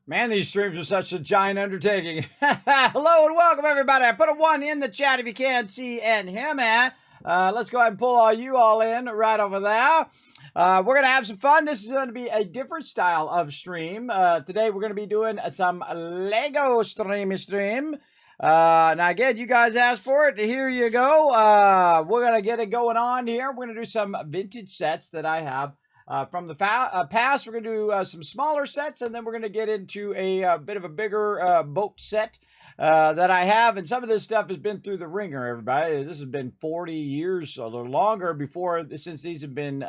Man, these streams are such a giant undertaking. Hello and welcome, everybody. I put a 1 in the chat if you can see and hear me. Let's go ahead and pull all you all in right over there. We're going to have some fun. This is going to be a different style of stream. Today, we're going to be doing some Lego stream. Now, again, you guys asked for it. Here you go. We're going to get it going on here. We're going to do some vintage sets that I have. From the past, we're going to do some smaller sets, and then we're going to get into a bit of a bigger boat set that I have. And some of this stuff has been through the ringer, everybody. This has been 40 years or longer since these have been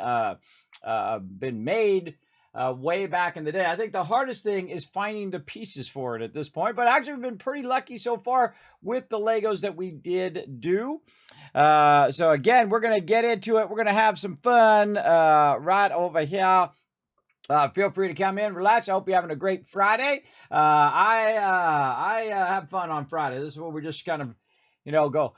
made way back in the day. I think the hardest thing is finding the pieces for it at this point, but actually we've been pretty lucky so far with the Legos that we did do. So again, we're going to get into it. We're going to have some fun right over here. Feel free to come in, relax. I hope you're having a great Friday. I have fun on Friday. This is where we just kind of, go,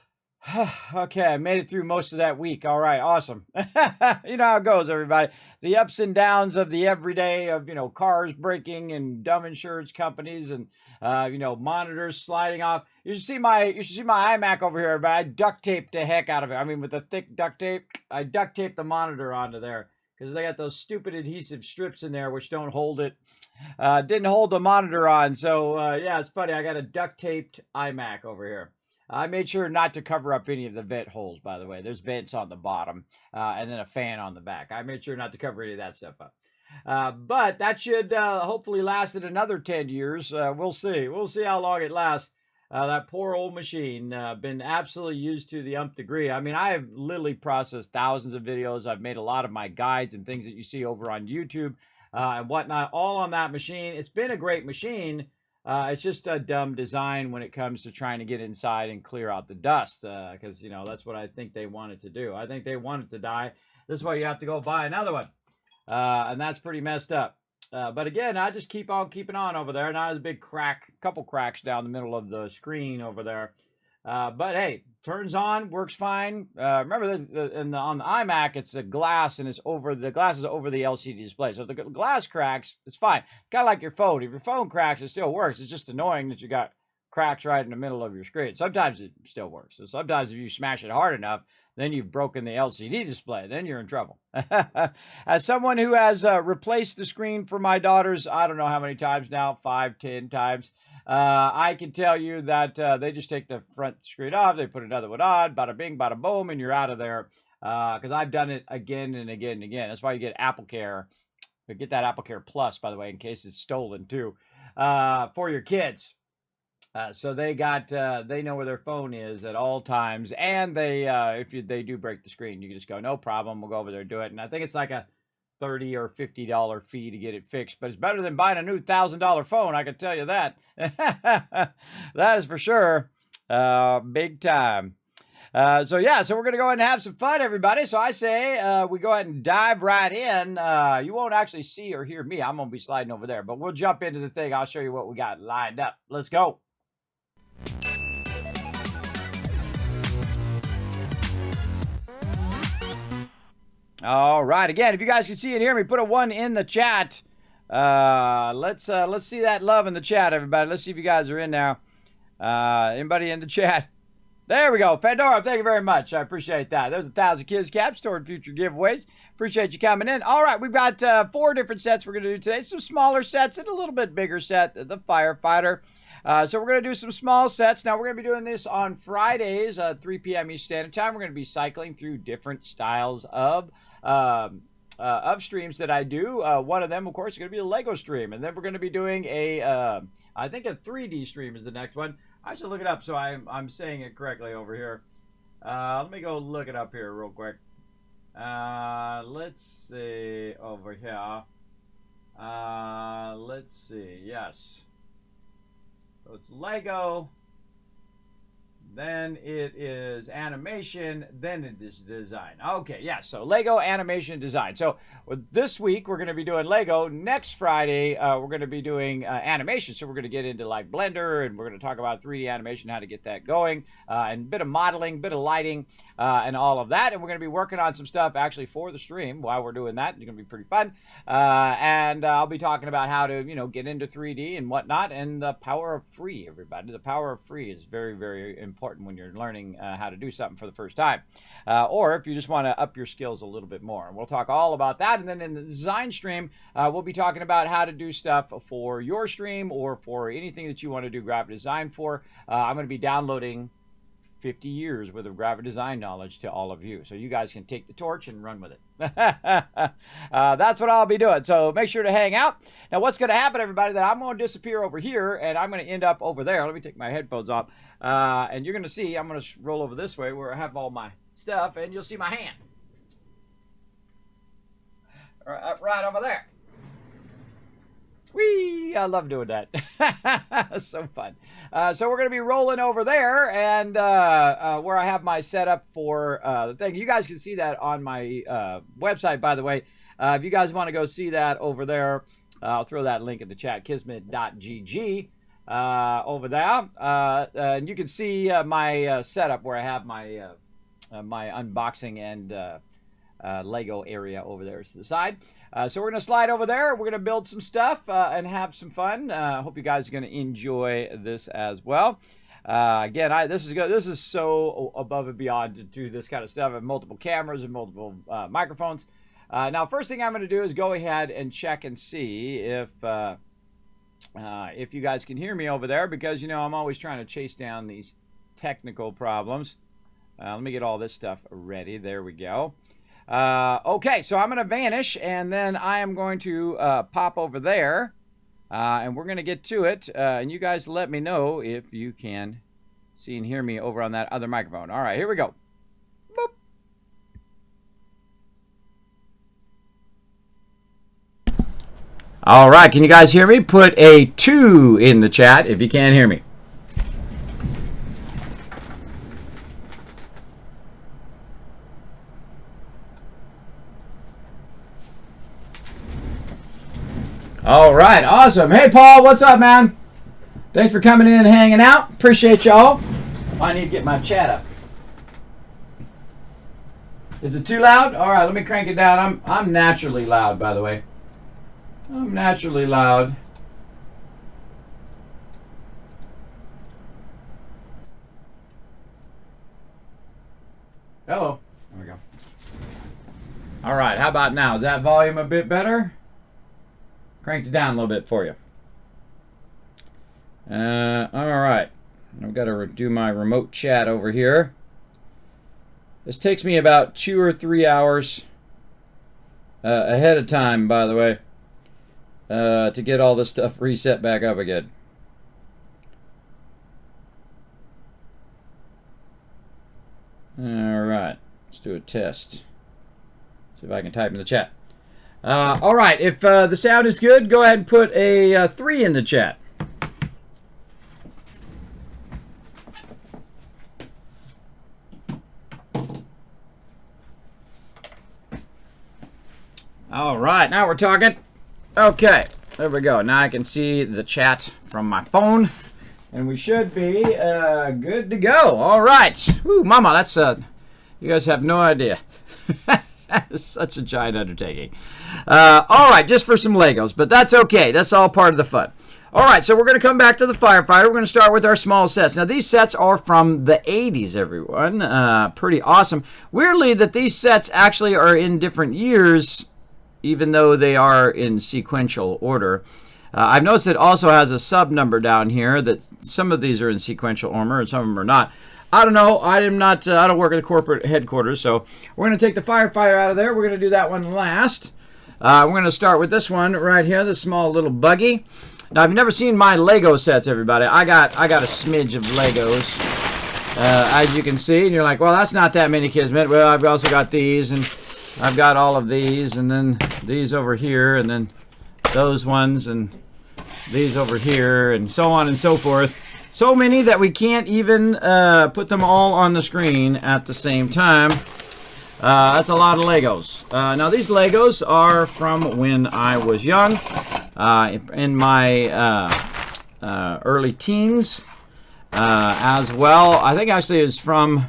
okay, I made it through most of that week. All right, awesome. You know how it goes, everybody. The ups and downs of the everyday of, cars breaking and dumb insurance companies and, monitors sliding off. You should see my iMac over here, everybody. I duct taped the heck out of it. I mean, with the thick duct tape, I duct taped the monitor onto there because they got those stupid adhesive strips in there which don't hold it. Didn't hold the monitor on. So, yeah, it's funny. I got a duct taped iMac over here. I made sure not to cover up any of the vent holes, by the way. There's vents on the bottom and then a fan on the back. I made sure not to cover any of that stuff up. But that should hopefully last it another 10 years. We'll see. We'll see how long it lasts. That poor old machine, been absolutely used to the nth degree. I mean, I have literally processed thousands of videos. I've made a lot of my guides and things that you see over on YouTube and whatnot, all on that machine. It's been a great machine. It's just a dumb design when it comes to trying to get inside and clear out the dust, because, that's what I think they wanted to do. I think they wanted to die. This is why you have to go buy another one, and that's pretty messed up. But again, I just keep on keeping on over there. Now there's a big couple cracks down the middle of the screen over there. But hey, turns on, works fine. Remember, on the iMac, it's a glass, and the glass is over the LCD display. So if the glass cracks, it's fine. Kind of like your phone. If your phone cracks, it still works. It's just annoying that you got cracks right in the middle of your screen. Sometimes it still works. So sometimes if you smash it hard enough, then you've broken the LCD display. Then you're in trouble. As someone who has replaced the screen for my daughters, I don't know how many times now, 5, 10 times, I can tell you that they just take the front screen off, they put another one on, bada bing, bada boom, and you're out of there. Because I've done it again and again and again. That's why you get Apple Care. Get that Apple Care Plus, by the way, in case it's stolen too, for your kids. So they know where their phone is at all times, and if they do break the screen, you can just go, no problem, we'll go over there and do it. And I think it's like a $30 or $50 fee to get it fixed, but it's better than buying a new $1,000 phone. I can tell you that. That is for sure. Big time. So we're going to go ahead and have some fun, everybody. So I say we go ahead and dive right in. You won't actually see or hear me. I'm going to be sliding over there, but we'll jump into the thing. I'll show you what we got lined up. Let's go. All right. Again, if you guys can see and hear me, put a 1 in the chat. Let's see that love in the chat, everybody. Let's see if you guys are in now. Anybody in the chat? There we go. Fedora, thank you very much. I appreciate that. There's 1,000 kids caps toward future giveaways. Appreciate you coming in. All right, we've got 4 different sets we're going to do today. Some smaller sets and a little bit bigger set, the firefighter. So we're going to do some small sets. Now, we're going to be doing this on Fridays, 3 p.m. Eastern Standard Time. We're going to be cycling through different styles of streams that I do. One of them, of course, is going to be a Lego stream. And then we're going to be doing I think a 3D stream is the next one. I should look it up so I'm saying it correctly over here. Let me go look it up here real quick. Let's see over here. Let's see. Yes. So it's Lego, then it is animation, then it is design. Okay, yeah, so Lego, animation, design. So this week we're going to be doing Lego. Next Friday we're going to be doing animation. So we're going to get into like Blender, and we're going to talk about 3D animation, how to get that going, and a bit of modeling, bit of lighting. and all of that. And we're going to be working on some stuff actually for the stream while we're doing that. It's going to be pretty fun. And I'll be talking about how to, get into 3D and whatnot, and the power of free, everybody. The power of free is very, very important when you're learning how to do something for the first time. Or if you just want to up your skills a little bit more. And we'll talk all about that. And then in the design stream, we'll be talking about how to do stuff for your stream or for anything that you want to do graphic design for. I'm going to be downloading 50 years worth of graphic design knowledge to all of you. So you guys can take the torch and run with it. That's what I'll be doing. So make sure to hang out. Now what's going to happen, everybody, that I'm going to disappear over here and I'm going to end up over there. Let me take my headphones off. And you're going to see, I'm going to roll over this way where I have all my stuff, and you'll see my hand. Right over there. Whee! I love doing that. So fun. So we're going to be rolling over there, and where I have my setup for the thing. You guys can see that on my website, by the way. If you guys want to go see that over there, I'll throw that link in the chat, kismet.gg over there. And you can see my setup where I have my my unboxing and Lego area over there to the side. So we're going to slide over there. We're going to build some stuff and have some fun. I hope you guys are going to enjoy this as well. Again, this is good. This is so above and beyond to do this kind of stuff. I have multiple cameras and multiple microphones. Now, first thing I'm going to do is go ahead and check and see if you guys can hear me over there, because, I'm always trying to chase down these technical problems. Let me get all this stuff ready. There we go. Okay, so I'm going to vanish, and then I am going to pop over there, and we're going to get to it, and you guys let me know if you can see and hear me over on that other microphone. All right, here we go. Boop. All right, can you guys hear me? Put a 2 in the chat if you can't hear me. All right, awesome. Hey, Paul, what's up, man? Thanks for coming in and hanging out. Appreciate y'all. I need to get my chat up. Is it too loud? All right, let me crank it down. I'm naturally loud, by the way. I'm naturally loud. Hello. There we go. All right, how about now? Is that volume a bit better? Cranked it down a little bit for you. All right. I've got to do my remote chat over here. This takes me about 2 or 3 hours ahead of time, by the way, to get all this stuff reset back up again. All right. Let's do a test. See if I can type in the chat. All right, if the sound is good, go ahead and put a 3 in the chat. All right, now we're talking. Okay, there we go. Now I can see the chat from my phone, and we should be good to go. All right. Woo, mama, that's you guys have no idea. It's such a giant undertaking. All right, just for some Legos, but that's okay. That's all part of the fun. All right, so we're going to come back to the firefighter. We're going to start with our small sets. Now, these sets are from the 80s, everyone. Pretty awesome. Weirdly, that these sets actually are in different years, even though they are in sequential order. I've noticed it also has a sub number down here that some of these are in sequential order and some of them are not. I don't know. I don't work at the corporate headquarters, so we're going to take the firefighter out of there. We're going to do that one last. We're going to start with this one right here, the small little buggy. Now, I've never seen my Lego sets, everybody. I got a smidge of Legos, as you can see. And you're like, well, that's not that many, Kismet. Well, I've also got these, and I've got all of these, and then these over here, and then those ones, and these over here, and so on and so forth. So many that we can't even put them all on the screen at the same time. That's a lot of Legos. Now, these Legos are from when I was young, in my early teens as well. I think actually it's from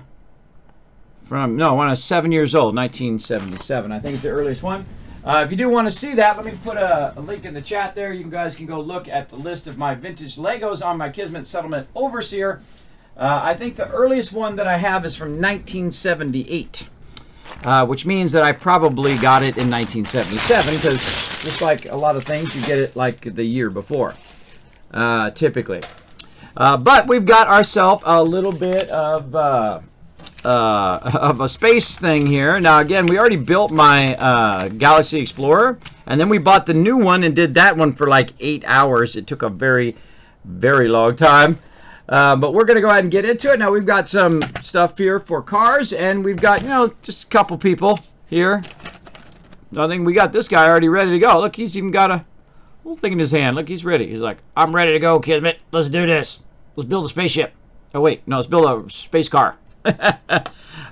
from, no, when I was 7 years old, 1977. I think it's the earliest one. If you do want to see that, let me put a link in the chat there. You guys can go look at the list of my vintage Legos on my Kismet Settlement Overseer. I think the earliest one that I have is from 1978, which means that I probably got it in 1977, because just like a lot of things, you get it like the year before, typically. But we've got ourselves a little bit of a space thing here. Now, again, we already built my Galaxy Explorer, and then we bought the new one and did that one for like 8 hours. It took a very, very long time. But we're going to go ahead and get into it. Now, we've got some stuff here for cars, and we've got, you know, just a couple people here. I think we got this guy already ready to go. Look, he's even got a little thing in his hand. Look, he's ready. He's like, I'm ready to go, Kismet. Let's do this. Let's build a spaceship. Oh, wait. No, let's build a space car.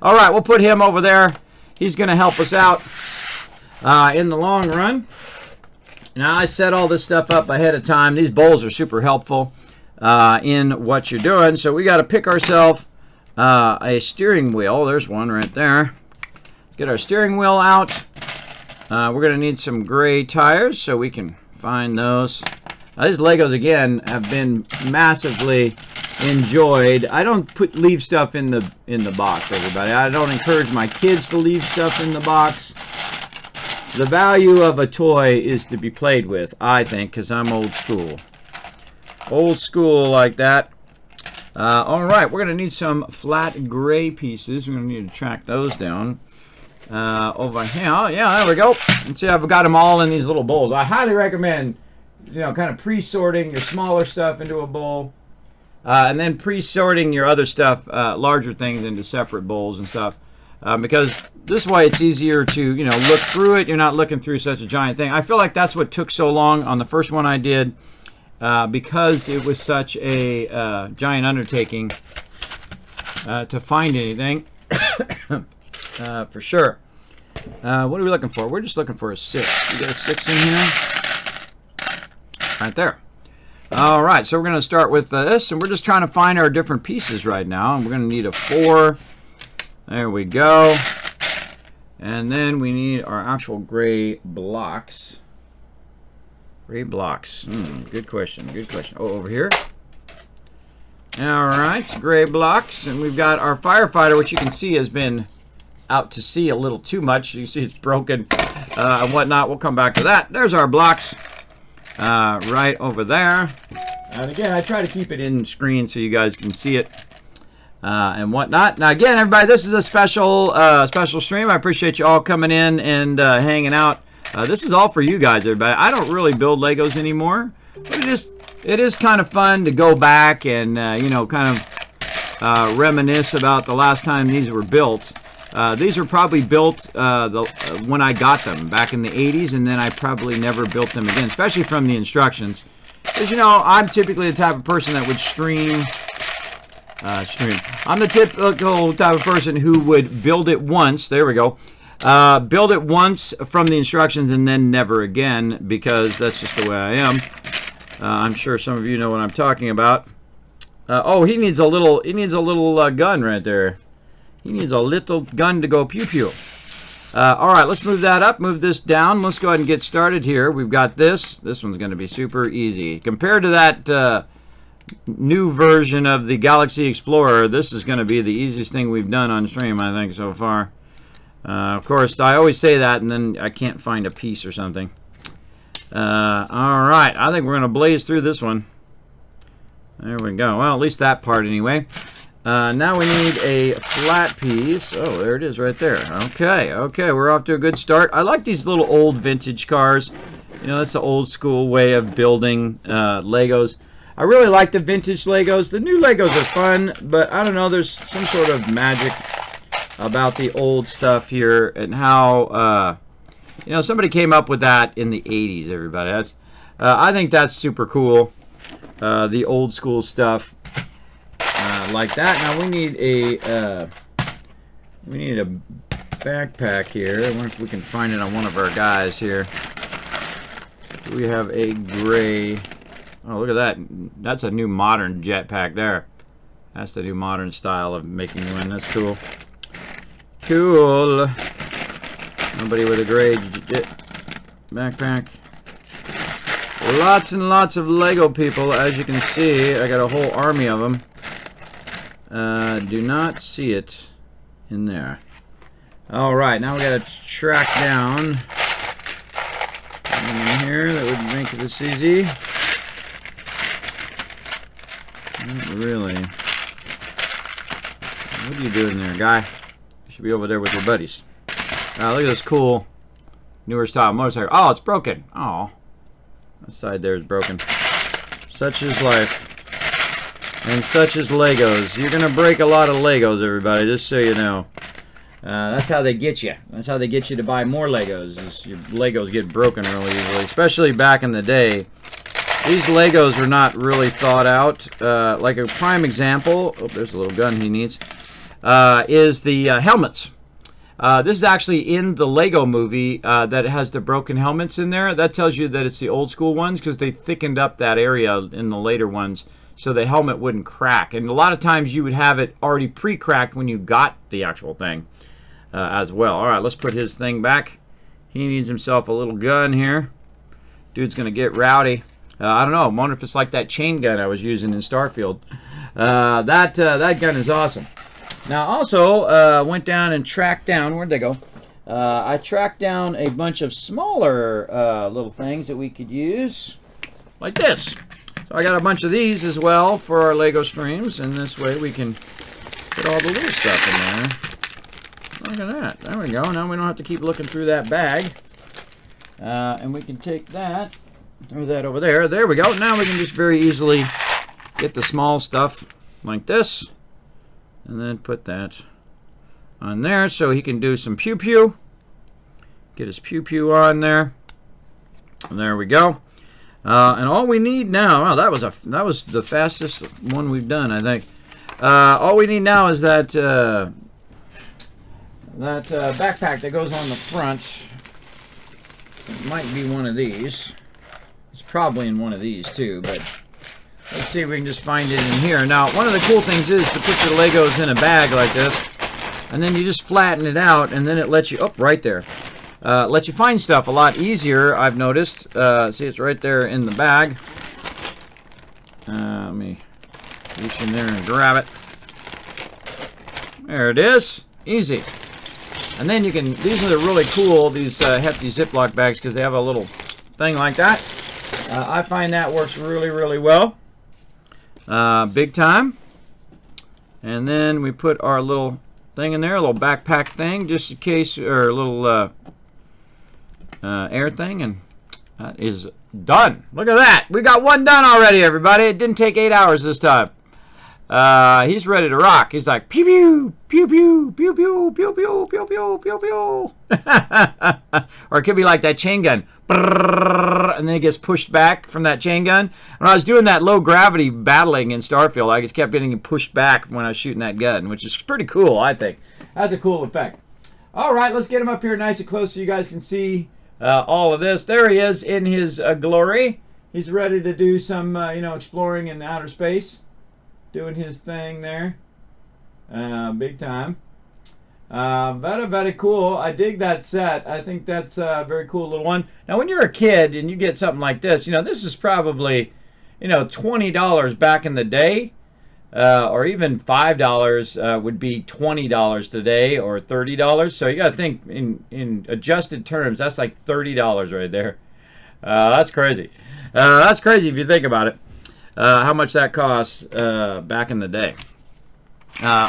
All right, we'll put him over there. He's going to help us out in the long run. Now, I set all this stuff up ahead of time. These bowls are super helpful in what you're doing. So we got to pick ourselves a steering wheel. There's one right there. Get our steering wheel out. We're going to need some gray tires, so we can find those. These Legos, again, have been massively enjoyed. I don't leave stuff in the box, everybody. I don't encourage my kids to leave stuff in the box. The value of a toy is to be played with, I think, because I'm old school. Old school like that. All right, we're going to need some flat gray pieces. We're going to need to track those down. Over here. Yeah, there we go. And see, I've got them all in these little bowls. I highly recommend, you know, kind of pre-sorting your smaller stuff into a bowl. And then pre-sorting your other stuff, larger things, into separate bowls and stuff. Because this way it's easier to, you know, look through it. You're not looking through such a giant thing. I feel like that's what took so long on the first one I did. Because it was such a giant undertaking to find anything. For sure. What are we looking for? We're just looking for a 6. You got a 6 in here? Right there. All right, so we're going to start with this, and we're just trying to find our different pieces right now. And we're going to need a 4. There we go. And then we need our actual gray blocks. Gray blocks. Good question. Good question. Oh, over here. All right, gray blocks. And we've got our firefighter, which you can see has been out to sea a little too much. You see it's broken and whatnot. We'll come back to that. There's our blocks right over there. And again, I try to keep it in screen so you guys can see it and whatnot. Now, again, everybody, this is a special stream. I appreciate you all coming in and hanging out. This is all for you guys, everybody. I don't really build Legos anymore, but it is kind of fun to go back and you know, kind of reminisce about the last time these were built. These were probably built when I got them back in the 80s, and then I probably never built them again, especially from the instructions. Because, you know, I'm typically the type of person that would stream. I'm the typical type of person who would build it once. There we go. Build it once from the instructions and then never again, because that's just the way I am. I'm sure some of you know what I'm talking about. Oh, he needs a little gun right there. He needs a little gun to go pew pew. All right, let's move that up, move this down. Let's go ahead and get started here. We've got this. This one's going to be super easy. Compared to that new version of the Galaxy Explorer, this is going to be the easiest thing we've done on stream, I think, so far. Of course, I always say that, and then I can't find a piece or something. All right, I think we're going to blaze through this one. There we go. Well, at least that part anyway. Now we need a flat piece. Oh, there it is right there. Okay, we're off to a good start. I like these little old vintage cars. You know, that's the old school way of building Legos. I really like the vintage Legos. The new Legos are fun, but I don't know, there's some sort of magic about the old stuff here, and how, you know, somebody came up with that in the 80s, everybody. I think that's super cool, the old school stuff. Like that. Now we need a backpack here. I wonder if we can find it on one of our guys here. We have a gray. Oh, look at that. That's a new modern jetpack there. That's the new modern style of making one. That's cool. cool. Nobody with a grade backpack. Lots and lots of Lego people, as you can see. I got a whole army of them. Do not see it in there. All right, now we got to track down in here. That would make this easy. Not really. What are you doing there, guy? You should be over there with your buddies. Look at this cool newer style motorcycle. Oh, it's broken. Oh, that side there is broken. Such is life. And such is Legos. You're going to break a lot of Legos, everybody, just so you know. That's how they get you. That's how they get you to buy more Legos. Is your Legos get broken really easily, especially back in the day. These Legos were not really thought out. Like a prime example, oh, there's a little gun he needs, is the helmets. This is actually in the Lego movie that has the broken helmets in there. That tells you that it's the old school ones because they thickened up that area in the later ones so the helmet wouldn't crack. And a lot of times you would have it already pre-cracked when you got the actual thing as well. All right, let's put his thing back. He needs himself a little gun here. Dude's going to get rowdy. I don't know. I wonder if it's like that chain gun I was using in Starfield. That gun is awesome. Now, also, went down and tracked down. Where'd they go? I tracked down a bunch of smaller little things that we could use, like this. So I got a bunch of these as well for our Lego streams, and this way we can put all the little stuff in there. Look at that. There we go. Now we don't have to keep looking through that bag. And we can take that, throw that over there. There we go. Now we can just very easily get the small stuff like this. And then put that on there so he can do some pew-pew. Get his pew-pew on there. And there we go. And all we need now, oh, that was the fastest one we've done, I think. All we need now is that backpack that goes on the front. It might be one of these. It's probably in one of these too, but let's see if we can just find it in here. Now, one of the cool things is to put your Legos in a bag like this, and then you just flatten it out, and then it lets you, oh, right there. Lets you find stuff a lot easier, I've noticed. See, it's right there in the bag. Let me reach in there and grab it. There it is. Easy. And then you can, these are really cool, these hefty Ziploc bags, because they have a little thing like that. I find that works really, really well. Big time. And then we put our little thing in there, a little backpack thing, just in case, or a little air thing, and that is done. Look at that. We got one done already, everybody. It didn't take 8 hours this time. He's ready to rock. He's like, pew pew, pew pew, pew pew, pew pew, pew pew, pew pew. Or it could be like that chain gun. And then it gets pushed back from that chain gun. When I was doing that low gravity battling in Starfield, I just kept getting pushed back when I was shooting that gun, which is pretty cool, I think. That's a cool effect. All right, let's get him up here nice and close so you guys can see all of this. There he is in his glory. He's ready to do some, exploring in outer space. Doing his thing there. Big time. Very, very cool. I dig that set. I think that's a very cool little one. Now, when you're a kid and you get something like this, this is probably, $20 back in the day. Or even $5 would be $20 today, or $30. So you got to think in adjusted terms, that's like $30 right there. That's crazy. That's crazy if you think about it. How much that costs back in the day.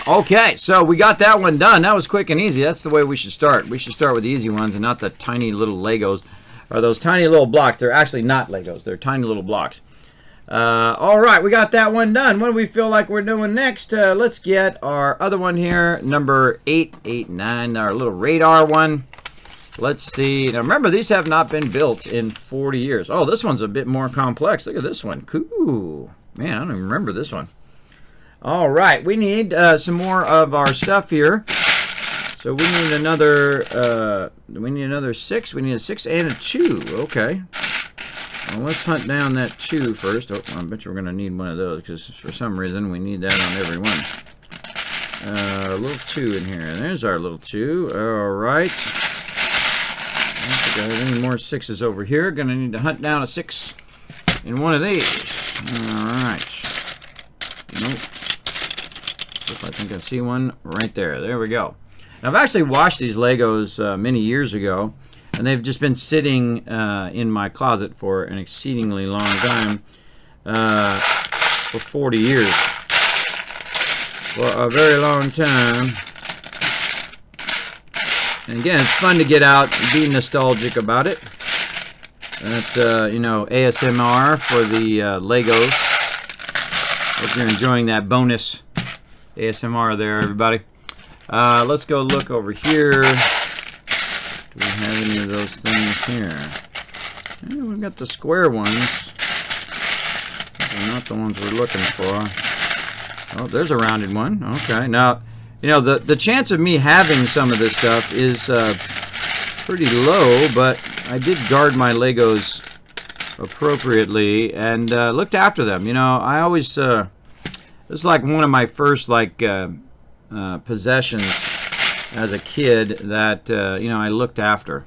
Okay, so we got that one done. That was quick and easy. That's the way we should start. We should start with the easy ones and not the tiny little Legos, or those tiny little blocks. They're actually not Legos. They're tiny little blocks. All right, we got that one done. What do we feel like we're doing next? Let's get our other one here, number 889, our little radar one. Let's see. Now, remember, these have not been built in 40 years. Oh, this one's a bit more complex. Look at this one. Cool. Man, I don't even remember this one. All right, we need some more of our stuff here. So we need another, we need another 6. We need a 6 and a 2. Okay. Well, let's hunt down that 2 first. Oh, I bet you we're going to need one of those, because for some reason we need that on every one. a little 2 in here. There's our little 2. All right. I don't think I have any more 6s over here. Gonna need to hunt down a 6 in one of these. All right. Nope. I think I see one right there. There we go. Now, I've actually washed these Legos many years ago, and they've just been sitting in my closet for an exceedingly long time, for 40 years. For a very long time. And again, it's fun to get out and be nostalgic about it. That's, you know, ASMR for the Legos. Hope you're enjoying that bonus ASMR there, everybody. Let's go look over here. Do we have any of those things here? Yeah, we've got the square ones. They're not the ones we're looking for. Oh, there's a rounded one. Okay. Now, you know, the chance of me having some of this stuff is pretty low, but I did guard my Legos appropriately and looked after them. You know, I always... this is like one of my first, like, possessions as a kid that, you know, I looked after.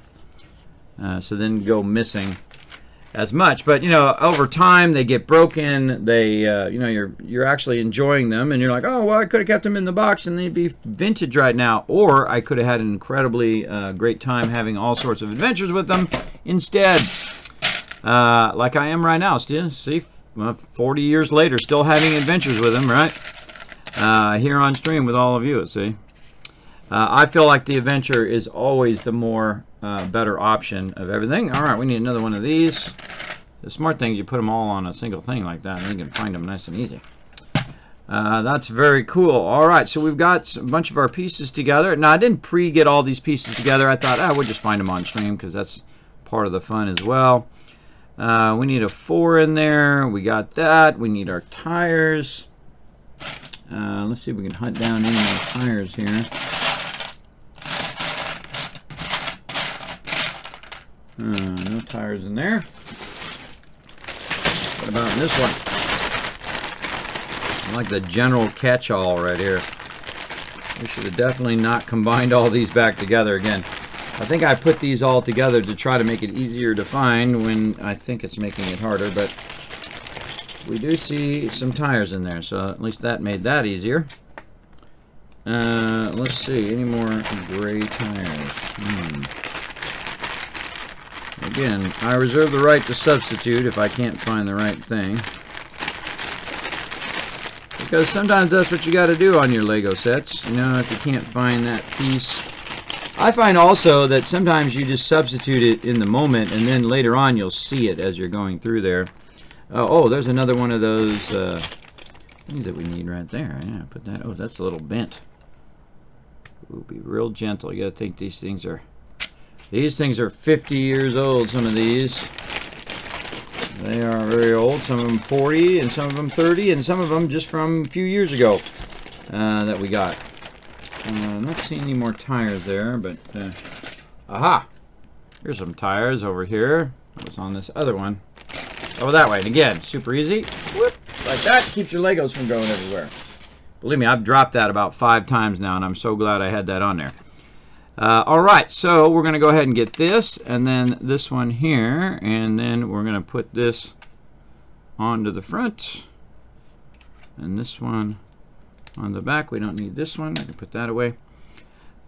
So they didn't go missing as much. But, you know, over time they get broken. They, you know, you're actually enjoying them. And you're like, oh, well, I could have kept them in the box and they'd be vintage right now. Or I could have had an incredibly great time having all sorts of adventures with them instead. Like I am right now. Still, see, 40 years later, still having adventures with them, right? Here on stream with all of you, see. I feel like the adventure is always the more better option of everything. All right, we need another one of these. The smart thing is you put them all on a single thing like that, and you can find them nice and easy. That's very cool. All right, so we've got a bunch of our pieces together. Now, I didn't pre-get all these pieces together. I thought, we'll just find them on stream because that's part of the fun as well. We need a 4 in there. We got that. We need our tires. Let's see if we can hunt down any more tires here. No tires in there. What about in this one? I like the general catch-all right here. We should have definitely not combined all these back together again. I think I put these all together to try to make it easier to find when I think it's making it harder, but we do see some tires in there, so at least that made that easier. Let's see, any more gray tires? Again, I reserve the right to substitute if I can't find the right thing. Because sometimes that's what you got to do on your Lego sets. You know, if you can't find that piece. I find also that sometimes you just substitute it in the moment, and then later on you'll see it as you're going through there. Oh, there's another one of those things that we need right there. Yeah, put that. Oh, that's a little bent. Ooh, be real gentle. You got to think these things are 50 years old. Some of these. They are very old. Some of them 40, and some of them 30, and some of them just from a few years ago that we got. I'm not seeing any more tires there, but aha! Here's some tires over here. What's on this other one? Over that way. And again, super easy. Whoop, like that. Keeps your Legos from going everywhere. Believe me, I've dropped that about 5 times now, and I'm so glad I had that on there. All right, so we're going to go ahead and get this, and then this one here, and then we're going to put this onto the front, and this one on the back. We don't need this one. I can put that away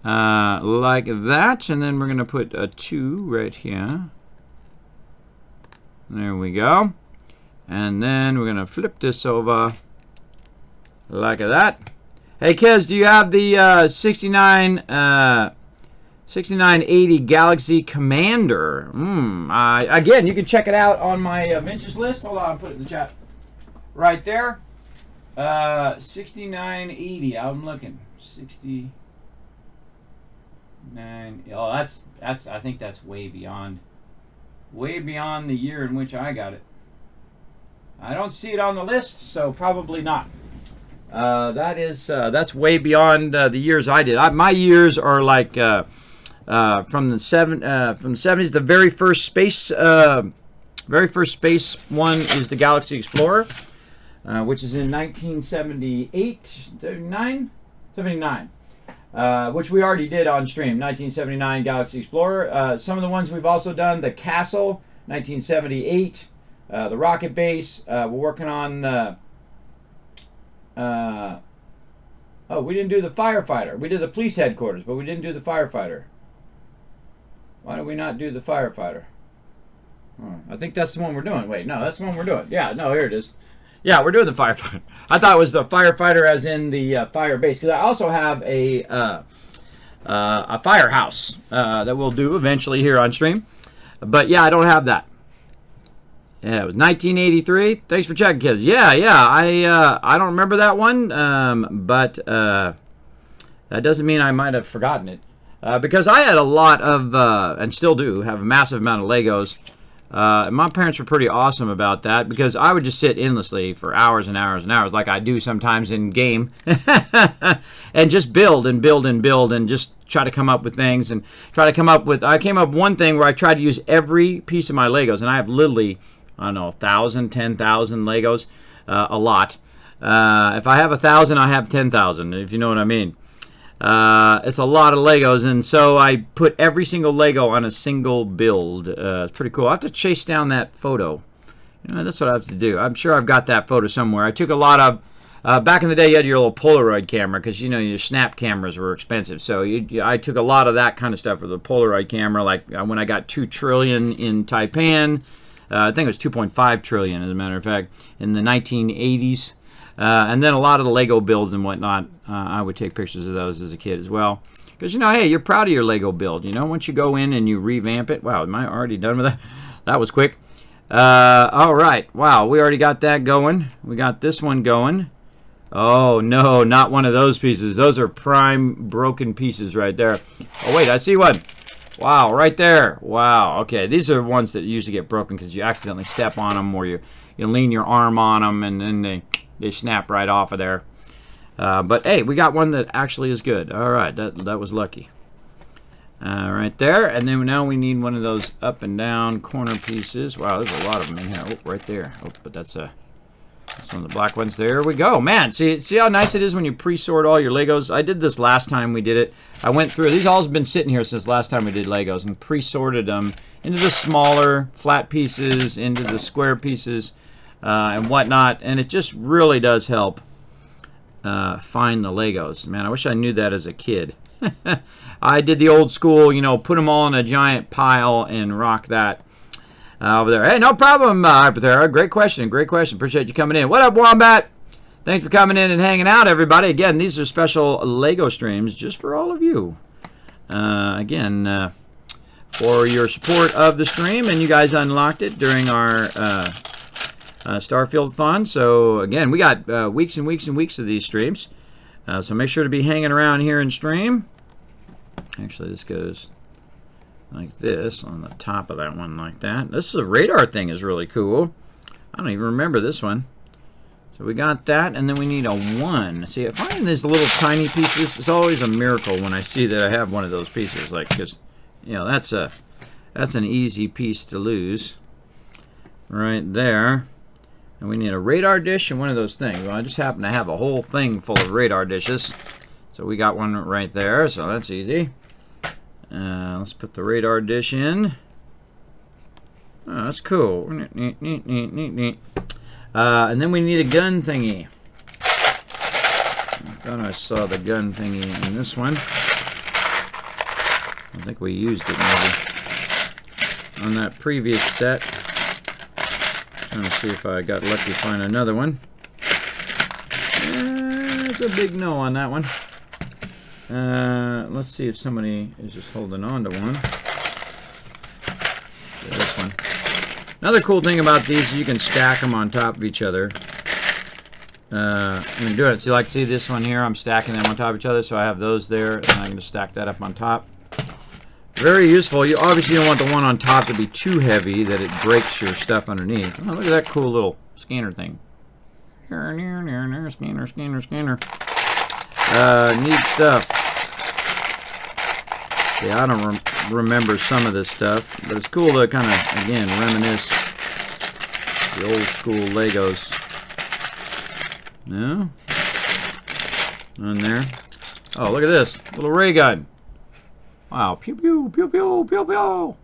like that, and then we're going to put a 2 right here. There we go. And then we're going to flip this over like that. Hey, kids, do you have the 6980 Galaxy Commander? Again, you can check it out on my vintage list. Hold on, I'll put it in the chat. Right there. 6980. I'm looking. 69. Oh, that's. I think that's way beyond the year in which I got it. I don't see it on the list, so probably not. That's way beyond the years I did. My years are like from the 70s. The very first space one is the Galaxy Explorer, which is in 1978, 79. 79. Which we already did on stream. 1979 Galaxy Explorer. Some of the ones we've also done, the Castle, 1978. The Rocket Base. We're working on... oh, we didn't do the firefighter. We did the police headquarters, but we didn't do the firefighter. Why did we not do the firefighter? Oh, I think that's the one we're doing. Wait, no, that's the one we're doing. Yeah, no, here it is. Yeah, we're doing the firefighter. I thought it was the firefighter as in the fire base, because I also have a firehouse that we'll do eventually here on stream. But yeah, I don't have that. Yeah, it was 1983. Thanks for checking, kids. Yeah, I don't remember that one, but that doesn't mean I might have forgotten it. Because I had a lot of, and still do, have a massive amount of Legos. And my parents were pretty awesome about that, because I would just sit endlessly for hours and hours and hours, like I do sometimes in game, and just build and build and build and just try to come up with things and try to come up with, I came up with one thing where I tried to use every piece of my Legos, and I have literally, I don't know, 1,000, 10,000 Legos, a lot. If I have 1,000, I have 10,000, if you know what I mean. It's a lot of Legos, and so I put every single Lego on a single build. It's pretty cool. I have to chase down that photo. You know, that's what I have to do. I'm sure I've got that photo somewhere. I took a lot of, back in the day you had your little Polaroid camera, because you know your snap cameras were expensive. So I took a lot of that kind of stuff with a Polaroid camera, like when I got 2 trillion in Taipan. I think it was 2.5 trillion, as a matter of fact, in the 1980s. And then a lot of the Lego builds and whatnot, I would take pictures of those as a kid as well. Because, you know, hey, you're proud of your Lego build. You know, once you go in and you revamp it. Wow, am I already done with that? That was quick. All right. Wow, we already got that going. We got this one going. Oh, no, not one of those pieces. Those are prime broken pieces right there. Oh, wait, I see one. Wow, right there. Wow, okay. These are ones that usually get broken because you accidentally step on them, or you lean your arm on them, and then they snap right off of there. But hey, we got one that actually is good. All right, that was lucky. Right there, and then now we need one of those up and down corner pieces. Wow, there's a lot of them in here. Oh, right there. Oh, but that's one of the black ones. There we go. Man, see how nice it is when you pre-sort all your Legos? I did this last time we did it. I went through. These all have been sitting here since last time we did Legos, and pre-sorted them into the smaller flat pieces, into the square pieces, and whatnot. And it just really does help find the Legos. Man, I wish I knew that as a kid. I did the old school, you know, put them all in a giant pile and rock that over there. Hey, no problem, Hypothera. Great question. Great question. Appreciate you coming in. What up, Wombat? Thanks for coming in and hanging out, everybody. Again, these are special Lego streams just for all of you. Again, for your support of the stream, and you guys unlocked it during our Starfield Fun. So, again, we got weeks and weeks and weeks of these streams. So make sure to be hanging around here in stream. Actually, this goes like this on the top of that one, like that. This is a radar thing is really cool. I don't even remember this one. So we got that, and then we need a 1. See, finding these little tiny pieces is always a miracle when I see that I have one of those pieces. Like, because, you know, that's an easy piece to lose right there. And we need a radar dish and one of those things. Well, I just happen to have a whole thing full of radar dishes. So we got one right there, so that's easy. Let's put the radar dish in. Oh, that's cool. Neat, neat, neat, neat, neat. And then we need a gun thingy. I thought I saw the gun thingy in this one. I think we used it maybe on that previous set. Trying to see if I got lucky to find another one. It's a big no on that one. Let's see if somebody is just holding on to one. This one. Another cool thing about these is you can stack them on top of each other. I'm going to do it. See this one here? I'm stacking them on top of each other, so I have those there, and I'm going to stack that up on top. Very useful. You obviously don't want the one on top to be too heavy that it breaks your stuff underneath. Oh, look at that cool little scanner thing. Scanner, scanner, scanner. Neat stuff. Yeah, I don't remember some of this stuff, but it's cool to kind of, again, reminisce the old school Legos. No? On there. Oh, look at this. Little ray gun. Wow. Pew, pew, pew, pew, pew, pew.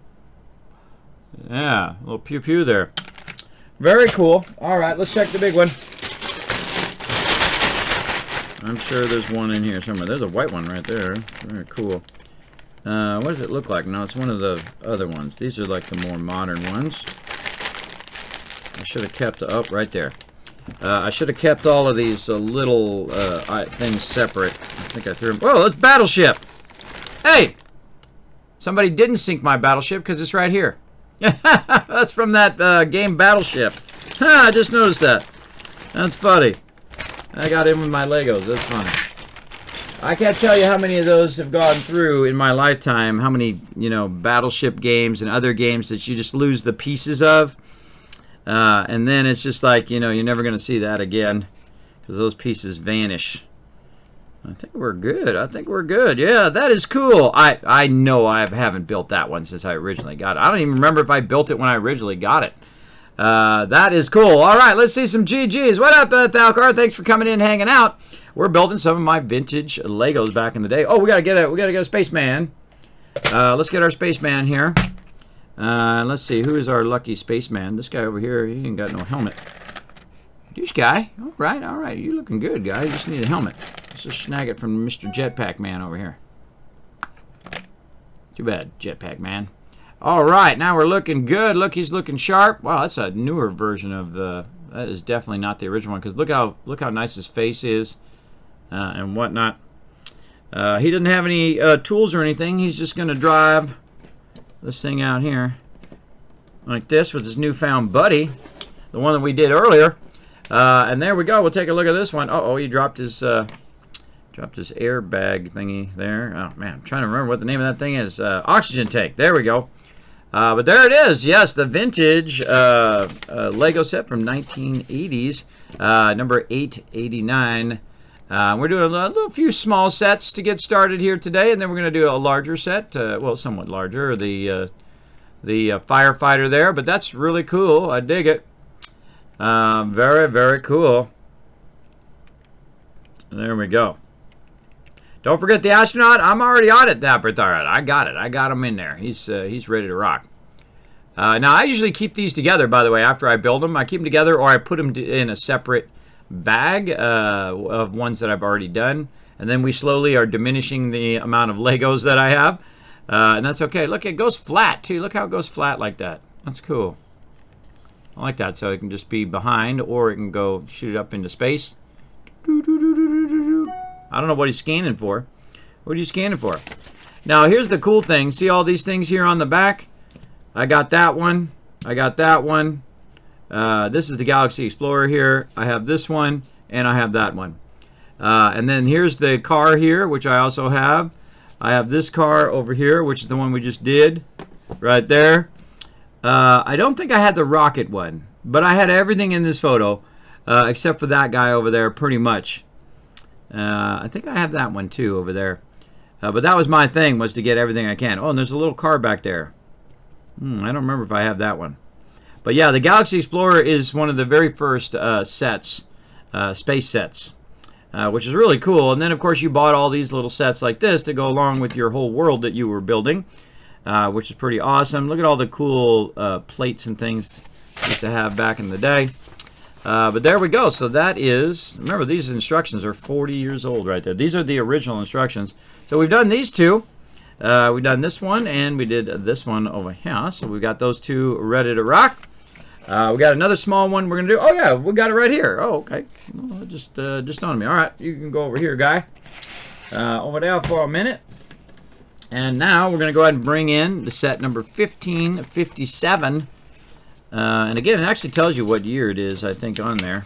Yeah, a little pew, pew there. Very cool. All right, let's check the big one. I'm sure there's one in here somewhere. There's a white one right there. Very cool. What does it look like? No, it's one of the other ones. These are like the more modern ones. I should have kept... Oh, right there. I should have kept all of these little things separate. I think I threw them... Whoa, that's Battleship! Hey! Somebody didn't sink my Battleship because it's right here. That's from that game Battleship. I just noticed that. That's funny. I got in with my Legos. That's funny. I can't tell you how many of those have gone through in my lifetime. How many, you know, Battleship games and other games that you just lose the pieces of. And then it's just like, you know, you're never going to see that again. Because those pieces vanish. I think we're good. I think we're good. Yeah, that is cool. I know I haven't built that one since I originally got it. I don't even remember if I built it when I originally got it. That is cool. All right, let's see some GGs. What up, Thalcar? Thanks for coming in and hanging out. We're building some of my vintage Legos back in the day. Oh, we gotta get a spaceman. Let's get our spaceman here. Let's see, who is our lucky spaceman? This guy over here, he ain't got no helmet. This guy. All right. You looking good, guy. You just need a helmet. Let's just snag it from Mr. Jetpack Man over here. Too bad, Jetpack Man. All right, now we're looking good. Look, he's looking sharp. Wow, that's a newer version of the... That is definitely not the original one, because look how nice his face is and whatnot. He doesn't have any tools or anything. He's just going to drive this thing out here like this with his newfound buddy, the one that we did earlier. And there we go. We'll take a look at this one. Uh-oh, he dropped his airbag thingy there. Oh, man, I'm trying to remember what the name of that thing is. Oxygen tank. There we go. But there it is. Yes, the vintage Lego set from 1980s, number 889. We're doing a little few small sets to get started here today, and then we're going to do a larger set. Well, somewhat larger, the firefighter there. But that's really cool. I dig it. Very, very cool. There we go. Don't forget the astronaut. I'm already on it, Dapper Thyroid. I got it. I got him in there. He's ready to rock. Now, I usually keep these together, by the way, after I build them. I keep them together, or I put them in a separate bag of ones that I've already done. And then we slowly are diminishing the amount of Legos that I have. And that's okay. Look, it goes flat, too. Look how it goes flat like that. That's cool. I like that. So it can just be behind, or it can go shoot it up into space. I don't know what he's scanning for. What are you scanning for? Now, here's the cool thing. See all these things here on the back? I got that one. I got that one. This is the Galaxy Explorer here. I have this one, and I have that one. And then here's the car here, which I also have. I have this car over here, which is the one we just did. Right there. I don't think I had the rocket one, but I had everything in this photo, except for that guy over there, pretty much. I think I have that one too over there. But that was my thing, was to get everything I can. Oh, and there's a little car back there. I don't remember if I have that one. But yeah, the Galaxy Explorer is one of the very first sets, space sets, which is really cool. And then, of course, you bought all these little sets like this to go along with your whole world that you were building, which is pretty awesome. Look at all the cool plates and things I used to have back in the day. But there we go. So that is, remember, these instructions are 40 years old right there. These are the original instructions. So we've done these two. We've done this one, and we did this one over here. So we got those two ready to rock. We got another small one we're going to do. Oh, yeah, we got it right here. Oh, okay. Well, just on me. All right, you can go over here, guy. Over there for a minute. And now we're going to go ahead and bring in the set number 1557. And again, it actually tells you what year it is, I think, on there.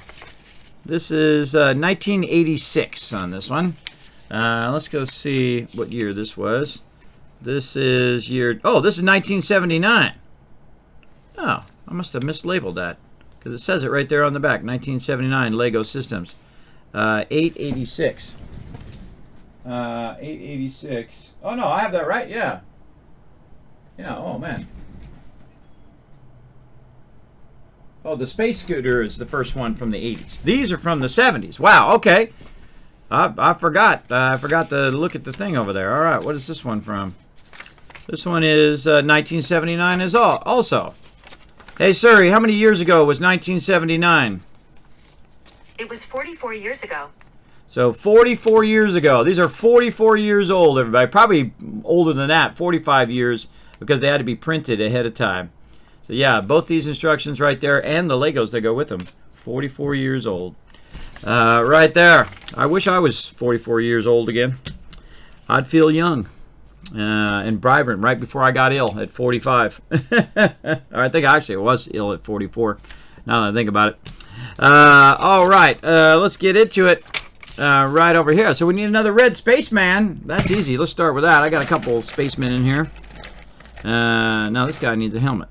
This is 1986 on this one. Let's go see what year this was. This is year... Oh, this is 1979. Oh, I must have mislabeled that, because it says it right there on the back. 1979 Lego Systems. 886. 886. Oh, no, I have that right. Yeah. Yeah, oh, man. Oh, the Space Scooter is the first one from the 80s. These are from the 70s. Wow, okay. I forgot. I forgot to look at the thing over there. All right, what is this one from? This one is 1979 as also. Hey, Suri, how many years ago was 1979? It was 44 years ago. So 44 years ago. These are 44 years old, everybody. Probably older than that, 45 years, because they had to be printed ahead of time. So yeah, both these instructions right there and the Legos that go with them. 44 years old. Right there. I wish I was 44 years old again. I'd feel young and vibrant right before I got ill at 45. I think actually I was ill at 44, now that I think about it. All right, let's get into it right over here. So we need another red spaceman. That's easy. Let's start with that. I got a couple spacemen in here. Now this guy needs a helmet.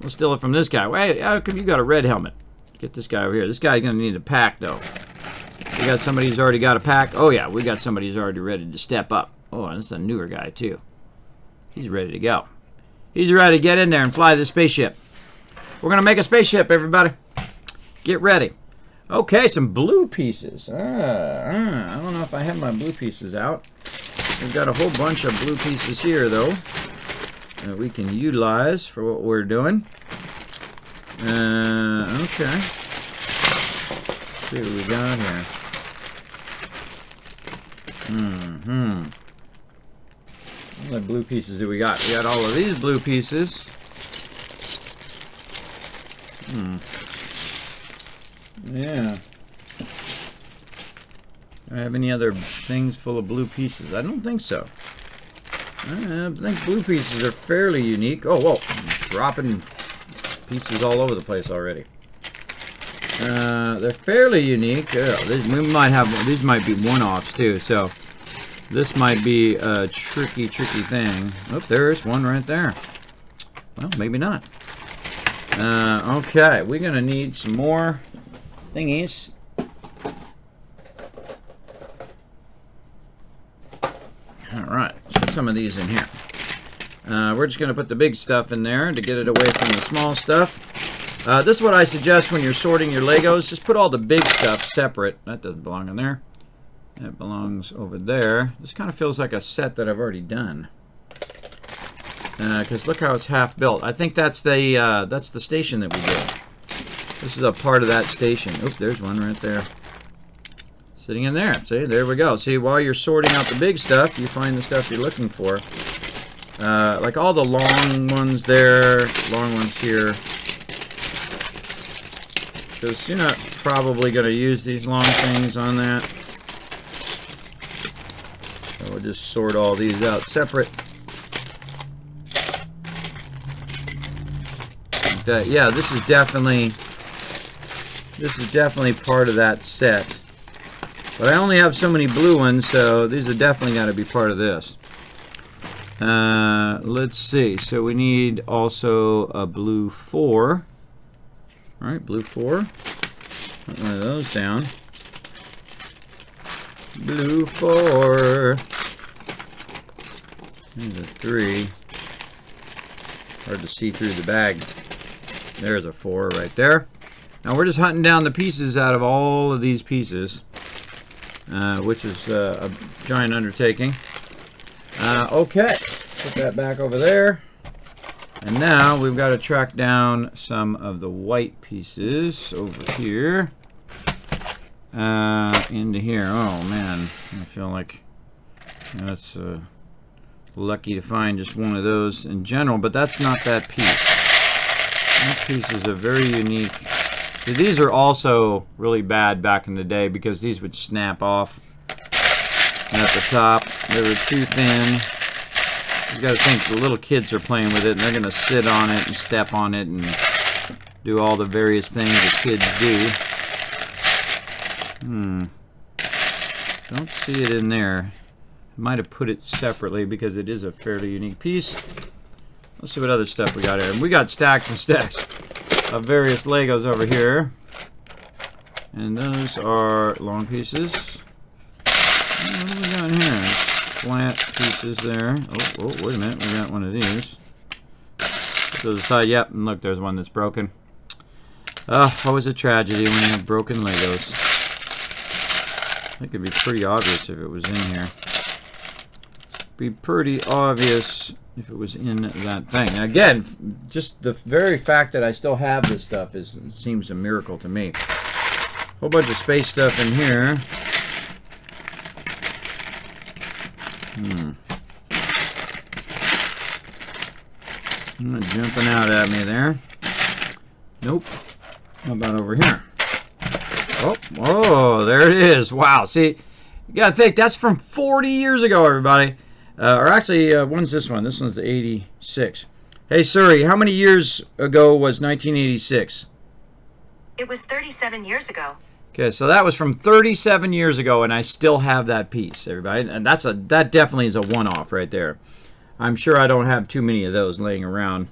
We'll steal it from this guy. Wait, how come you got a red helmet? Get this guy over here. This guy's going to need a pack, though. We got somebody who's already got a pack. Oh, yeah, we got somebody who's already ready to step up. Oh, and this is a newer guy, too. He's ready to go. He's ready to get in there and fly the spaceship. We're going to make a spaceship, everybody. Get ready. Okay, some blue pieces. I don't know if I have my blue pieces out. We've got a whole bunch of blue pieces here, though, that we can utilize for what we're doing. Okay. Let's see what we got here. What blue pieces do we got? We got all of these blue pieces. Yeah. Do I have any other things full of blue pieces? I don't think so. I think blue pieces are fairly unique. Oh, whoa. I'm dropping pieces all over the place already. They're fairly unique. These might be one-offs too, so this might be a tricky thing. Oh, there's one right there. Well, maybe not. Okay, we're gonna need some more thingies. Alright, let's put some of these in here. We're just going to put the big stuff in there to get it away from the small stuff. This is what I suggest when you're sorting your Legos. Just put all the big stuff separate. That doesn't belong in there. That belongs over there. This kind of feels like a set that I've already done. Because look how it's half built. I think that's the station that we did. This is a part of that station. Oops, there's one right there. Sitting in there. See, there we go. See, while you're sorting out the big stuff, you find the stuff you're looking for. Like all the long ones there, long ones here. Because you're not probably going to use these long things on that. So we'll just sort all these out separate. Yeah, this is definitely part of that set. But I only have so many blue ones, so these are definitely got to be part of this. Let's see. So we need also a blue 4. All right, blue 4. Put one of those down. Blue 4. There's a 3. Hard to see through the bag. There's a 4 right there. Now we're just hunting down the pieces out of all of these pieces, which is a giant undertaking. Okay, put that back over there. And now we've got to track down some of the white pieces over here. Into here. Oh man, I feel like that's lucky to find just one of those in general, but that's not that piece. That piece is a very unique. See, these are also really bad back in the day because these would snap off at the top. They were too thin. You got to think the little kids are playing with it, and they're going to sit on it and step on it and do all the various things that kids do. Don't see it in there. I might have put it separately because it is a fairly unique piece. Let's see what other stuff we got here. We got stacks and stacks of various Legos over here. And those are long pieces. What do we got here? Flat pieces there. Oh, wait a minute. We got one of these. Put those aside. Yep, and look, there's one that's broken. Always a tragedy when you have broken Legos. think it'd be pretty obvious if it was in here. Be pretty obvious if it was in that thing. And again, just the very fact that I still have this stuff seems a miracle to me. Whole bunch of space stuff in here. Not jumping out at me there. Nope. How about over here? Oh, there it is. Wow. See, you gotta think that's from 40 years ago, everybody. Or actually, when's this one? This one's the 86. Hey, Suri, how many years ago was 1986? It was 37 years ago. Okay, so that was from 37 years ago, and I still have that piece, everybody. And that definitely is a one-off right there. I'm sure I don't have too many of those laying around.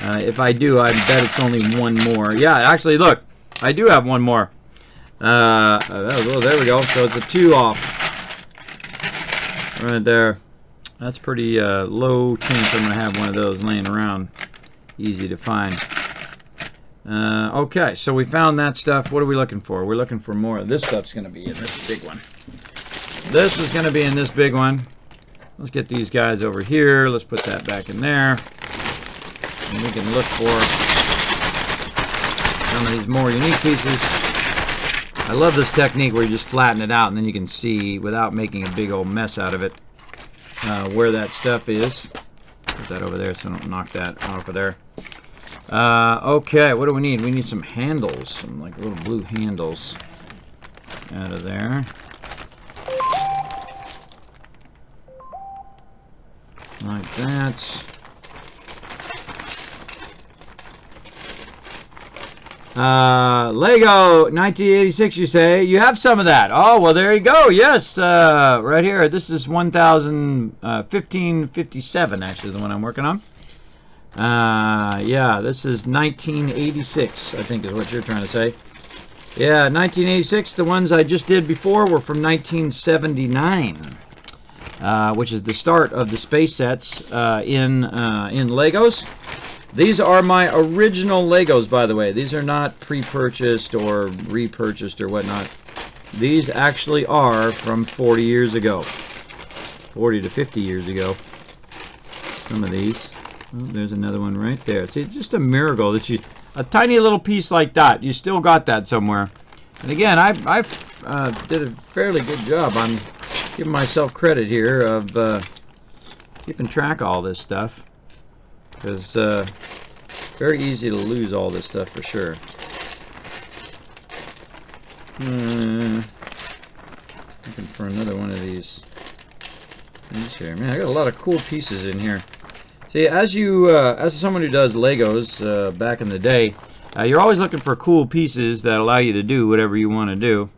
If I do, I bet it's only one more. Yeah, actually, look, I do have one more. Oh, there we go. So it's a 2 off. Right there. That's pretty low chance I'm going to have one of those laying around. Easy to find. Okay, so we found that stuff. What are we looking for? We're looking for more. This stuff's going to be in this big one. This is going to be in this big one. Let's get these guys over here. Let's put that back in there. And we can look for some of these more unique pieces. I love this technique where you just flatten it out and then you can see, without making a big old mess out of it, where that stuff is. Put that over there so I don't knock that off of there. Okay, what do we need? We need some handles, some like little blue handles out of there. Like that. Lego 1986, you say? You have some of that. Oh, well, there you go. Yes, right here. This is 1557, actually, the one I'm working on. Yeah, this is 1986, I think is what you're trying to say. Yeah, 1986. The ones I just did before were from 1979, which is the start of the space sets in Legos. These are my original Legos, by the way. These are not pre-purchased or repurchased or whatnot. These actually are from 40 years ago. 40 to 50 years ago. Some of these. Oh, there's another one right there. See, it's just a miracle that a tiny little piece like that, you still got that somewhere. And again, I've did a fairly good job. I'm giving myself credit here of keeping track of all this stuff. Because very easy to lose all this stuff for sure. Looking for another one of these things here. Man, I got a lot of cool pieces in here. See, as someone who does Legos back in the day, you're always looking for cool pieces that allow you to do whatever you want to do.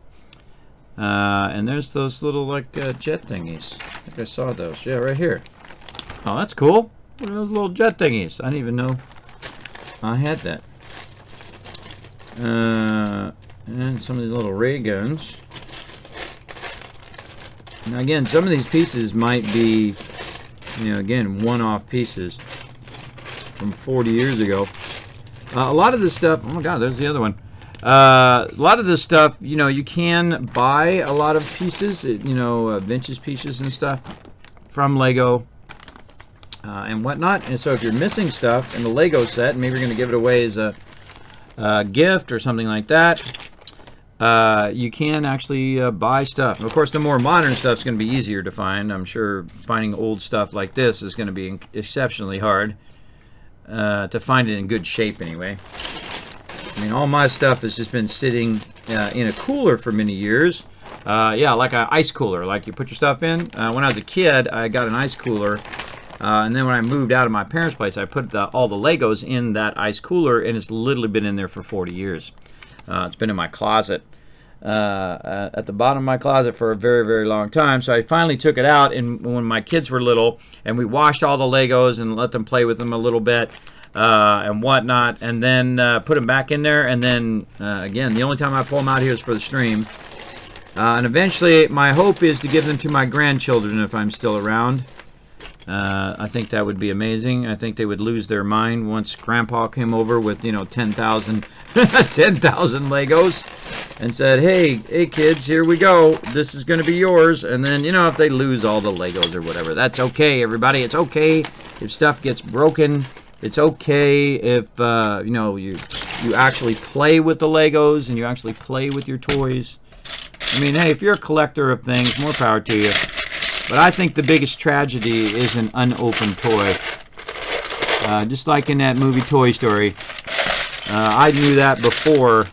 And there's those little like jet thingies. I think I saw those. Yeah, right here. Oh, that's cool. What are those little jet thingies? I didn't even know I had that. And some of these little ray guns. Now again, some of these pieces might be, again, one-off pieces from 40 years ago. A lot of this stuff, oh my god, there's the other one. A lot of this stuff, you can buy a lot of pieces, vintage pieces and stuff from Lego. And whatnot. And so if you're missing stuff in the Lego set, maybe you're going to give it away as a gift or something like that, you can actually buy stuff. Of course, the more modern stuff is going to be easier to find. I'm sure finding old stuff like this is going to be exceptionally hard to find it in good shape anyway. I mean, all my stuff has just been sitting in a cooler for many years. Yeah, like an ice cooler, like you put your stuff in. When I was a kid, I got an ice cooler. And then when I moved out of my parents' place, I put all the Legos in that ice cooler, and it's literally been in there for 40 years. It's been in my closet, at the bottom of my closet for a very, very long time. So I finally took it out, and when my kids were little, and we washed all the Legos and let them play with them a little bit and whatnot, and then put them back in there. And then, again, the only time I pull them out here is for the stream. And eventually, my hope is to give them to my grandchildren if I'm still around. I think that would be amazing. I think they would lose their mind once Grandpa came over with 10,000 Legos. and said, hey kids, here we go. This is going to be yours. And then, you know, if they lose all the Legos or whatever, that's okay, everybody. It's okay if stuff gets broken. It's okay if, you know, you actually play with the Legos and you actually play with your toys. I mean, hey, if you're a collector of things, more power to you. But I think the biggest tragedy is an unopened toy. Just like in that movie Toy Story. I knew that before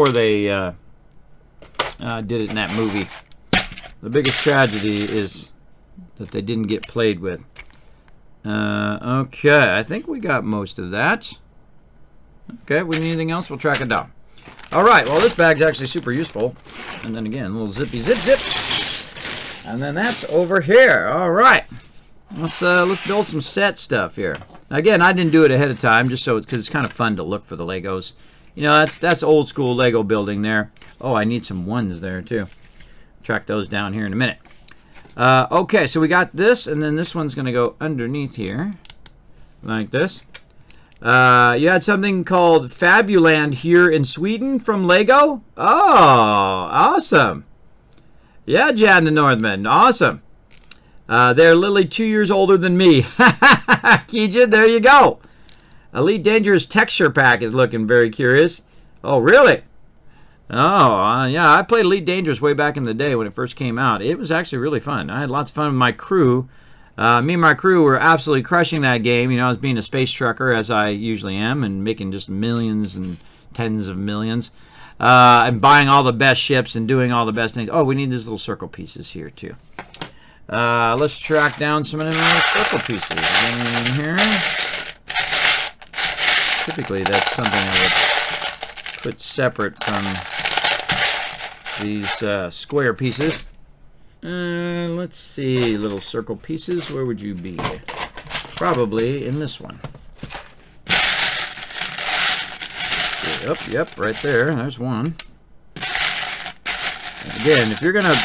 they did it in that movie. The biggest tragedy is that they didn't get played with. Okay, I think we got most of that. Okay, we need anything else? We'll track it down. All right, well, this bag's actually super useful. And then again, a little zippy zip zip. And then that's over here. All right. Let's build some set stuff here. Now, again, I didn't do it ahead of time just so because it's kind of fun to look for the Legos. You know, that's old school Lego building there. Oh, I need some ones there too. Track those down here in a minute. Okay, so we got this, and then this one's going to go underneath here, like this. You had something called Fabuland here in Sweden from Lego? Oh, awesome. Yeah, Jan the Northman, awesome. They're literally 2 years older than me. Kijin, there you go. Elite Dangerous texture pack is looking very curious. Oh, really? Oh, yeah, I played Elite Dangerous way back in the day when it first came out. It was actually really fun. I had lots of fun with my crew. Me and my crew were absolutely crushing that game. You know, I was being a space trucker, as I usually am, and making just millions and tens of millions. And buying all the best ships and doing all the best things. Oh, we need these little circle pieces here, too. Let's track down some of them little circle pieces. In here. Typically, that's something I would put separate from these square pieces. Let's see, little circle pieces. Where would you be? Probably in this one. Yep, right there. There's one. Again, if you're going to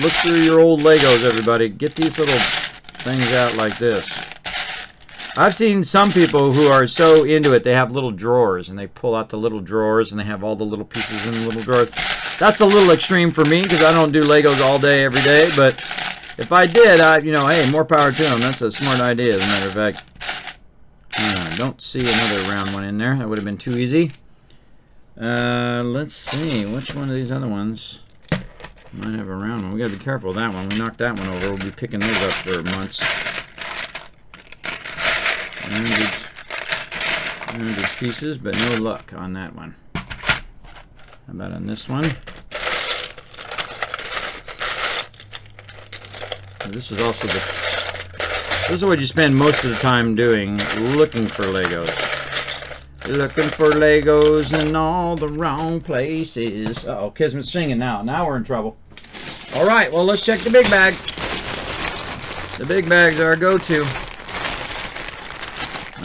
look through your old Legos, everybody, get these little things out like this. I've seen some people who are so into it, they have little drawers, and they pull out the little drawers, and they have all the little pieces in the little drawers. That's a little extreme for me, because I don't do Legos all day, every day, but if I did, you know, hey, more power to them. That's a smart idea, as a matter of fact. I don't see another round one in there. That would have been too easy. Let's see, which one of these other ones might have a round one. We gotta be careful of that one. We knocked that one over. We'll be picking those up for months. These pieces, but no luck on that one. How about on this one? This is also this is what you spend most of the time doing, looking for Legos. Looking for Legos in all the wrong places. Uh-oh, Kismet's singing now. Now we're in trouble. All right, well, let's check the big bag. The big bags are our go-to.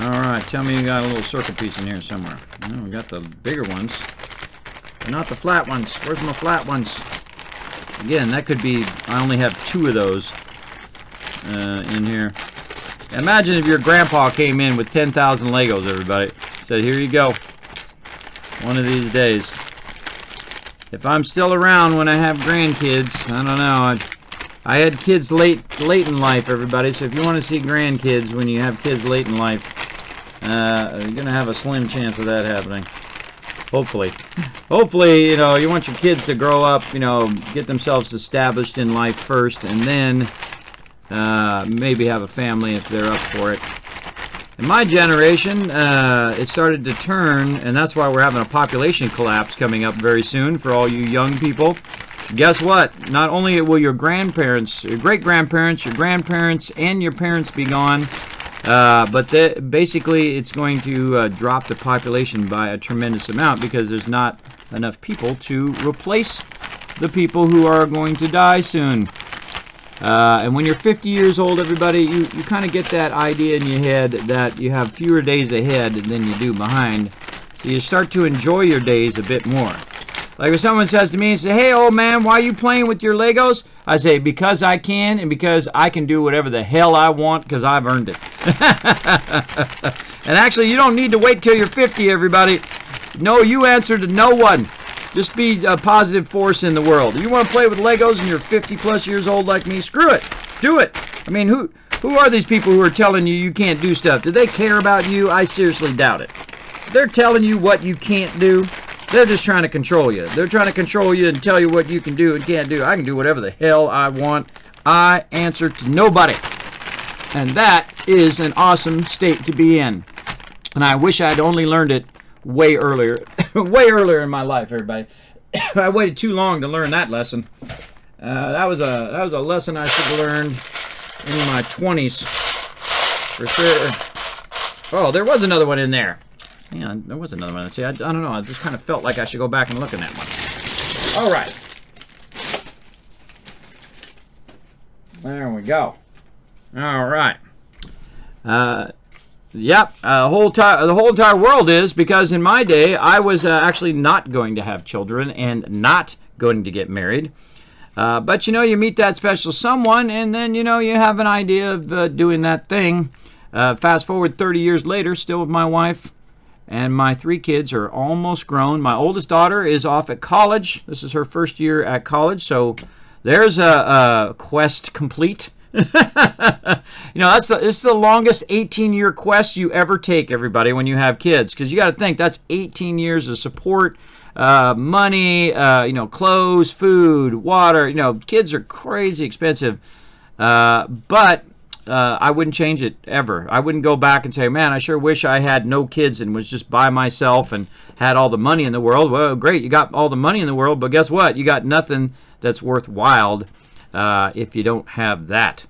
All right, tell me you got a little circle piece in here somewhere. No, we got the bigger ones, but not the flat ones. Where's my flat ones? Again, that could be, I only have 2 of those in here. Imagine if your grandpa came in with 10,000 Legos, everybody. Said, here you go. One of these days. If I'm still around when I have grandkids, I don't know. I had kids late in life, everybody. So if you want to see grandkids when you have kids late in life, you're going to have a slim chance of that happening. Hopefully. Hopefully, you know, you want your kids to grow up, you know, get themselves established in life first, and then maybe have a family if they're up for it. In my generation, it started to turn, and that's why we're having a population collapse coming up very soon for all you young people. Guess what? Not only will your grandparents, your great-grandparents, your grandparents, and your parents be gone, but basically it's going to drop the population by a tremendous amount because there's not enough people to replace the people who are going to die soon. And when you're 50 years old, everybody, you kind of get that idea in your head that you have fewer days ahead than you do behind. So you start to enjoy your days a bit more. Like if someone says to me, say, hey, old man, why are you playing with your Legos? I say, because I can, and because I can do whatever the hell I want, because I've earned it. And actually, you don't need to wait till you're 50, everybody. No, you answer to no one. Just be a positive force in the world. If you want to play with Legos and you're 50 plus years old like me, screw it. Do it. I mean, who are these people who are telling you you can't do stuff? Do they care about you? I seriously doubt it. They're telling you what you can't do. They're just trying to control you. They're trying to control you and tell you what you can do and can't do. I can do whatever the hell I want. I answer to nobody. And that is an awesome state to be in. And I wish I'd only learned it way earlier. Way earlier in my life, everybody. I waited too long to learn that lesson. That was a lesson I should have learned in my 20s. For sure. Oh, there was another one in there. Yeah, there was another one. See, I don't know. I just kind of felt like I should go back and look at that one. All right. There we go. All right. Yep. The whole entire world is, because in my day I was actually not going to have children and not going to get married. But you meet that special someone, and then you have an idea of doing that thing. Fast forward 30 years later, still with my wife. And my 3 kids are almost grown. My oldest daughter is off at college. This is her first year at college. So there's a quest complete. It's the longest 18-year quest you ever take, everybody, when you have kids. Because you got to think, that's 18 years of support, money, clothes, food, water. Kids are crazy expensive. But I wouldn't change it ever. I wouldn't go back and say, man, I sure wish I had no kids and was just by myself and had all the money in the world. Well, great, you got all the money in the world, but guess what? You got nothing that's worthwhile if you don't have that.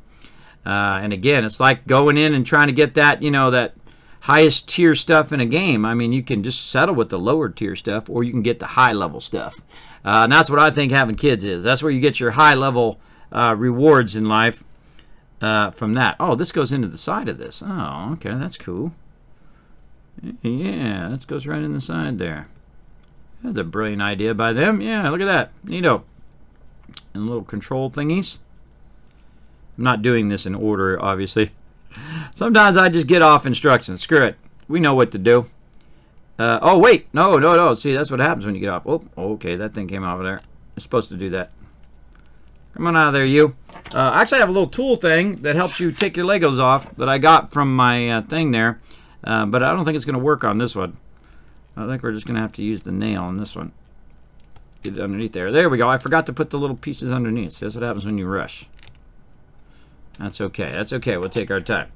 And again, it's like going in and trying to get that, that highest tier stuff in a game. I mean, you can just settle with the lower tier stuff, or you can get the high level stuff. And that's what I think having kids is. That's where you get your high level rewards in life. From that. Oh, this goes into the side of this. Oh, okay, that's cool. Yeah, that goes right in the side there. That's a brilliant idea by them. Yeah, look at that. Neato. And little control thingies. I'm not doing this in order, obviously. Sometimes I just get off instructions. Screw it. We know what to do. Oh, wait. No. See, that's what happens when you get off. Oh, okay, that thing came out of there. It's supposed to do that. Come on out of there, you. Actually, I have a little tool thing that helps you take your Legos off that I got from my thing there. But I don't think it's going to work on this one. I think we're just going to have to use the nail on this one. Get it underneath there. There we go. I forgot to put the little pieces underneath. See, that's what happens when you rush. That's okay. That's okay. We'll take our time.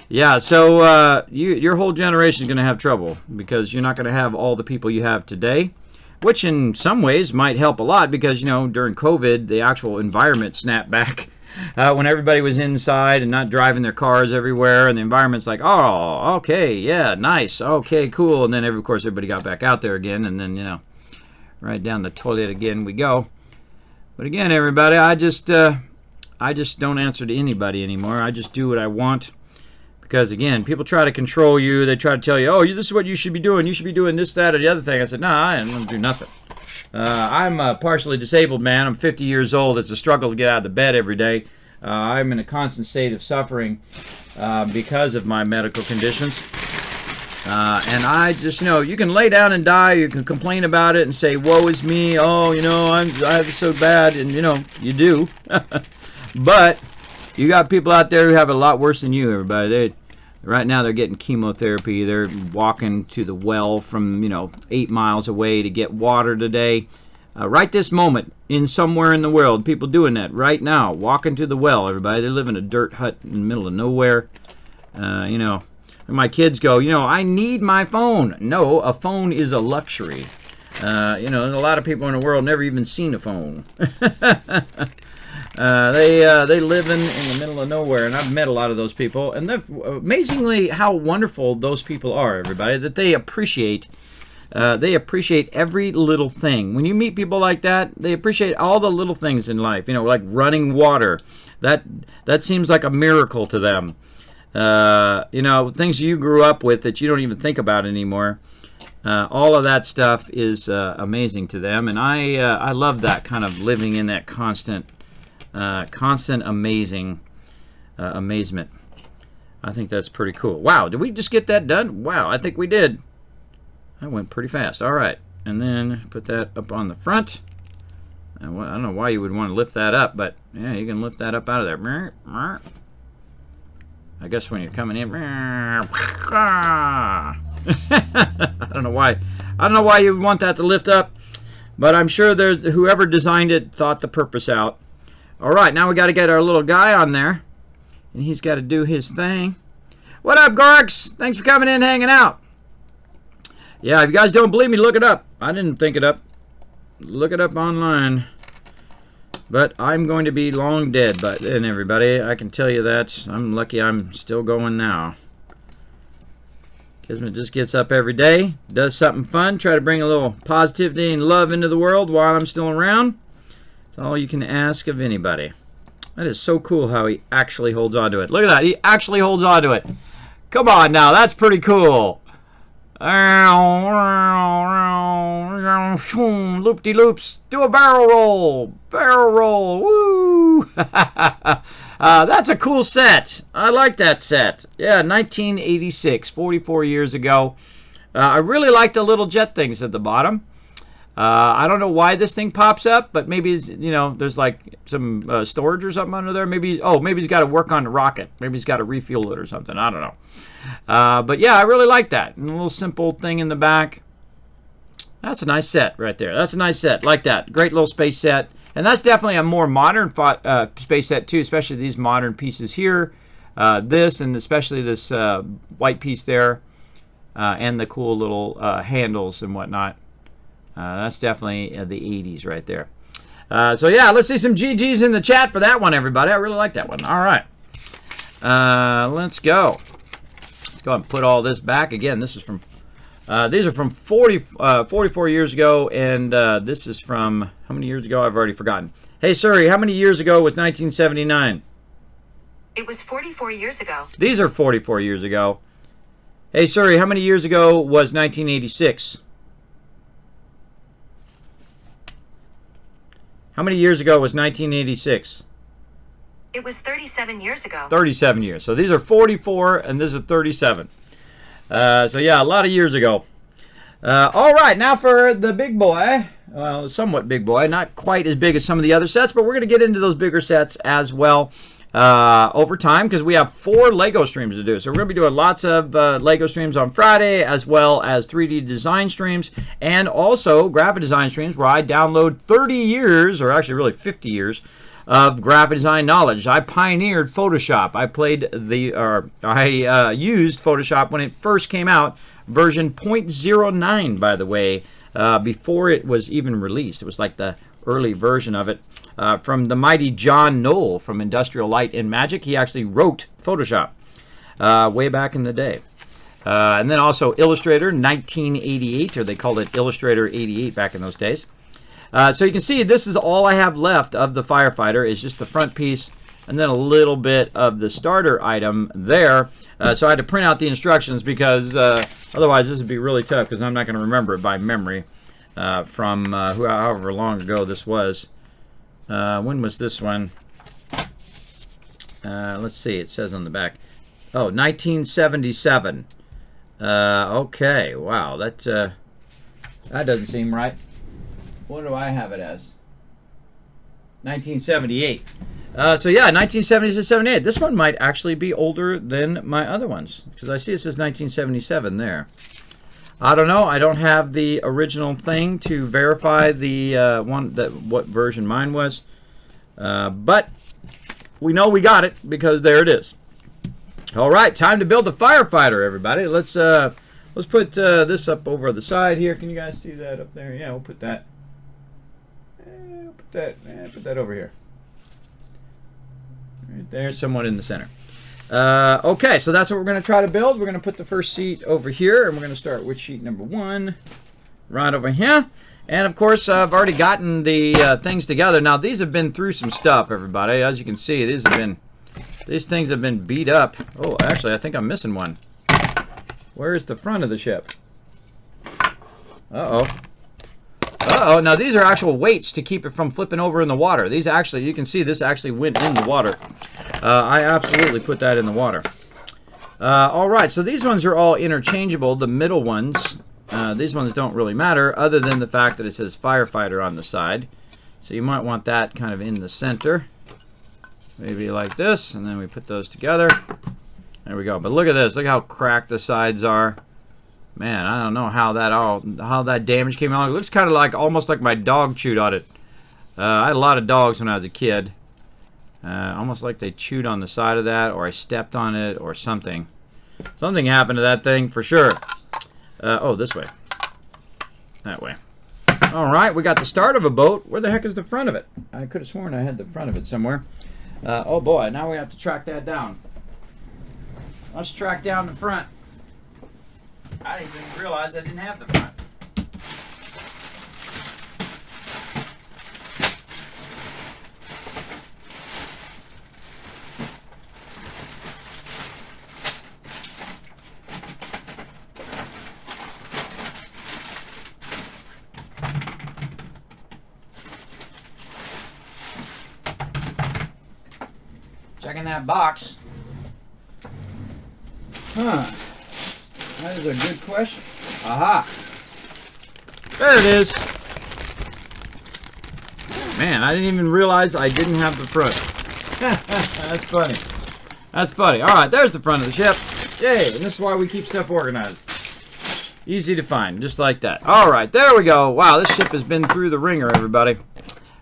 Yeah, so your whole generation is going to have trouble because you're not going to have all the people you have today. Which in some ways might help a lot because, during COVID, the actual environment snapped back when everybody was inside and not driving their cars everywhere. And the environment's like, oh, okay, yeah, nice, okay, cool. And then, of course, everybody got back out there again. And then, right down the toilet again we go. But again, everybody, I just don't answer to anybody anymore. I just do what I want. Because, again, people try to control you. They try to tell you, oh, this is what you should be doing. You should be doing this, that, or the other thing. I said, no, I don't want to do nothing. I'm a partially disabled man. I'm 50 years old. It's a struggle to get out of the bed every day. I'm in a constant state of suffering because of my medical conditions. And I just, you can lay down and die. You can complain about it and say, woe is me. Oh, I have it so bad. And, you do. But you got people out there who have it a lot worse than you, everybody. Right now they're getting chemotherapy. They're walking to the well from, 8 miles away to get water today. Right this moment, in somewhere in the world, people doing that right now, walking to the well, everybody. They live in a dirt hut in the middle of nowhere. And my kids go, I need my phone. No, a phone is a luxury. There's a lot of people in the world never even seen a phone. They live in the middle of nowhere, and I've met a lot of those people, and amazingly how wonderful those people are, everybody, that they appreciate every little thing. When you meet people like that, they appreciate all the little things in life, like running water. That seems like a miracle to them. Things you grew up with that you don't even think about anymore. All of that stuff is amazing to them, and I love that kind of living in that constant amazement. I think that's pretty cool. Wow, did we just get that done? Wow, I think we did. That went pretty fast. All right. and then put that up on the front. I don't know why you would want to lift that up, but yeah, you can lift that up out of there. I guess when you're coming in, I don't know why. I don't know why you would want that to lift up, but I'm sure there's whoever designed it thought the purpose out. All right, now we got to get our little guy on there, and he's got to do his thing. What up, Gorks? Thanks for coming in, hanging out. Yeah, if you guys don't believe me, look it up. I didn't think it up. Look it up online. But I'm going to be long dead by then, everybody. I can tell you that. I'm lucky I'm still going now. Kismet just gets up every day, does something fun, try to bring a little positivity and love into the world while I'm still around. It's all you can ask of anybody. That is so cool how he actually holds on to it. Look at that. He actually holds on to it. Come on now. That's pretty cool. Loop-de-loops. Do a barrel roll. Barrel roll. Woo! That's a cool set. I like that set. Yeah, 1986, 44 years ago. I really like the little jet things at the bottom. I don't know why this thing pops up, but maybe it's, you know, there's like some storage or something under there. Maybe he's got to work on the rocket. Maybe he's got to refuel it or something. I don't know. But yeah, I really like that. And a little simple thing in the back. That's a nice set right there. That's a nice set. Like that. Great little space set. And that's definitely a more modern space set too, especially these modern pieces here. This and especially this white piece there. And the cool little handles and whatnot. That's definitely the 80s right there. So yeah, let's see some GGs in the chat for that one, everybody. I really like that one. All right. Let's go. Let's go and put all this back. Again, this is from... these are from 44 years ago, and this is from... How many years ago? I've already forgotten. Hey, Suri, how many years ago was 1979? It was 44 years ago. These are 44 years ago. Hey, Suri, how many years ago was 1986? How many years ago was 1986? It was 37 years ago. 37 years. So these are 44, and this is 37. So yeah, a lot of years ago. All right, now for the big boy. Well, somewhat big boy. Not quite as big as some of the other sets, but we're going to get into those bigger sets as well over time because we have 4 Lego streams to do. So we're going to be doing lots of Lego streams on Friday as well as 3D design streams and also graphic design streams where I download 30 years, or actually really 50 years, of graphic design knowledge. I pioneered Photoshop. I used Photoshop when it first came out, version 0.09, by the way, before it was even released. It was like the early version of it. From the mighty John Knoll from Industrial Light and Magic. He actually wrote Photoshop way back in the day. And then also Illustrator 1988, or they called it Illustrator 88 back in those days. So you can see this is all I have left of the Firefighter is just the front piece and then a little bit of the starter item there. So I had to print out the instructions because otherwise this would be really tough because I'm not going to remember it by memory from however long ago this was. When was this one? Let's see. It says on the back. Oh, 1977. Okay. Wow. That doesn't seem right. What do I have it as? 1978. So yeah, 1970 to 78. This one might actually be older than my other ones because I see it says 1977 there. I don't know. I don't have the original thing to verify the what version mine was, but we know we got it because there it is. All right, time to build the Firefighter, everybody. Let's put this up over the side here. Can you guys see that up there? Yeah, we'll put that. Put that over here. Right there, somewhat in the center. Okay, so that's what we're going to try to build. We're going to put the first sheet over here, and we're going to start with sheet number 1 right over here. And, of course, I've already gotten the things together. Now, these have been through some stuff, everybody. As you can see, these things have been beat up. Oh, actually, I think I'm missing one. Where's the front of the ship? Uh-oh. Uh-oh, now these are actual weights to keep it from flipping over in the water. These actually, you can see this actually went in the water. I absolutely put that in the water. All right, so these ones are all interchangeable, the middle ones. These ones don't really matter other than the fact that it says firefighter on the side. So you might want that kind of in the center. Maybe like this, and then we put those together. There we go. But look at this. Look how cracked the sides are. Man, I don't know how that damage came out. It looks kind of like almost like my dog chewed on it. I had a lot of dogs when I was a kid. Almost like they chewed on the side of that, or I stepped on it, or something. Something happened to that thing for sure. Oh, this way. That way. All right, we got the start of a boat. Where the heck is the front of it? I could have sworn I had the front of it somewhere. Oh boy, now we have to track that down. Let's track down the front. I didn't even realize I didn't have the front. Checking that box. Huh. That is a good question. Aha. There it is. Man, I didn't even realize I didn't have the front. That's funny. That's funny. All right, there's the front of the ship. Yay, and this is why we keep stuff organized. Easy to find, just like that. All right, there we go. Wow, this ship has been through the ringer, everybody.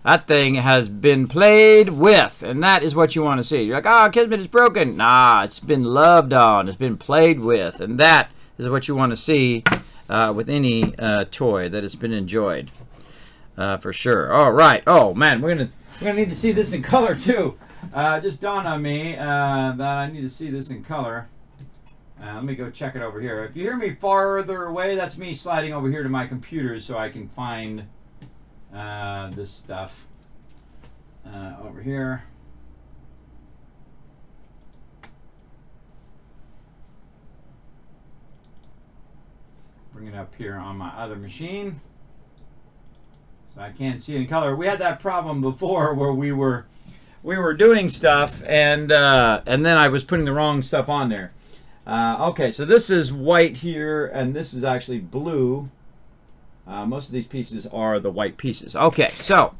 That thing has been played with, and that is what you want to see. You're like, oh, Kismet is broken. Nah, it's been loved on. It's been played with, and that is what you want to see with any toy that has been enjoyed, for sure. All right. Oh man, we're gonna need to see this in color too. Just dawned on me that I need to see this in color. Let me go check it over here. If you hear me farther away, that's me sliding over here to my computer so I can find this stuff over here. Bring it up here on my other machine so I can't see it in color. We had that problem before where we were doing stuff and then I was putting the wrong stuff on there. Okay, so this is white here and this is actually blue. Most of these pieces are the white pieces. Okay, so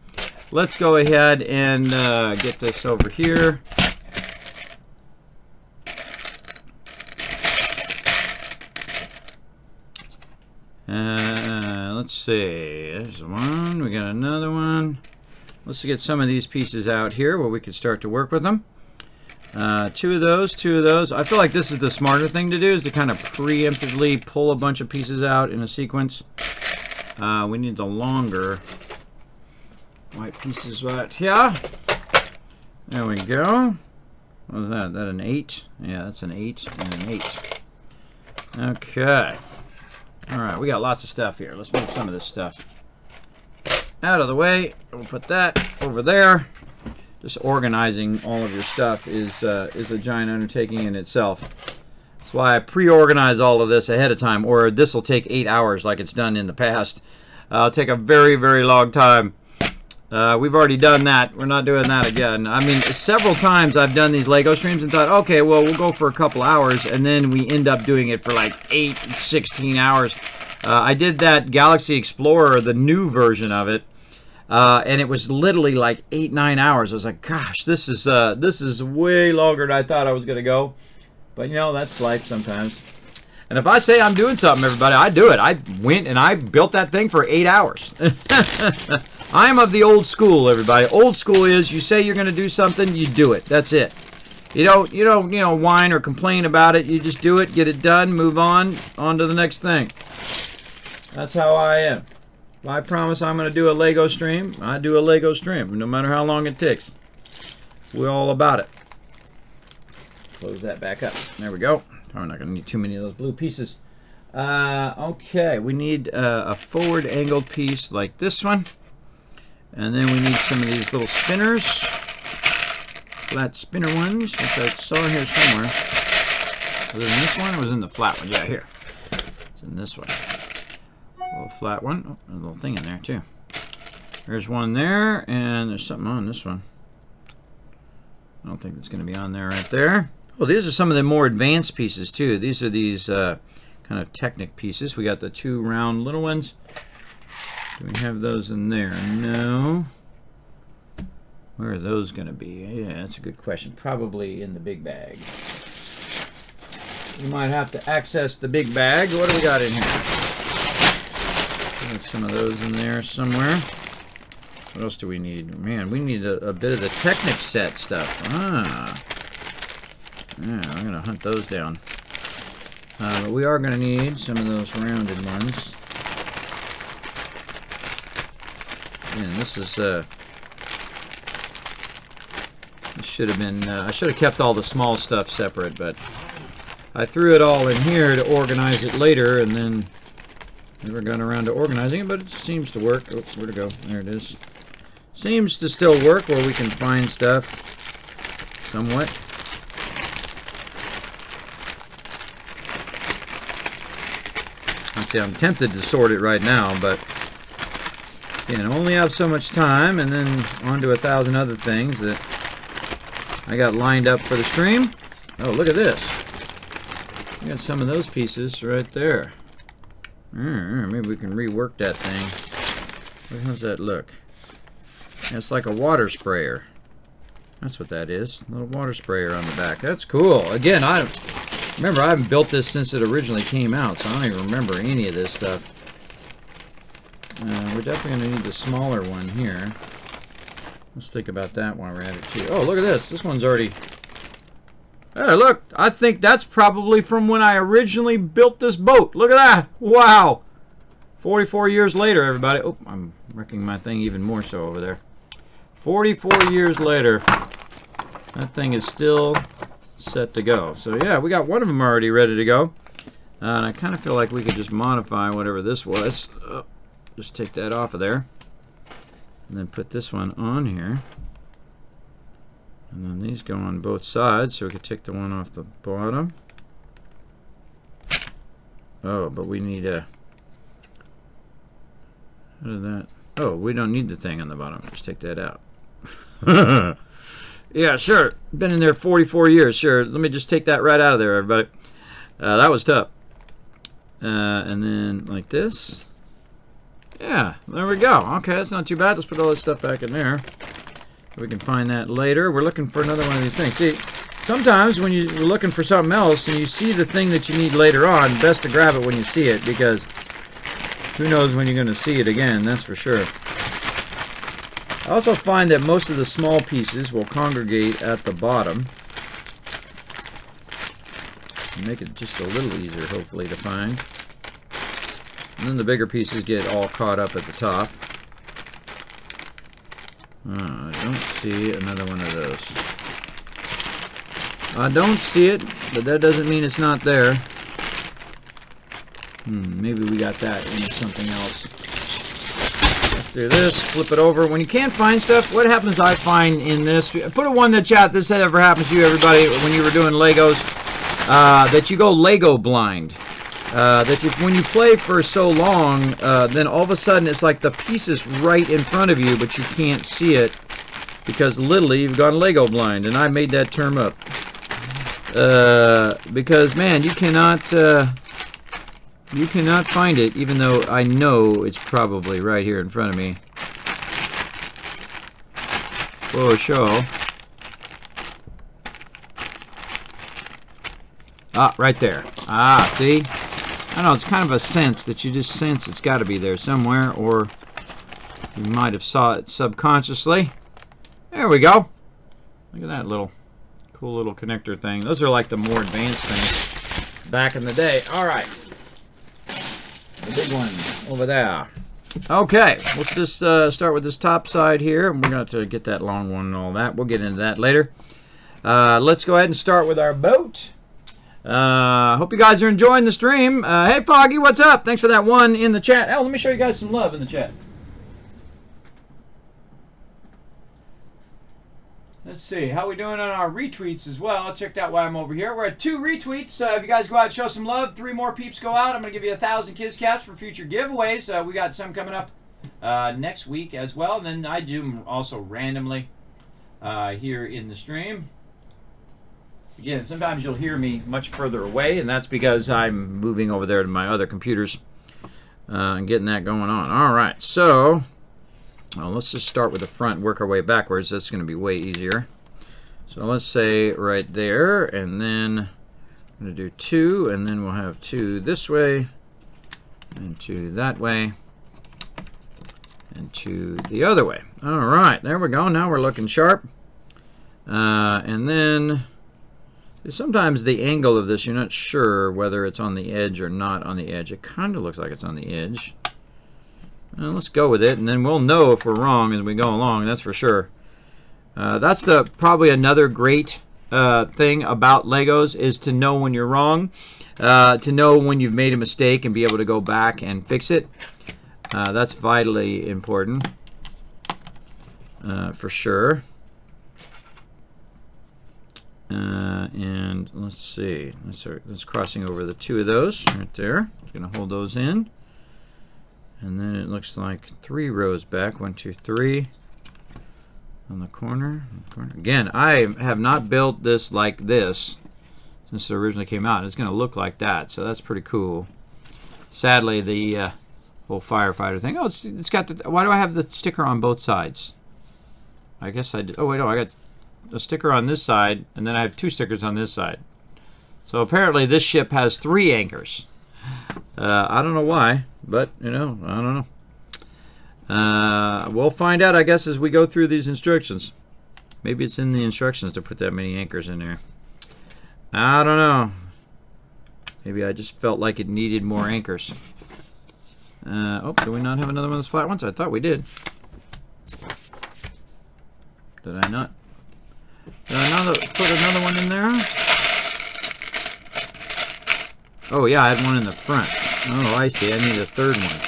let's go ahead and get this over here. Let's see. There's one. We got another one. Let's get some of these pieces out here where we can start to work with them. Two of those. I feel like this is the smarter thing to do, is to kind of preemptively pull a bunch of pieces out in a sequence. We need the longer white pieces right here. There we go. What was that? That an 8? Yeah, that's an 8 and an 8. Okay. Alright, we got lots of stuff here. Let's move some of this stuff out of the way. We'll put that over there. Just organizing all of your stuff is a giant undertaking in itself. That's why I pre-organize all of this ahead of time, or this will take 8 hours like it's done in the past. It'll take a very, very long time. We've already done that. We're not doing that again. I mean, several times I've done these Lego streams and thought, okay, well, we'll go for a couple hours, and then we end up doing it for like 8, 16 hours. I did that Galaxy Explorer, the new version of it, and it was literally like 8, 9 hours. I was like, gosh, this is way longer than I thought I was going to go. But, you know, that's life sometimes. And if I say I'm doing something, everybody, I do it. I went and I built that thing for 8 hours. I'm of the old school, everybody. Old school is you say you're going to do something, you do it. That's it. You don't, whine or complain about it. You just do it, get it done, move on to the next thing. That's how I am. If I promise I'm going to do a Lego stream, I do a Lego stream, no matter how long it takes. We're all about it. Close that back up. There we go. I'm not going to need too many of those blue pieces. Okay, we need a forward angled piece like this one. And then we need some of these little spinners. Flat spinner ones, which I saw here somewhere. Was it in this one or was it in the flat one? Yeah, here. It's in this one. A little flat one. Oh, there's a little thing in there too. There's one there, and there's something on this one. I don't think it's going to be on there right there. Well, these are some of the more advanced pieces too. These are these kind of Technic pieces. We got the 2 round little ones. Do we have those in there? No. Where are those going to be? Yeah, that's a good question. Probably in the big bag. You might have to access the big bag. What do we got in here? Got some of those in there somewhere. What else do we need? Man, we need a bit of the Technic set stuff. Ah. Yeah, I'm going to hunt those down. But we are going to need some of those rounded ones. And this is... this should have been... I should have kept all the small stuff separate, but... I threw it all in here to organize it later, and then never got around to organizing it, but it seems to work. Oh, where'd it go? There it is. Seems to still work where we can find stuff somewhat. I'm tempted to sort it right now, but again, only have so much time, and then on to 1,000 other things that I got lined up for the stream. Oh, look at this. I got some of those pieces right there. Maybe we can rework that thing. How's that look? It's like a water sprayer. That's what that is. A little water sprayer on the back. That's cool. Again, I haven't built this since it originally came out, so I don't even remember any of this stuff. We're definitely going to need the smaller one here. Let's think about that while we're at it too. Oh, look at this. This one's already... Hey, look, I think that's probably from when I originally built this boat. Look at that. Wow. 44 years later, everybody. Oh, I'm wrecking my thing even more so over there. 44 years later, that thing is still set to go. So, yeah, we got one of them already ready to go. And I kind of feel like we could just modify whatever this was. Just take that off of there. And then put this one on here. And then these go on both sides, so we could take the one off the bottom. Oh, but we need a... How did that... Oh, we don't need the thing on the bottom. Just take that out. Yeah, sure. Been in there 44 years. Sure. Let me just take that right out of there, everybody. That was tough. And then like this. Yeah, there we go. Okay, that's not too bad. Let's put all this stuff back in there. We can find that later. We're looking for another one of these things. See, sometimes when you're looking for something else and you see the thing that you need later on, best to grab it when you see it, because who knows when you're going to see it again, that's for sure. I also find that most of the small pieces will congregate at the bottom. Make it just a little easier, hopefully, to find. And then the bigger pieces get all caught up at the top. I don't see another one of those. I don't see it, but that doesn't mean it's not there. Maybe we got that in something else. Let's do this, flip it over. When you can't find stuff, what happens I find in this? Put a one in the chat. This ever happens to you, everybody, when you were doing Legos, that you go Lego blind. That when you play for so long, then all of a sudden it's like the piece is right in front of you, but you can't see it because literally you've gone Lego blind, and I made that term up. Because man, you cannot find it, even though I know it's probably right here in front of me. For sure. Ah, right there. Ah, see? I don't know, it's kind of a sense that you just sense it's got to be there somewhere, or you might have saw it subconsciously. There we go. Look at that little cool little connector thing. Those are like the more advanced things back in the day. All right. The big one over there. Okay, let's just start with this top side here. We're going to get that long one and all that. We'll get into that later. Let's go ahead and start with our boat. Hope you guys are enjoying the stream. Hey, Foggy, what's up? Thanks for that one in the chat. Oh, let me show you guys some love in the chat. Let's see. How we doing on our retweets as well? I checked out why I'm over here. We're at 2 retweets. If you guys go out and show some love, 3 more peeps go out. I'm going to give you 1,000 Kids Caps for future giveaways. We got some coming up next week as well. And then I do them also randomly here in the stream. Again, sometimes you'll hear me much further away, and that's because I'm moving over there to my other computers and getting that going on. All right, so let's just start with the front and work our way backwards. That's going to be way easier. So let's say right there, and then I'm going to do 2, and then we'll have 2 this way, and 2 that way, and 2 the other way. All right, there we go. Now we're looking sharp. And then sometimes the angle of this, you're not sure whether it's on the edge or not on the edge. It kind of looks like it's on the edge. Well, let's go with it, and then we'll know if we're wrong as we go along, that's for sure. That's probably another great thing about Legos, is to know when you're wrong, to know when you've made a mistake and be able to go back and fix it. That's vitally important, for sure. And let's see, let's crossing over the 2 of those right there. Just gonna hold those in, and then it looks like 3 rows back. 1, 2, 3 on the corner. Again, I have not built this like this since it originally came out. It's gonna look like that, so that's pretty cool. Sadly, the whole firefighter thing. Oh, it's got the. Why do I have the sticker on both sides? I guess I did. Oh wait, no, I got a sticker on this side, and then I have 2 stickers on this side. So apparently this ship has 3 anchors. I don't know why, but I don't know. We'll find out, I guess, as we go through these instructions. Maybe it's in the instructions to put that many anchors in there. I don't know. Maybe I just felt like it needed more anchors. Oh, do we not have another one of those flat ones? I thought we did. Did I not? Did I not put another one in there? Oh yeah, I had one in the front. Oh, I see. I need a 3rd one.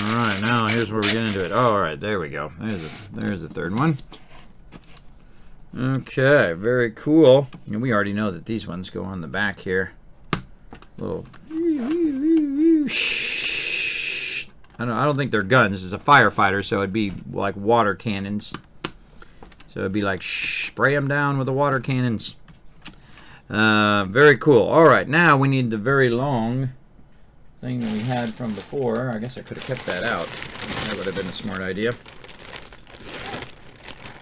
All right, now here's where we get into it. Oh, all right, there we go. There's the 3rd one. Okay, very cool. And we already know that these ones go on the back here. Little. I don't think they're guns. It's a firefighter, so it'd be like water cannons. So it'd be like spray them down with the water cannons. Very cool. All right, now we need the very long thing that we had from before. I guess I could have kept that out. That would have been a smart idea.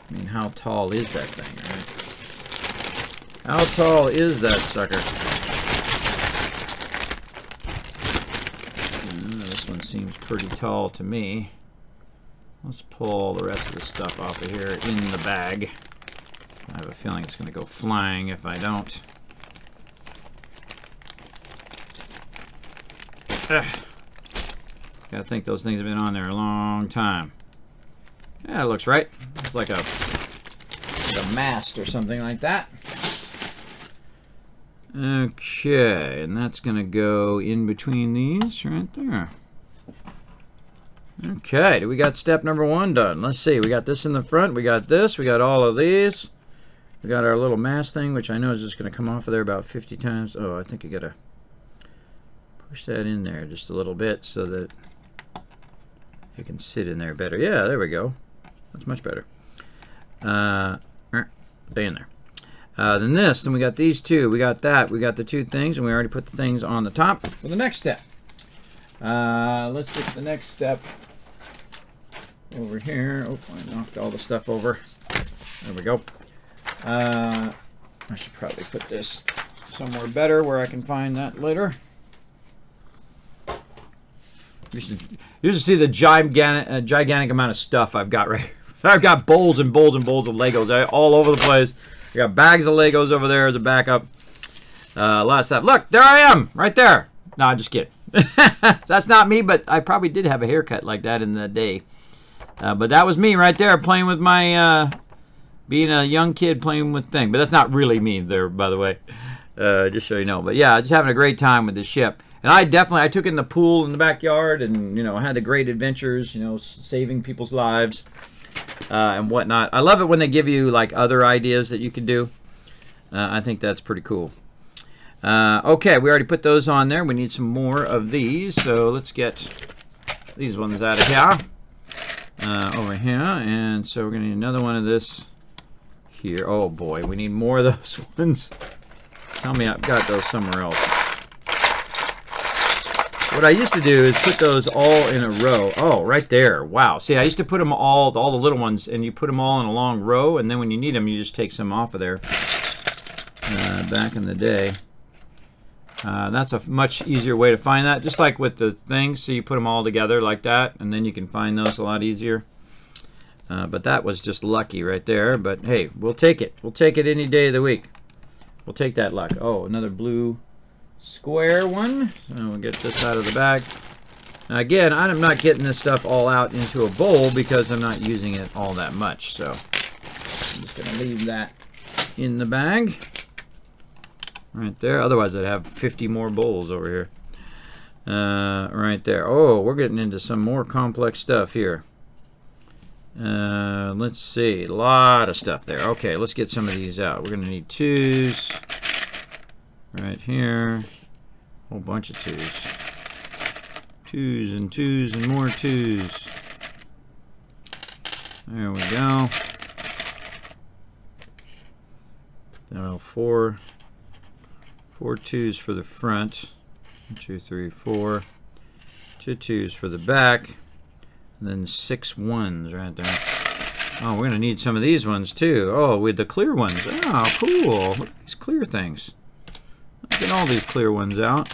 I mean, how tall is that thing, right? How tall is that sucker? This one seems pretty tall to me. Let's pull the rest of the stuff off of here in the bag. I have a feeling it's going to go flying if I don't. Gotta think those things have been on there a long time. Yeah, it looks right. It's like a mast or something like that. Okay, and that's going to go in between these right there. Okay, we got step number 1 done. Let's see, we got this in the front, we got this, we got all of these. We got our little mast thing, which I know is just going to come off of there about 50 times. Oh, I think you got to push that in there just a little bit so that it can sit in there better. Yeah, there we go. That's much better. Stay in there. Then we got these 2. We got that. We got the 2 things, and we already put the things on the top for the next step. Let's get the next step over here. Oh, I knocked all the stuff over. There we go. I should probably put this somewhere better where I can find that later. You should see the gigantic amount of stuff I've got right here. I've got bowls and bowls and bowls of Legos all over the place. I got bags of Legos over there as a backup. A lot of stuff. Look, there I am, right there. No, I'm just kidding. That's not me, but I probably did have a haircut like that in the day. But that was me right there playing with my, being a young kid playing with things. But that's not really me there, by the way. Just so you know. But yeah, just having a great time with the ship. And I took in the pool in the backyard and, had the great adventures, saving people's lives. And whatnot. I love it when they give you like other ideas that you can do. I think that's pretty cool. Okay, we already put those on there. We need some more of these, so let's get these ones out of here. over here. And so we're going to need another one of this here. Oh boy, we need more of those ones. Tell me I've got those somewhere else. What I used to do is put those all in a row. Oh, right there. Wow. See, I used to put them all the little ones, and you put them all in a long row, and then when you need them, you just take some off of there. Back in the day. That's a much easier way to find that. Just like with the things, so you put them all together like that, and then you can find those a lot easier. But that was just lucky right there. But hey, we'll take it. We'll take it any day of the week. We'll take that luck. Oh, another blue square one. So we'll get this out of the bag. Now again, I'm not getting this stuff all out into a bowl because I'm not using it all that much. So I'm just going to leave that in the bag. Right there. Otherwise, I'd have 50 more bowls over here. Right there. Oh, we're getting into some more complex stuff here. Let's see. A lot of stuff there. Okay, let's get some of these out. We're going to need 2s. Right here. Whole bunch of 2s. 2s and 2s and more 2s. There we go. Now 4 2s for the front. 1, 2, 3, 4. 2 2s for the back. And then 6 1s right there. Oh, we're going to need some of these ones too. Oh, with the clear ones. Oh, cool. Look at these clear things. Let's get all these clear ones out.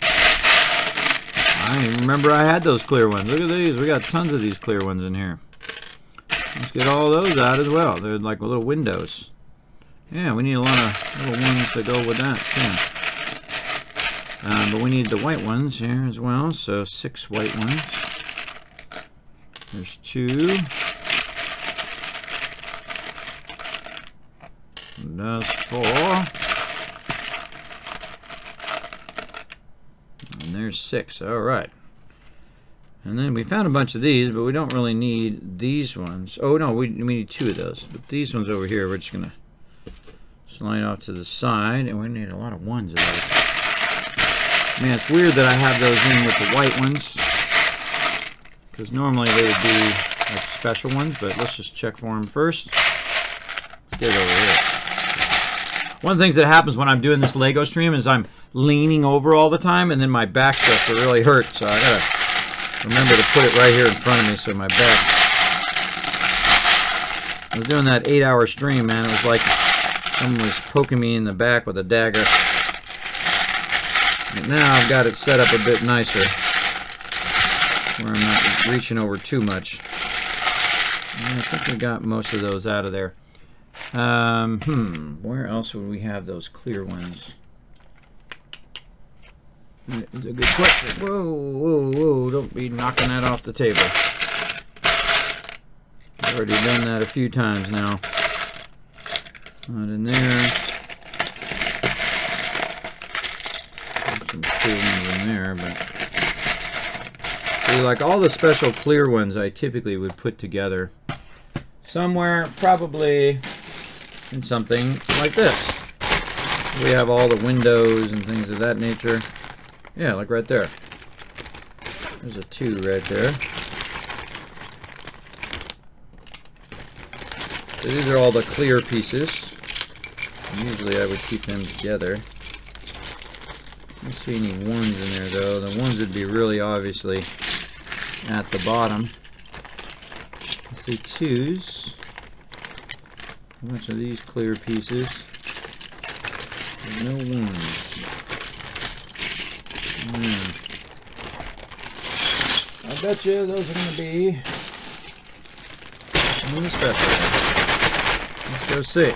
I didn't even remember I had those clear ones. Look at these. We got tons of these clear ones in here. Let's get all those out as well. They're like little windows. Yeah, we need a lot of little ones to go with that too. But we need the white ones here as well. So 6 white ones. There's 2. And that's 4. And there's 6. All right. And then we found a bunch of these, but we don't really need these ones. Oh no, we need 2 of those. But these ones over here, we're just gonna slide off to the side, and we need a lot of ones of those. Man, it's weird that I have those in with the white ones, because normally they would be like special ones, but let's just check for them first. Let's get it over here. One of the things that happens when I'm doing this Lego stream is I'm leaning over all the time, and then my back starts to really hurt, so I gotta remember to put it right here in front of me so my back... I was doing that 8-hour stream, man. It was like someone was poking me in the back with a dagger. But now I've got it set up a bit nicer, where I'm not reaching over too much. And I think we got most of those out of there. Where else would we have those clear ones? It's a good question. Whoa, whoa, whoa, don't be knocking that off the table. I've already done that a few times now. Not in there. There's some cool ones in there, but... See, like all the special clear ones I typically would put together somewhere, probably in something like this. We have all the windows and things of that nature. Yeah, like right there. There's a 2 right there. So these are all the clear pieces. Usually I would keep them together. I don't see any 1s in there though. The 1s would be really obviously at the bottom. I see 2s. How much are these clear pieces? No 1s. I bet you those are going to be really special. Let's go see.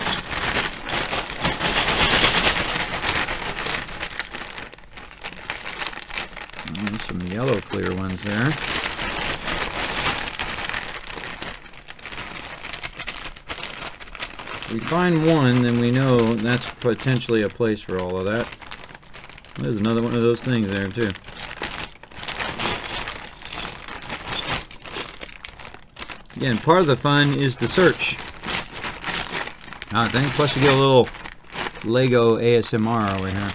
And some yellow clear ones there. If we find 1, then we know that's potentially a place for all of that. There's another one of those things there too. Again, part of the fun is the search. I think. Plus you get a little Lego ASMR over here.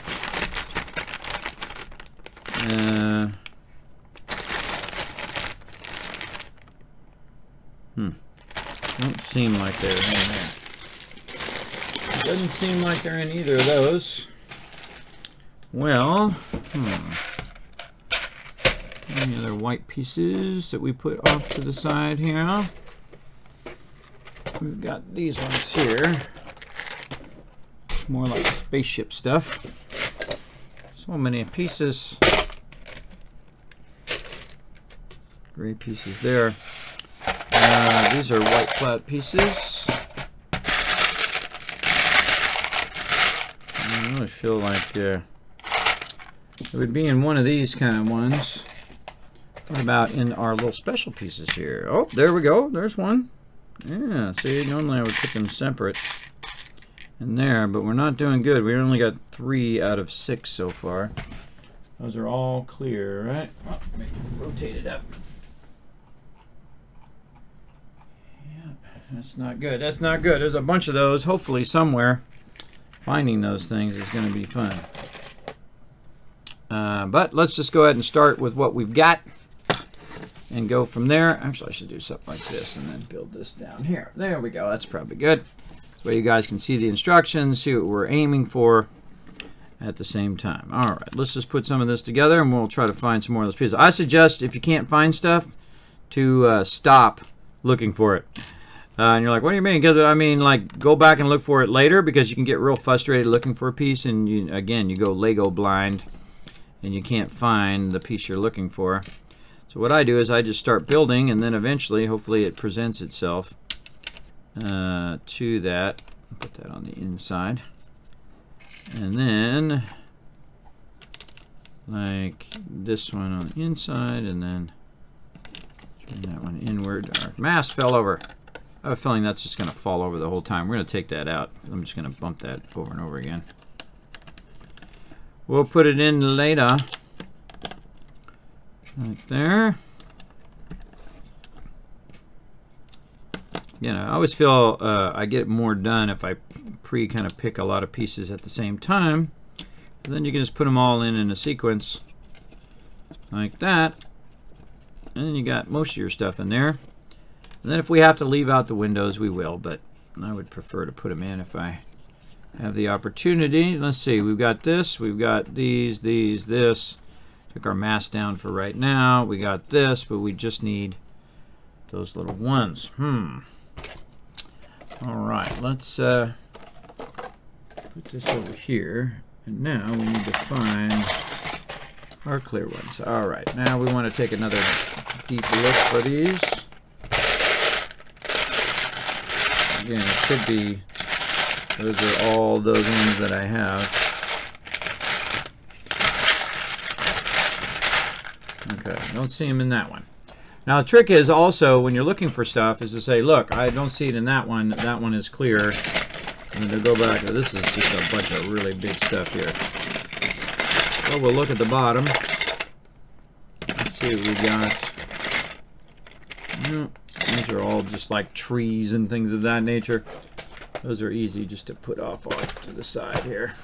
Don't seem like they're in there. Doesn't seem like they're in either of those. Well, any other white pieces that we put off to the side here? We've got these ones here. More like spaceship stuff. So many pieces. Gray pieces there. These are white flat pieces. I really feel like it would be in one of these kind of ones. What about in our little special pieces here? Oh, there we go. There's one. Yeah, see, normally I would put them separate in there, but we're not doing good. We only got 3 out of 6 so far. Those are all clear, right? Oh, let me rotate it up. Yep, that's not good. That's not good. There's a bunch of those, hopefully somewhere. Finding those things is going to be fun. But let's just go ahead and start with what we've got and go from there. Actually, I should do something like this and then build this down here. There we go. That's probably good. So you guys can see the instructions, see what we're aiming for at the same time. All right, let's just put some of this together and we'll try to find some more of those pieces. I suggest if you can't find stuff to stop looking for it. And you're like, what do you mean? Because I mean, like, go back and look for it later because you can get real frustrated looking for a piece and you go Lego blind and you can't find the piece you're looking for. So what I do is I just start building and then eventually, hopefully it presents itself to that. Put that on the inside. And then, like this one on the inside and then turn that one inward. Our mask fell over. I have a feeling that's just going to fall over the whole time. We're going to take that out. I'm just going to bump that over and over again. We'll put it in later. Right there. You know, I always feel I get more done if I kind of pick a lot of pieces at the same time. And then you can just put them all in a sequence like that. And then you got most of your stuff in there. And then if we have to leave out the windows, we will, but I would prefer to put them in if I have the opportunity. Let's see, we've got this, we've got these, this. Took our mask down for right now. We got this, but we just need those little ones. All right, let's put this over here. And now we need to find our clear ones. All right, now we want to take another deep look for these. Again, it could be, those are all those ones that I have. Okay, don't see them in that one. Now the trick is also, when you're looking for stuff, is to say, look, I don't see it in that one is clear. And then to go back, this is just a bunch of really big stuff here. So we'll look at the bottom. Let's see what we got. These are all just like trees and things of that nature. Those are easy just to put off to the side here.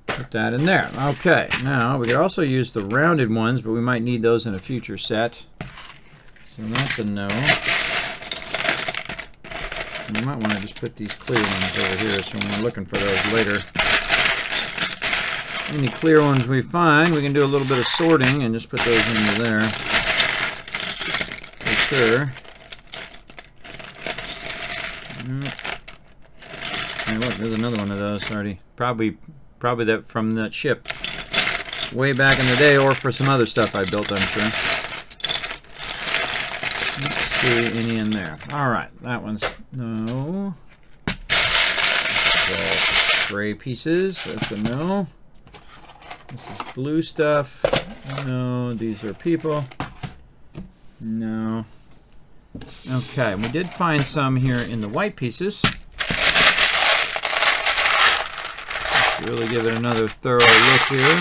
Put that in there. Okay, now we could also use the rounded ones, but we might need those in a future set. So that's a no. And you might want to just put these clear ones over here so when we're looking for those later. Any clear ones we find, we can do a little bit of sorting and just put those into there. For sure. Hey, look, there's another one of those already. Probably that from that ship way back in the day, or for some other stuff I built, I'm sure. Let's see any in there. All right, that one's no. Gray pieces. That's a no. This is blue stuff. No. These are people. No. Okay, we did find some here in the white pieces. Let's really give it another thorough look here.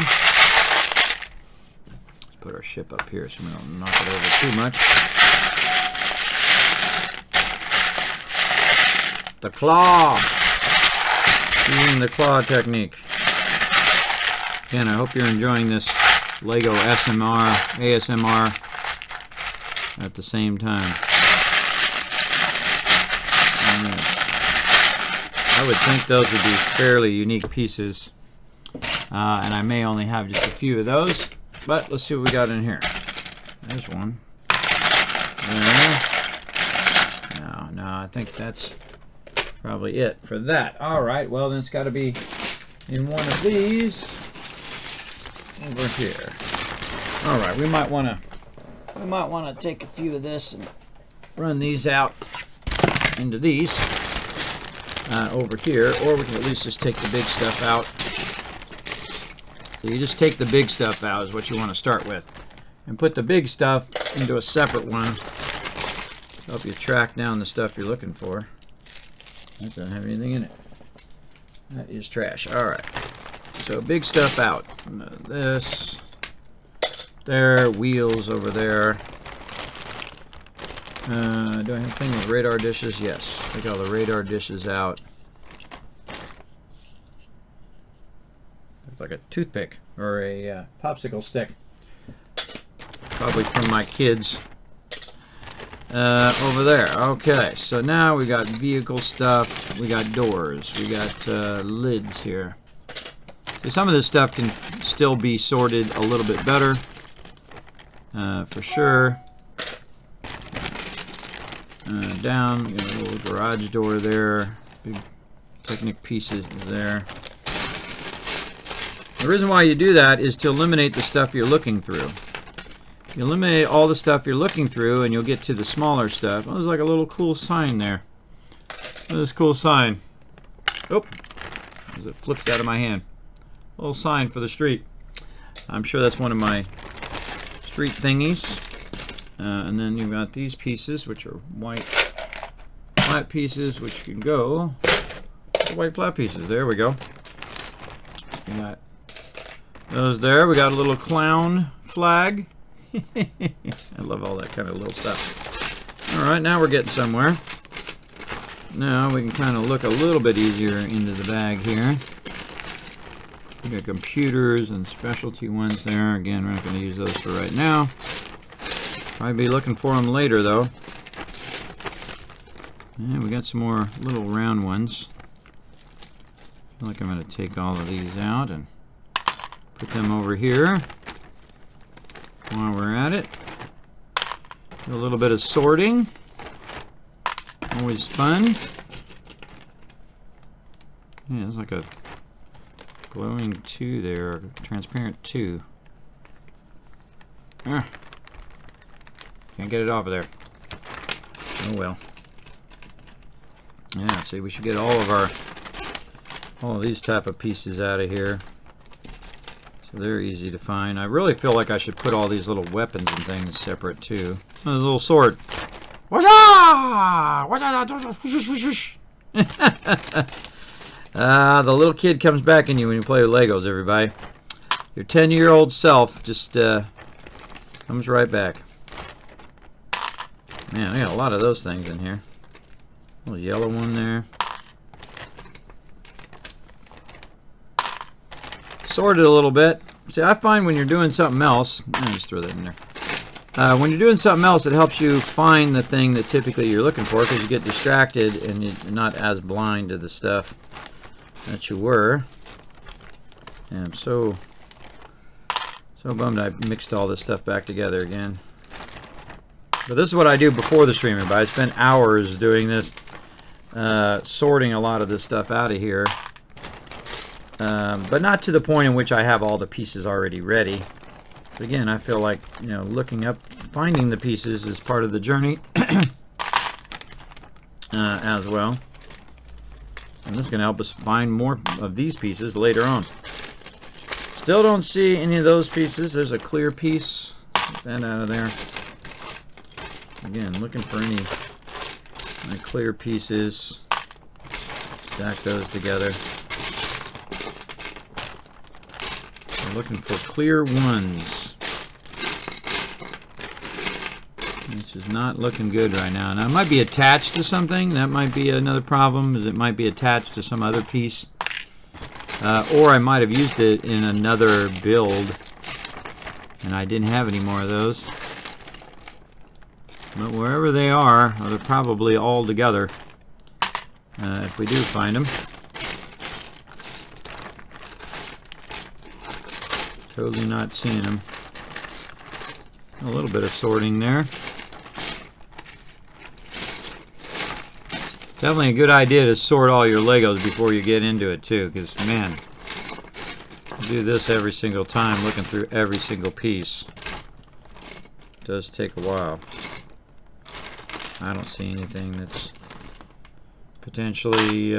Let's put our ship up here so we don't knock it over too much. The claw. Using the claw technique. Again, I hope you're enjoying this Lego ASMR at the same time. I would think those would be fairly unique pieces. And I may only have just a few of those. But let's see what we got in here. There's one. There. No, I think that's probably it for that. All right, well, then it's got to be in one of these over here. All right, we might want to take a few of this and run these out into these over here, or we can at least just take the big stuff out. So you just take the big stuff out is what you want to start with, and put the big stuff into a separate one to help you track down the stuff you're looking for. That doesn't have anything in it. That is trash. All right. So big stuff out. This. There. Wheels over there. Do I have anything with radar dishes? Yes. Take all the radar dishes out. Looks like a toothpick or a popsicle stick. Probably from my kids. Over there. Okay, so now we got vehicle stuff, we got doors, we got lids here. So some of this stuff can still be sorted a little bit better, for sure. Down, you know, a little garage door there, big Technic pieces there. The reason why you do that is to eliminate the stuff you're looking through. You eliminate all the stuff you're looking through and you'll get to the smaller stuff. Oh, there's like a little cool sign there. Look at this cool sign. Oh, as it flips out of my hand. A little sign for the street. I'm sure that's one of my street thingies. And then you've got these pieces, which are white flat pieces, which can go. White flat pieces. There we go. We got those there. We got a little clown flag. I love all that kind of little stuff. Alright, now we're getting somewhere. Now we can kind of look a little bit easier into the bag here. We got computers and specialty ones there. Again, we're not going to use those for right now. Probably be looking for them later though. And we got some more little round ones. I feel like I'm going to take all of these out and put them over here. While we're at it, do a little bit of sorting. Always fun. Yeah, it's like a glowing 2 there, transparent 2. Can't get it off of there. Oh well. Yeah, see, we should get all of these type of pieces out of here. So they're easy to find. I really feel like I should put all these little weapons and things separate too. Oh, there's a little sword. The little kid comes back in you when you play with Legos, everybody. Your 10-year-old self just comes right back. Man, I got a lot of those things in here. A little yellow one there. Sorted a little bit. See, I find when you're doing something else, let me just throw that in there. When you're doing something else, it helps you find the thing that typically you're looking for because you get distracted and you're not as blind to the stuff that you were. And I'm so bummed I mixed all this stuff back together again. But this is what I do before the stream, everybody. I spend hours doing this, sorting a lot of this stuff out of here. But not to the point in which I have all the pieces already ready. But again, I feel like, you know, looking up, finding the pieces is part of the journey as well. And this is going to help us find more of these pieces later on. Still don't see any of those pieces. There's a clear piece. Get that out of there. Again, looking for any clear pieces. Stack those together. Looking for clear ones. This is not looking good right now. Now it might be attached to something. That might be another problem, is it might be attached to some other piece. Or I might have used it in another build and I didn't have any more of those. But wherever they are, they're probably all together. If we do find them. Totally not seeing them. A little bit of sorting there. Definitely a good idea to sort all your Legos before you get into it too, because man, you do this every single time, looking through every single piece. It does take a while. I don't see anything that's potentially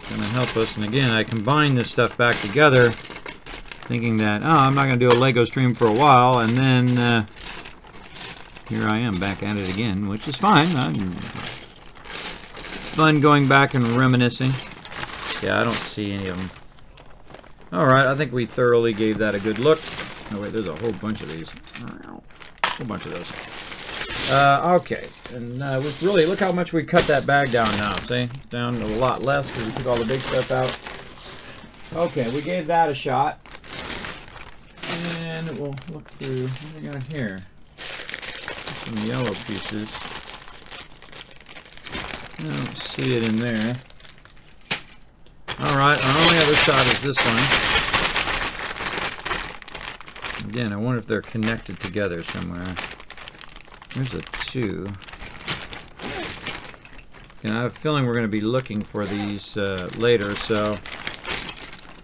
going to help us. And again, I combine this stuff back together, thinking that, oh, I'm not going to do a Lego stream for a while, and then here I am back at it again, which is fine. Fun going back and reminiscing. Yeah, I don't see any of them. Alright, I think we thoroughly gave that a good look. Oh wait, there's a whole bunch of these. A whole bunch of those. Okay, and really, look how much we cut that bag down now. See? Down a lot less because we took all the big stuff out. Okay, we gave that a shot. And we'll look through, what do we got here? Some yellow pieces. I don't see it in there. Alright, our only other shot is this one. Again, I wonder if they're connected together somewhere. There's a 2. And I have a feeling we're going to be looking for these later, so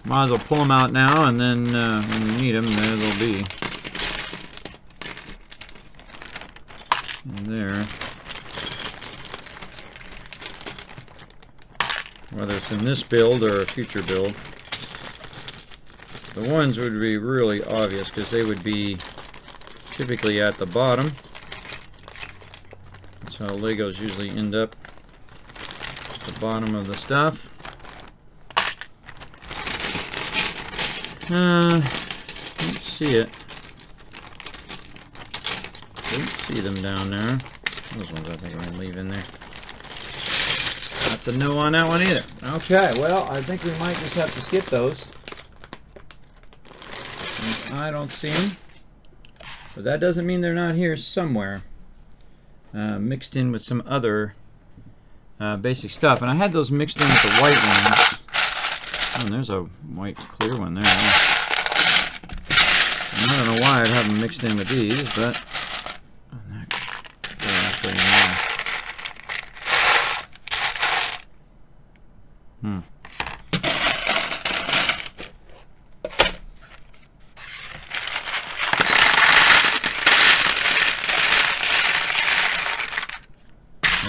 might as well pull them out now, and then when we need them, there they'll be. And there. Whether it's in this build or a future build. The ones would be really obvious because they would be typically at the bottom. That's how Legos usually end up at the bottom of the stuff. Don't see it. Don't see them down there. Those ones I think I'm going to leave in there. That's a no on that one either. Okay, well, I think we might just have to skip those. I don't see them. But that doesn't mean they're not here somewhere. Mixed in with some other basic stuff. And I had those mixed in with the white ones. Oh, and there's a white clear one there. And I don't know why I'd have them mixed in with these, but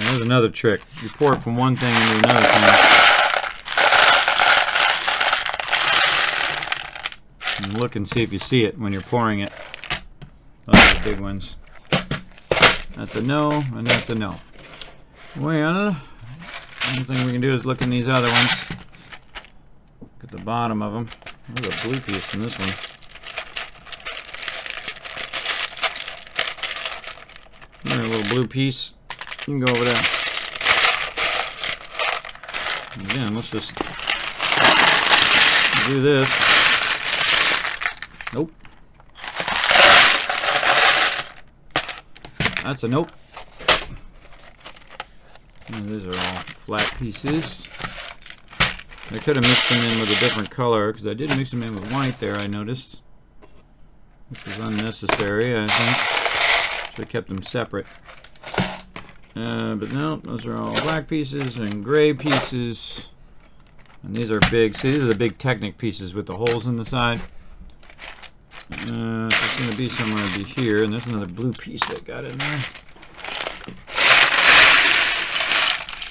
there's another trick. You pour it from one thing into another thing. And look and see if you see it when you're pouring it. Those are the big ones. That's a no, and that's a no. Well, the only thing we can do is look in these other ones. Look at the bottom of them. There's a blue piece in this one. There's a little blue piece. You can go over there. Again, let's just do this. Nope. That's a nope. And these are all flat pieces. I could have mixed them in with a different color because I did mix them in with white there, I noticed. Which was unnecessary, I think. Should have kept them separate. But no, those are all black pieces and gray pieces. And these are big. See, these are the big Technic pieces with the holes in the side. It's going to be somewhere to be here. And there's another blue piece that got in there.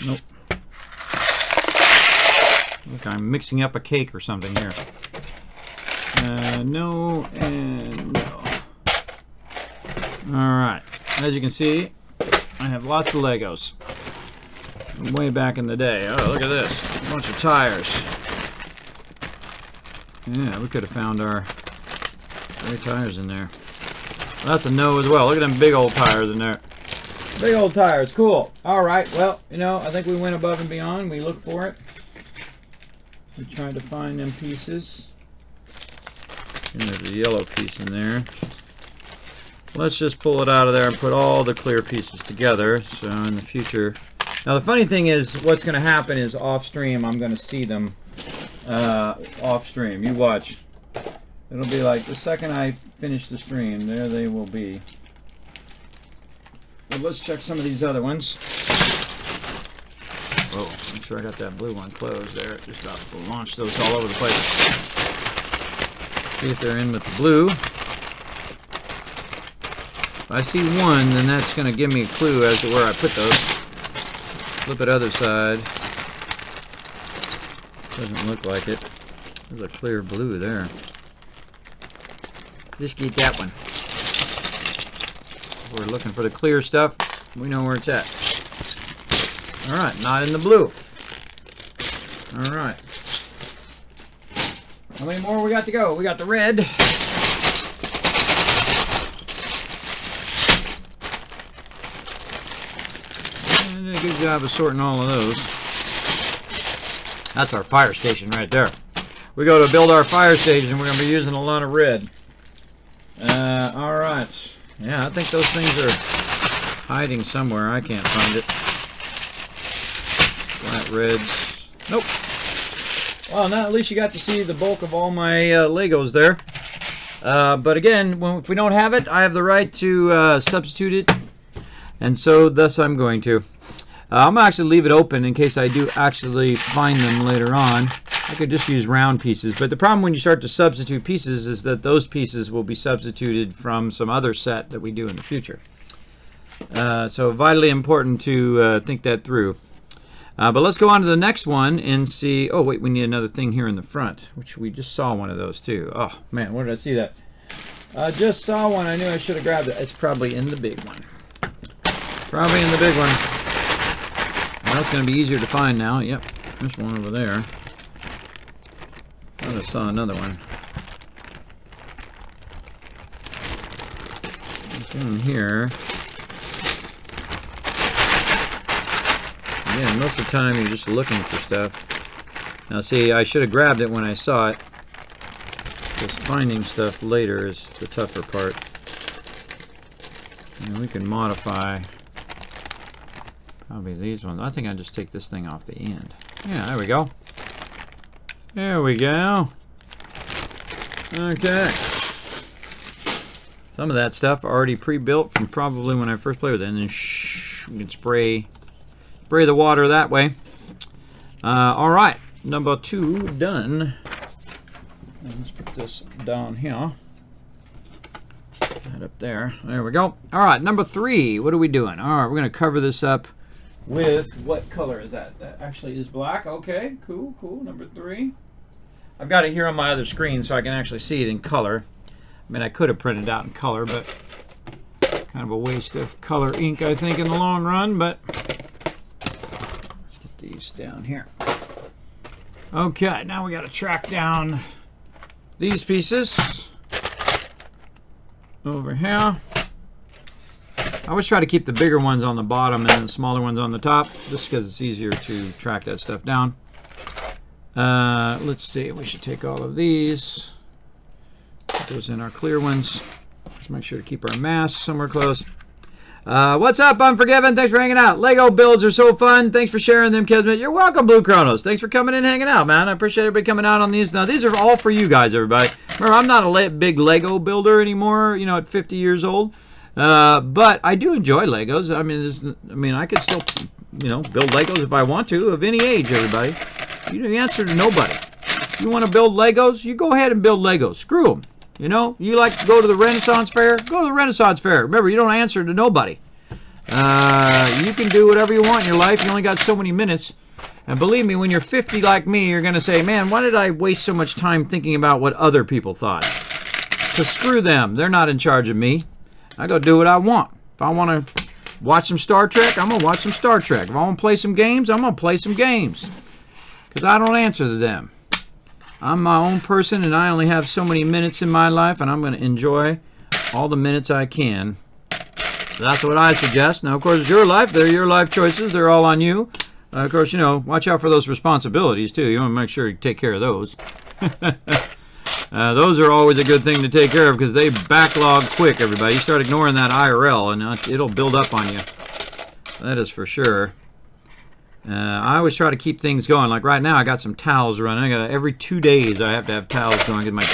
Nope. Look, I'm mixing up a cake or something here. No and no. Alright. As you can see, I have lots of Legos. Way back in the day. Oh, look at this. A bunch of tires. Yeah, we could have found our gray tires in there. Well, that's a no as well. Look at them big old tires in there. Big old tires. Cool. Alright, well, you know, I think we went above and beyond. We looked for it. We tried to find them pieces. And there's a yellow piece in there. Let's just pull it out of there and put all the clear pieces together. So in the future... Now the funny thing is, what's going to happen is off stream, I'm going to see them off stream. You watch. It'll be like the second I finish the stream, there they will be. But let's check some of these other ones. Whoa, make sure I got that blue one closed there. Just launch those all over the place. See if they're in with the blue. If I see one, then that's going to give me a clue as to where I put those. Flip it other side. Doesn't look like it. There's a clear blue there. Just get that one. If we're looking for the clear stuff, we know where it's at. Alright, not in the blue. Alright. How many more we got to go? We got the red. And did a good job of sorting all of those. That's our fire station right there. We go to build our fire station, we're going to be using a lot of red. Alright. Yeah, I think those things are hiding somewhere. I can't find it. Flat reds. Nope. Well, now at least you got to see the bulk of all my Legos there. But again, if we don't have it, I have the right to substitute it. And so, thus, I'm going to. I'm going to actually leave it open in case I do actually find them later on. I could just use round pieces. But the problem when you start to substitute pieces is that those pieces will be substituted from some other set that we do in the future. So vitally important to think that through. But let's go on to the next one and see. Oh, wait, we need another thing here in the front, which we just saw one of those too. Oh, man, where did I see that? I just saw one. I knew I should have grabbed it. It's probably in the big one. Probably in the big one. Well, it's going to be easier to find now. Yep, there's one over there. I thought I saw another one. It's in here. Again, most of the time you're just looking for stuff. Now see, I should have grabbed it when I saw it. Just finding stuff later is the tougher part. And we can modify probably these ones. I think I'll just take this thing off the end. Yeah, there we go. There we go. Okay. Some of that stuff already pre-built from probably when I first played with it. And then we can spray the water that way. All right, number 2 done. Let's put this down here. Right up there. There we go. All right, number 3. What are we doing? All right, we're going to cover this up with, what color is that? That actually is black. Okay, cool, cool. Number 3. I've got it here on my other screen so I can actually see it in color. I mean, I could have printed it out in color, but kind of a waste of color ink, I think, in the long run. But let's get these down here. Okay, now we got to track down these pieces over here. I always try to keep the bigger ones on the bottom and the smaller ones on the top, just because it's easier to track that stuff down. Let's see, we should take all of these. Put those in our clear ones. Let's make sure to keep our mask somewhere close. What's up, Unforgiven? Thanks for hanging out. Lego builds are so fun. Thanks for sharing them, Kismet. You're welcome, Blue Chronos. Thanks for coming in and hanging out, man. I appreciate everybody coming out on these. Now, these are all for you guys, everybody. Remember, I'm not a big Lego builder anymore, you know, at 50 years old. But I do enjoy Legos. I mean, I could still, you know, build Legos if I want to, of any age, everybody. You know the answer to nobody. You want to build Legos? You go ahead and build Legos. Screw them. You know, you like to go to the Renaissance Fair? Go to the Renaissance Fair. Remember, you don't answer to nobody. You can do whatever you want in your life. You only got so many minutes. And believe me, when you're 50 like me, you're going to say, man, why did I waste so much time thinking about what other people thought? Because screw them. They're not in charge of me. I go do what I want. If I want to watch some Star Trek, I'm going to watch some Star Trek. If I want to play some games, I'm going to play some games. Because I don't answer to them. I'm my own person, and I only have so many minutes in my life, and I'm going to enjoy all the minutes I can. So that's what I suggest. Now, of course, it's your life. They're your life choices. They're all on you. Of course, you know, watch out for those responsibilities, too. You want to make sure you take care of those. Those are always a good thing to take care of because they backlog quick, everybody. You start ignoring that IRL, and it'll build up on you. That is for sure. I always try to keep things going. Like right now, I got some towels running. I got every 2 days I have to have towels going because my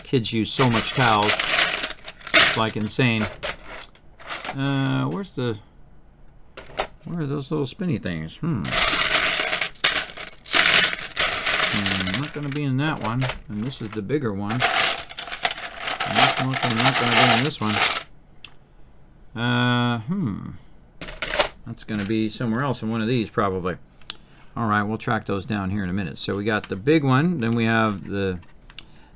kids use so much towels. It's like insane. Where are those little spinny things? Not going to be in that one. And this is the bigger one. And this one not going to be in this one. That's going to be somewhere else in one of these probably. All right, we'll track those down here in a minute. So we got the big one. Then we have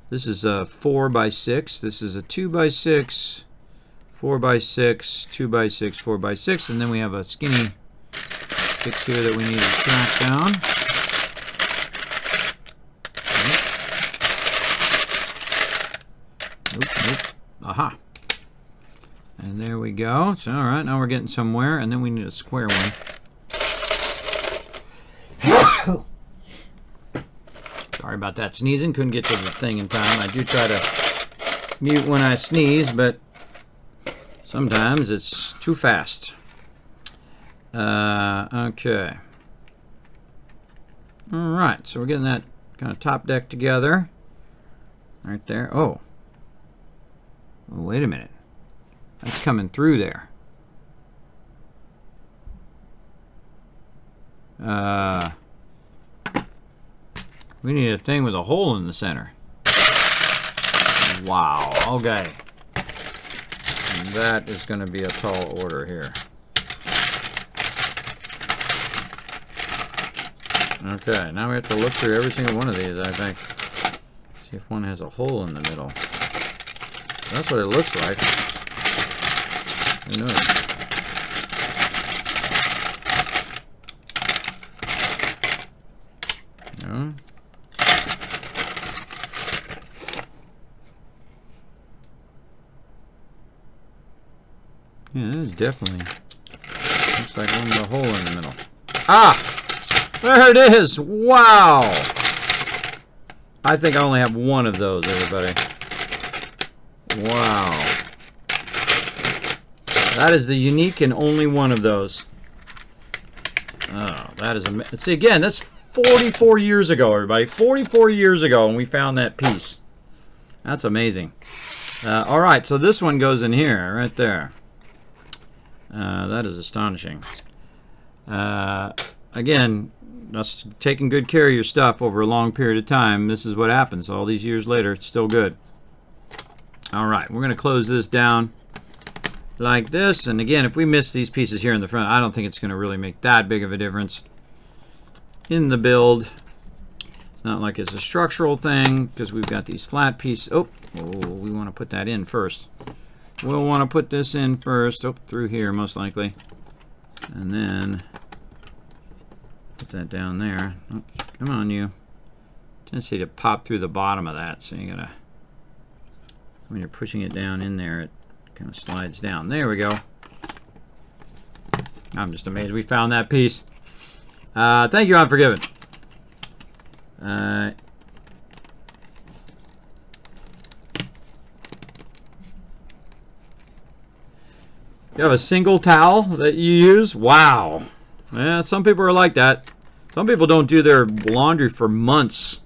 this is a 4x6. This is a 2x6, 4x6, 2x6, 4x6. And then we have a skinny 6 here that we need to track down. Nope. Aha. And there we go. So, all right, now we're getting somewhere. And then we need a square one. Sorry about that sneezing. Couldn't get to the thing in time. I do try to mute when I sneeze, but sometimes it's too fast. Okay. All right, so we're getting that kind of top deck together. Right there. Oh, wait a minute. That's coming through there. We need a thing with a hole in the center. Wow. Okay. And that is going to be a tall order here. Okay. Now we have to look through every single one of these, I think. See if one has a hole in the middle. That's what it looks like. Who knows? No. Yeah, that is definitely looks like one with a hole in the middle. Ah! There it is! Wow! I think I only have one of those, everybody. Wow. That is the unique and only one of those. Oh, that is amazing. See, again, that's 44 years ago, everybody. 44 years ago, and we found that piece. That's amazing. All right, so this one goes in here, right there. That is astonishing. Again, that's taking good care of your stuff over a long period of time. This is what happens. All these years later, it's still good. All right, we're going to close this down like this. And again, if we miss these pieces here in the front, I don't think it's going to really make that big of a difference in the build. It's not like it's a structural thing because we've got these flat pieces. Oh, we want to put that in first. We'll want to put this in first. Oh, through here most likely. And then put that down there. Oh, come on, you. Tendency to pop through the bottom of that, so you gotta, when you're pushing it down in there, it kind of slides down. There we go. I'm just amazed we found that piece. Thank you, Unforgiven. You have a single towel that you use? Wow. Yeah, some people are like that. Some people don't do their laundry for months.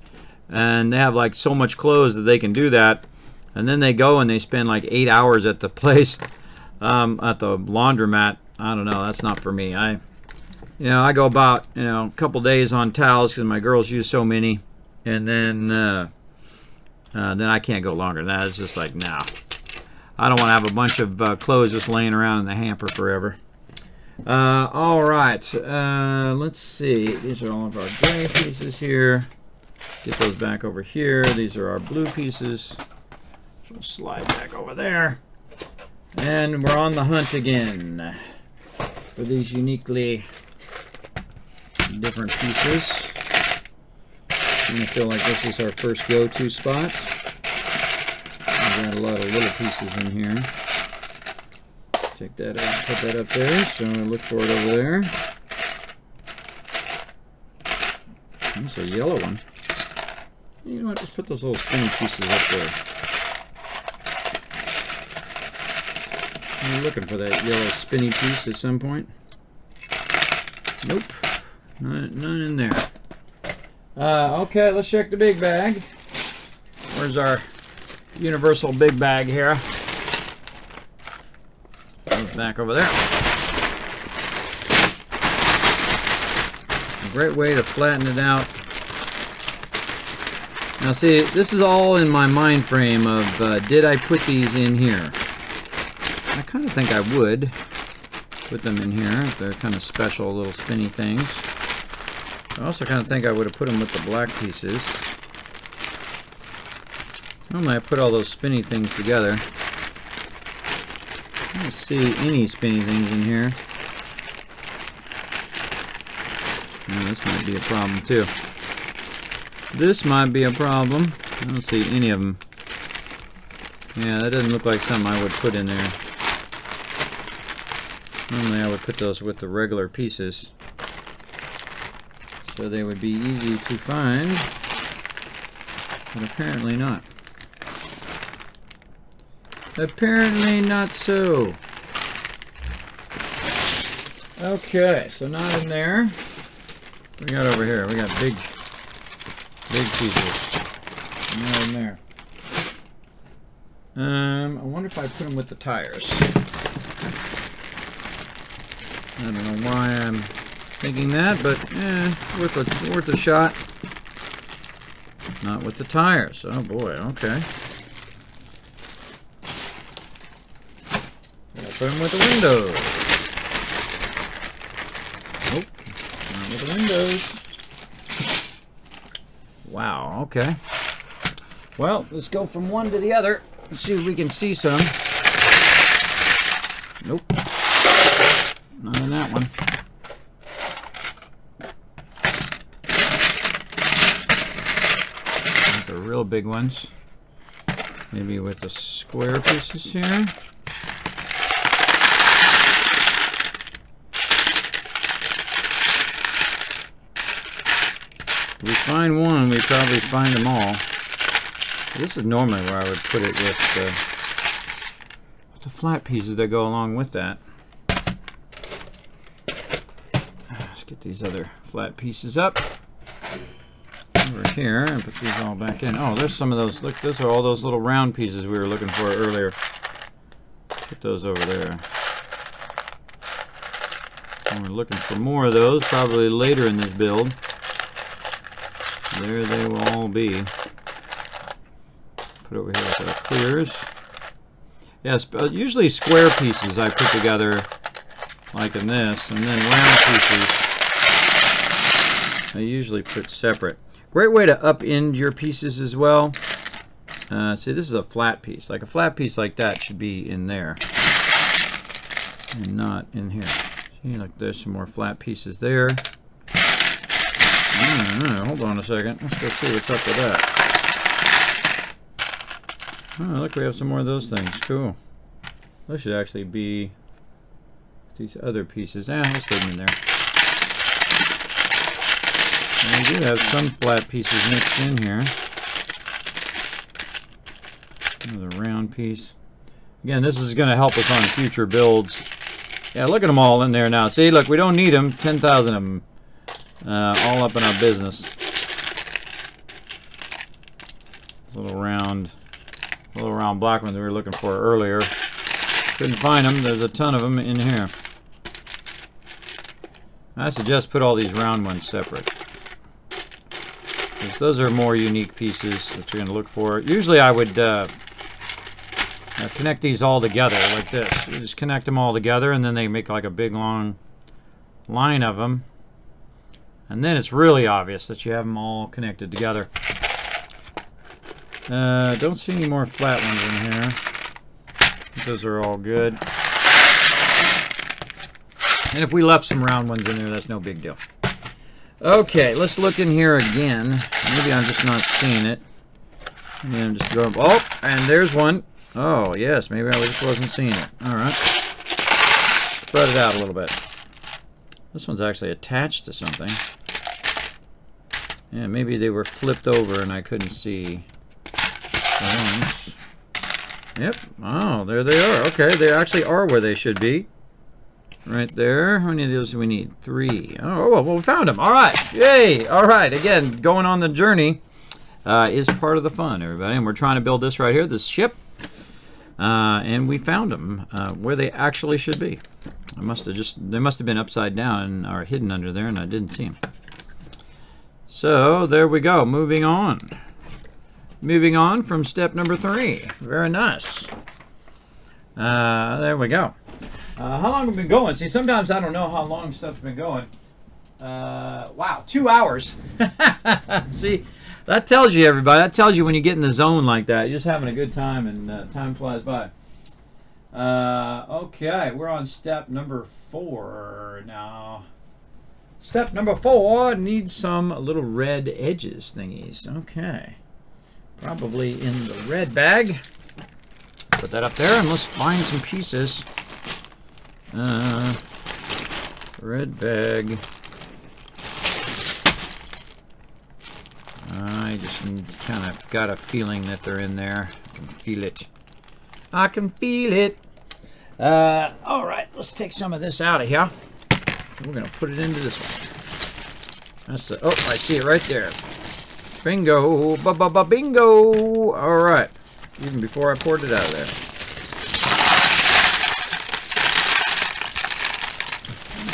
And they have like so much clothes that they can do that. And then they go and they spend like 8 hours at the place, at the laundromat. I don't know. That's not for me. I go about, a couple days on towels because my girls use so many. And then I can't go longer than that. It's just like, no. I don't want to have a bunch of clothes just laying around in the hamper forever. All right. Let's see. These are all of our gray pieces here. Get those back over here. These are our blue pieces. We'll slide back over there. And we're on the hunt again for these uniquely different pieces. I feel like this is our first go-to spot. We've got a lot of little pieces in here. Take that out, put that up there, so look for it over there. That's a yellow one. You know what, just put those little spinny pieces up there. You're looking for that yellow spinny piece at some point. Nope. None in there. Okay, let's check the big bag. Where's our universal big bag here? Back over there. A great way to flatten it out. Now see, this is all in my mind frame of did I put these in here? I kind of think I would put them in here. They're kind of special little spinny things. I also kind of think I would have put them with the black pieces. Normally I put all those spinny things together. I don't see any spinny things in here. Oh, this might be a problem too. This might be a problem. I don't see any of them. Yeah, that doesn't look like something I would put in there. Normally I would put those with the regular pieces, so they would be easy to find, but apparently not. Apparently not so. Okay, so not in there. What we got over here? We got big pieces. Not in there. I wonder if I put them with the tires. I don't know why I'm thinking that, but worth a shot. Not with the tires. Oh boy, okay. I'll put them with the windows. Nope, not with the windows. Wow, okay. Well, let's go from one to the other. Let's see if we can see some. Nope. Not in that one. Not the real big ones. Maybe with the square pieces here. If we find one, we probably find them all. This is normally where I would put it with the flat pieces that go along with that. Let's get these other flat pieces up over here and put these all back in. Oh, there's some of those. Look, those are all those little round pieces we were looking for earlier. Put those over there. And we're looking for more of those, probably later in this build. There they will all be. Put over here with our clears. Yes, usually square pieces I put together like in this, and then round pieces I usually put separate. Great way to upend your pieces as well. See, this is a flat piece. Like a flat piece like that should be in there and not in here. See, look, there's some more flat pieces there. Hold on a second. Let's go see what's up with that. Oh, look, we have some more of those things. Cool. Those should actually be these other pieces. Let's put them in there. And we do have some flat pieces mixed in here. Another round piece. Again, this is going to help us on future builds. Yeah, look at them all in there now. See, look, we don't need them. 10,000 of them. All up in our business. Little round black ones we were looking for earlier. Couldn't find them. There's a ton of them in here. I suggest put all these round ones separate. Those are more unique pieces that you're going to look for. Usually I would connect these all together like this. You just connect them all together and then they make like a big long line of them. And then it's really obvious that you have them all connected together. Don't see any more flat ones in here. Those are all good. And if we left some round ones in there, that's no big deal. Okay, let's look in here again. Maybe I'm just not seeing it. Maybe I'm just going, oh, and there's one. Oh, yes, maybe I just wasn't seeing it. All right. Spread it out a little bit. This one's actually attached to something. Yeah, maybe they were flipped over and I couldn't see the ones. Yep. Oh, there they are. Okay, they actually are where they should be. right there. How many of those do we need? 3. Oh, well, we found them. All right. Yay. All right. Again, going on the journey is part of the fun, everybody. And we're trying to build this right here, this ship. And we found them where they actually should be. They must have been upside down or hidden under there, and I didn't see them. So there we go. Moving on. Moving on from step number 3. Very nice. There we go. How long have we been going? See, sometimes I don't know how long stuff's been going. Wow, 2 hours. See, that tells you, everybody. That tells you when you get in the zone like that. You're just having a good time, and time flies by. Okay, we're on step number 4 now. Step number 4 needs some little red edges thingies. Okay. Probably in the red bag. Put that up there, and let's find some pieces. Red bag. I just kind of got a feeling that they're in there. I can feel it. I can feel it. All right, let's take some of this out of here. We're going to put it into this one. That's the, oh, I see it right there. Bingo. Bingo. All right. Even before I poured it out of there.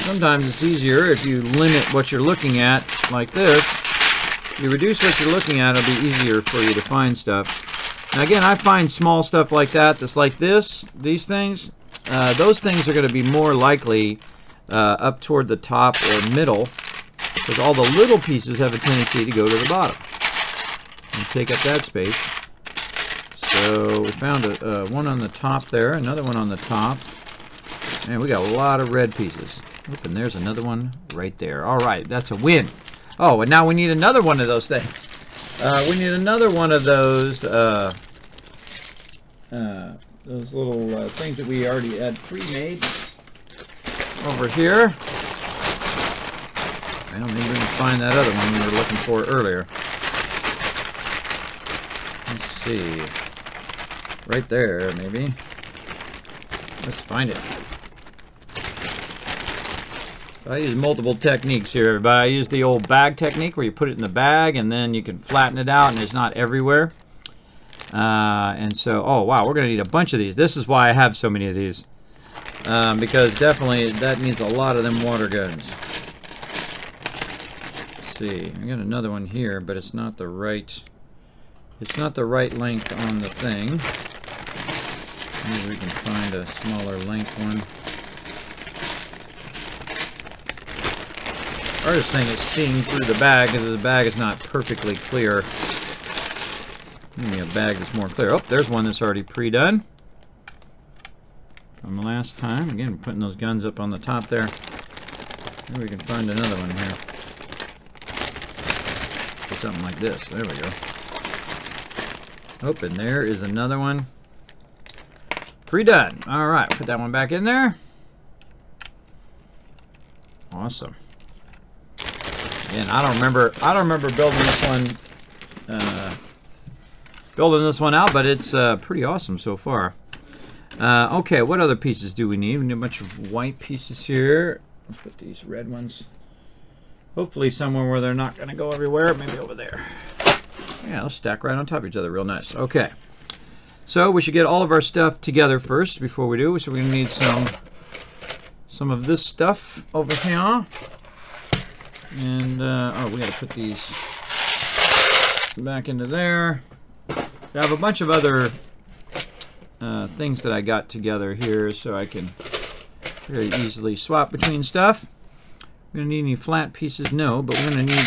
Sometimes it's easier if you limit what you're looking at like this. If you reduce what you're looking at, it'll be easier for you to find stuff. Now again, I find small stuff like that, that's like this, these things. Those things are going to be more likely up toward the top or middle, because all the little pieces have a tendency to go to the bottom and take up that space. So we found one on the top there, another one on the top, and we got a lot of red pieces. Oop, and there's another one right there. All right, that's a win. Oh, and now we need another one of those things. We need another one of those little things that we already had pre-made over here. I don't think we can find that other one we were looking for earlier. Let's see. Right there, maybe. Let's find it. So I use multiple techniques here, everybody. I use the old bag technique where you put it in the bag and then you can flatten it out and it's not everywhere. And so, oh wow, we're going to need a bunch of these. This is why I have so many of these. Because definitely that needs a lot of them water guns. Let's see, I got another one here, but it's not the right length on the thing. Maybe we can find a smaller length one. Hardest thing is seeing through the bag, because the bag is not perfectly clear. Maybe a bag that's more clear. Oh, there's one that's already pre-done from last time. Again, we're putting those guns up on the top there. Maybe we can find another one here. Something like this. There we go. Oh, and there is another one. Pre-done. All right, put that one back in there. Awesome. Again, I don't remember building this one out, but it's pretty awesome so far. Okay, what other pieces do we need? We need a bunch of white pieces here. Let's put these red ones. Hopefully somewhere where they're not going to go everywhere. Maybe over there. Yeah, they'll stack right on top of each other. Real nice. Okay. So we should get all of our stuff together first before we do. So we're going to need some of this stuff over here. And, oh, we got to put these back into there. I have a bunch of other things that I got together here so I can very easily swap between stuff. We're going to need any flat pieces? No, but we're going to need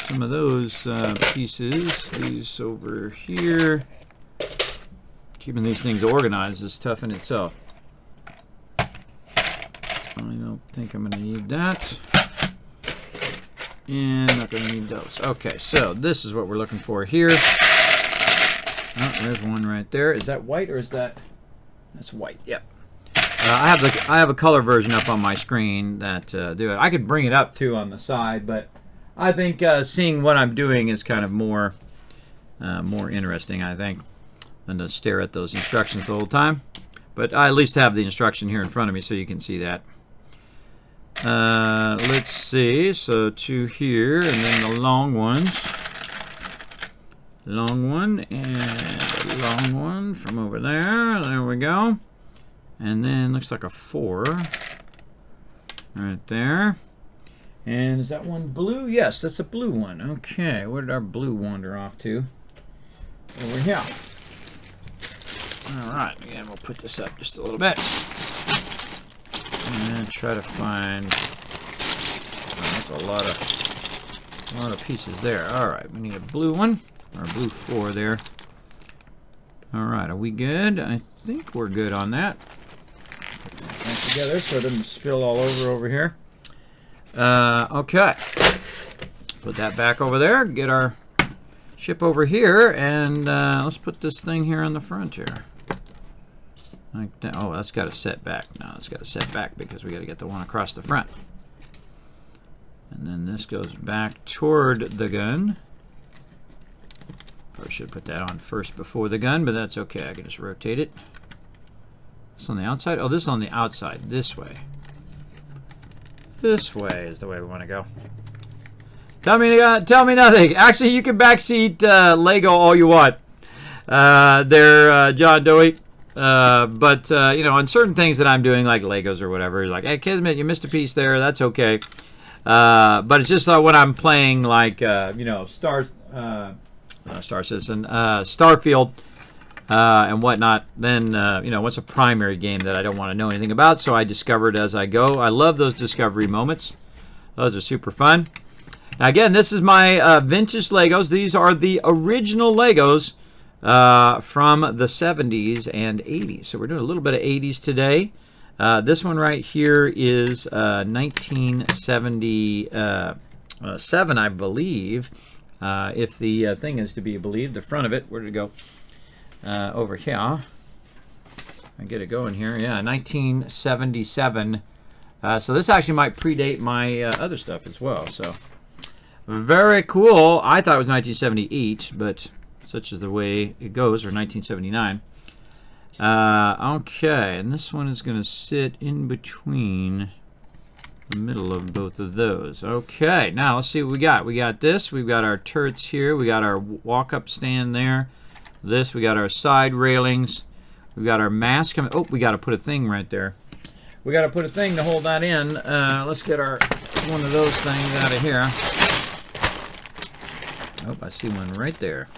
some of those pieces. These over here. Keeping these things organized is tough in itself. I don't think I'm going to need that. And not going to need those. Okay, so this is what we're looking for here. Oh, there's one right there. Is that white or is that... That's white, yep. I have a color version up on my screen that do it. I could bring it up too on the side, but I think seeing what I'm doing is kind of more interesting, I think, than to stare at those instructions the whole time. But I at least have the instruction here in front of me so you can see that. Let's see. So 2 here, and then the long ones. Long one and a long one from over there. There we go. And then looks like a 4 right there. And is that one blue? Yes, that's a blue one. Okay, where did our blue wander off to? Over here. All right, again, we'll put this up just a little bit. And try to find... Oh, that's a lot of pieces there. All right, we need a blue one. Or blue 4 there. All right, are we good? I think we're good on that. Put that back together so it doesn't spill all over here. Okay. Put that back over there. Get our ship over here, and let's put this thing here on the front here. Like that. Oh, that's got to set back. No, it's got to set back because we got to get the one across the front. And then this goes back toward the gun. Probably should put that on first before the gun, but that's okay. I can just rotate it. This on the outside? Oh, this is on the outside. This way. This way is the way we want to go. Tell me nothing. Actually, you can backseat Lego all you want. John Doe. But you know, on certain things that I'm doing, like Legos or whatever, like, hey, Kismet, you missed a piece there. That's okay. But it's just when I'm playing, like, you know, Star Citizen, Starfield, and whatnot, then, you know, what's a primary game that I don't want to know anything about, so I discover it as I go. I love those discovery moments. Those are super fun. Now, again, this is my vintage Legos. These are the original Legos from the 70s and 80s. So we're doing a little bit of 80s today. This one right here is 1977, I believe. If the thing is to be believed, the front of it, where did it go? Over here. I get it going here. Yeah, 1977. So this actually might predate my other stuff as well. So very cool. I thought it was 1978, but such is the way it goes, or 1979. Okay, and this one is going to sit in between the middle of both of those. Okay, now let's see what we got. We got this. We've got our turrets here. We got our walk-up stand there. This. We got our side railings. We got our mast coming. Oh, we got to put a thing right there. We got to put a thing to hold that in. Let's get our one of those things out of here. Oh, I see one right there.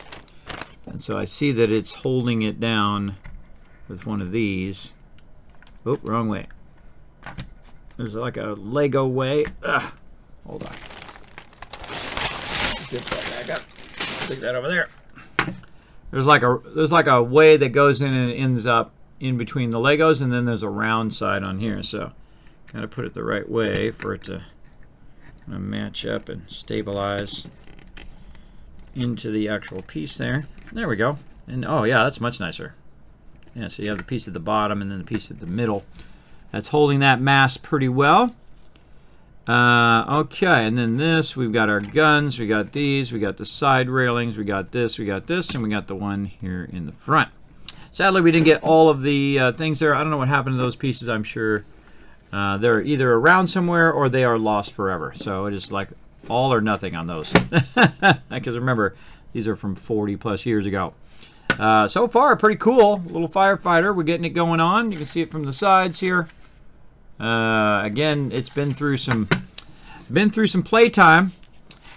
And so I see that it's holding it down with one of these. Oh, wrong way. There's like a Lego way. Ugh. Hold on. Get that back up. Stick that over there. There's like a way that goes in and ends up in between the Legos, and then there's a round side on here. So, gotta put it the right way for it to match up and stabilize into the actual piece there. There we go. And oh yeah, that's much nicer. Yeah, so you have the piece at the bottom and then the piece at the middle. That's holding that mast pretty well. Okay, and then this, we've got our guns, we got these, we got the side railings, we got this, and we got the one here in the front. Sadly, we didn't get all of the things there. I don't know what happened to those pieces. I'm sure they're either around somewhere or they are lost forever. So it is like all or nothing on those. Because remember, these are from 40 plus years ago. So far, pretty cool. Little firefighter. We're getting it going on. You can see it from the sides here. Again, it's been through some playtime.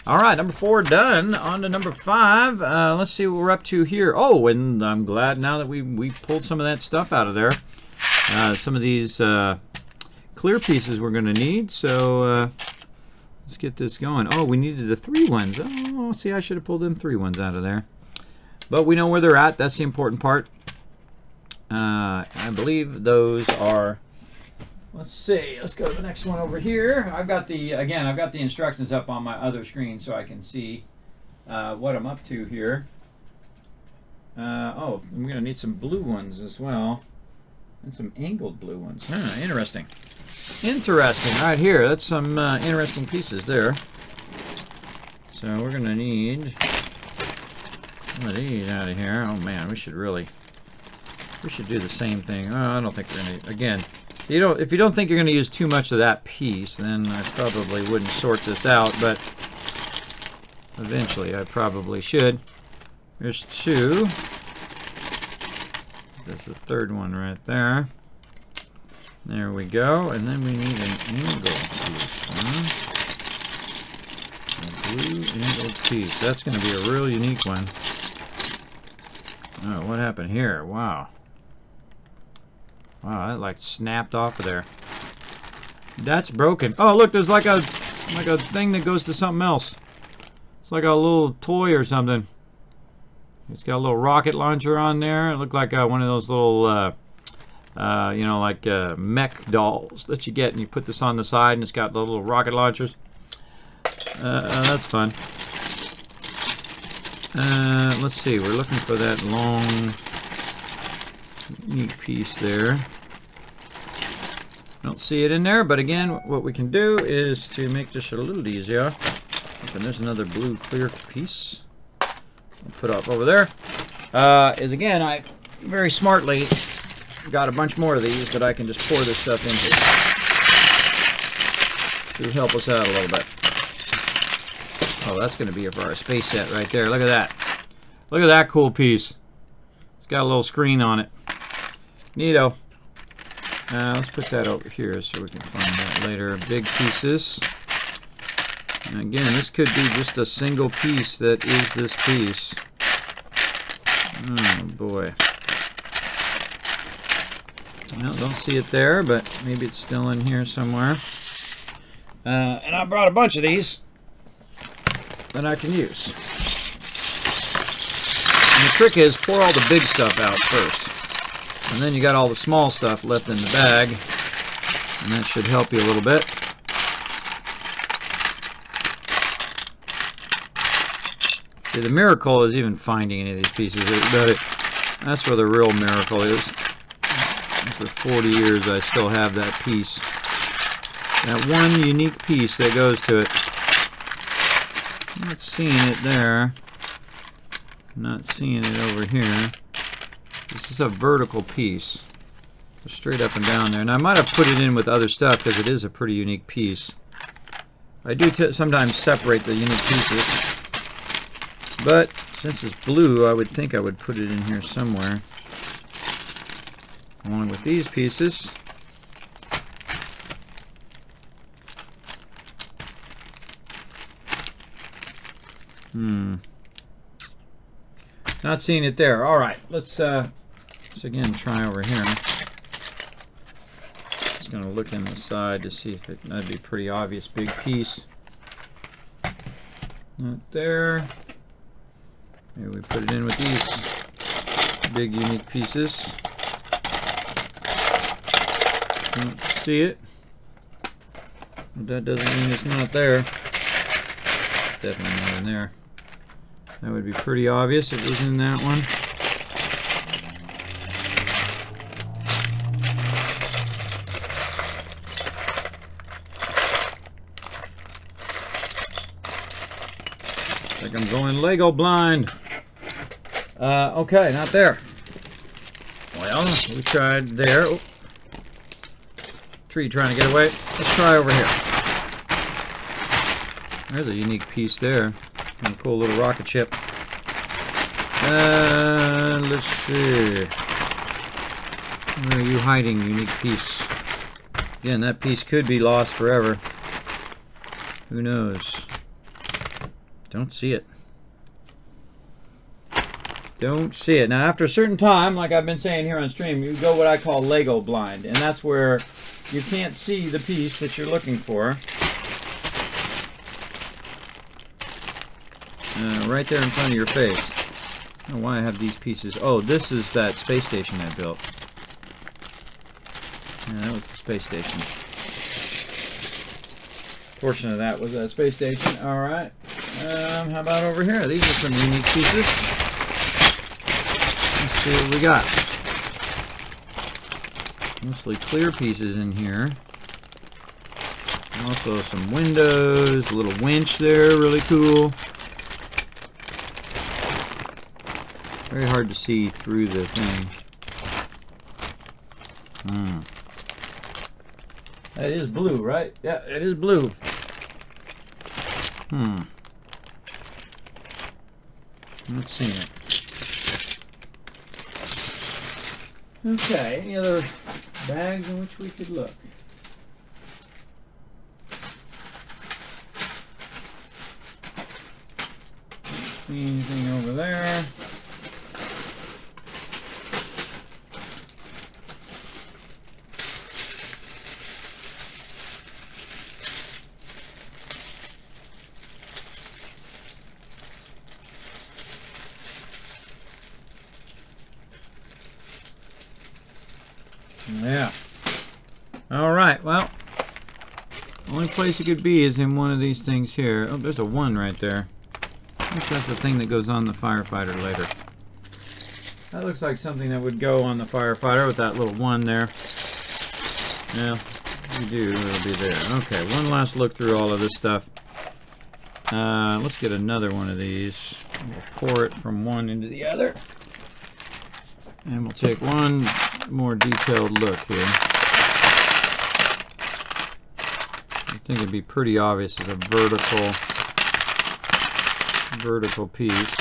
All right, number 4 done. On to number 5. Let's see what we're up to here. Oh, and I'm glad now that we pulled some of that stuff out of there. Some of these clear pieces we're going to need. So let's get this going. Oh, we needed the 3 ones. Oh, see, I should have pulled them 3 ones out of there. But we know where they're at. That's the important part. I believe those are... Let's see. Let's go to the next one over here. I've got the instructions up on my other screen so I can see what I'm up to here. Oh, I'm going to need some blue ones as well. And some angled blue ones. Interesting. Interesting. Right here. That's some interesting pieces there. So we're going to need some of these out of here. Oh man, we should really We should do the same thing. I don't think we're going to, again, if you don't think you're going to use too much of that piece, then I probably wouldn't sort this out, but eventually I probably should. There's 2. There's the 3rd one right there. There we go. And then we need an angled piece. A blue angled piece. That's going to be a real unique one. Oh, what happened here? Wow. Wow, that like snapped off of there. That's broken. Oh, look, there's like a thing that goes to something else. It's like a little toy or something. It's got a little rocket launcher on there. It looked like one of those little, you know, like mech dolls that you get, and you put this on the side, and it's got the little rocket launchers. That's fun. Let's see. We're looking for that long, neat piece there. Don't see it in there, but again, what we can do is to make this a little easier. And there's another blue clear piece. I'll put up over there. Is again, I very smartly got a bunch more of these that I can just pour this stuff into to help us out a little bit. Oh, that's going to be for our space set right there. Look at that. Look at that cool piece. It's got a little screen on it. Neato. Let's put that over here so we can find that later. Big pieces. And again, this could be just a single piece that is this piece. Oh boy. Well, don't see it there, but maybe it's still in here somewhere. And I brought a bunch of these that I can use. And the trick is pour all the big stuff out first. And then you got all the small stuff left in the bag. And that should help you a little bit. See, the miracle is even finding any of these pieces. That's where the real miracle is. After 40 years, I still have that piece. That one unique piece that goes to it. I'm not seeing it there. I'm not seeing it over here. This is a vertical piece. Just straight up and down there. And I might have put it in with other stuff because it is a pretty unique piece. I do sometimes separate the unique pieces. But since it's blue, I would think I would put it in here somewhere. Along with these pieces. Not seeing it there. Alright, let's again try over here. Just going to look in the side to see if that'd be a pretty obvious big piece. Not there. Maybe we put it in with these big unique pieces. Don't see it. But that doesn't mean it's not there. It's definitely not in there. That would be pretty obvious if it was in that one. Like I'm going Lego blind. Okay, not there. Well, we tried there. Oh. Tree trying to get away. Let's try over here. There's a unique piece there. A cool little rocket ship. Let's see. Where are you hiding, unique piece? Again, that piece could be lost forever. Who knows? Don't see it. Don't see it. Now, after a certain time, like I've been saying here on stream, you go what I call Lego blind. And that's where you can't see the piece that you're looking for. Right there in front of your face. I don't know why I have these pieces. Oh, this is that space station I built. Yeah, that was the space station. Portion of that was that space station. Alright. How about over here? These are some unique pieces. Let's see what we got. Mostly clear pieces in here. Also some windows, a little winch there, really cool. Very hard to see through the thing. That is blue, right? Yeah, it is blue. Let's see it. Okay, any other bags in which we could look? See anything over there? Yeah. All right. Well, only place it could be is in one of these things here. Oh, there's a 1 right there. I think that's the thing that goes on the firefighter later. That looks like something that would go on the firefighter with that little 1 there. Yeah, we do. It'll be there. Okay. One last look through all of this stuff. Let's get another one of these. We'll pour it from one into the other. And we'll take one more detailed look here. I think it'd be pretty obvious as a vertical piece.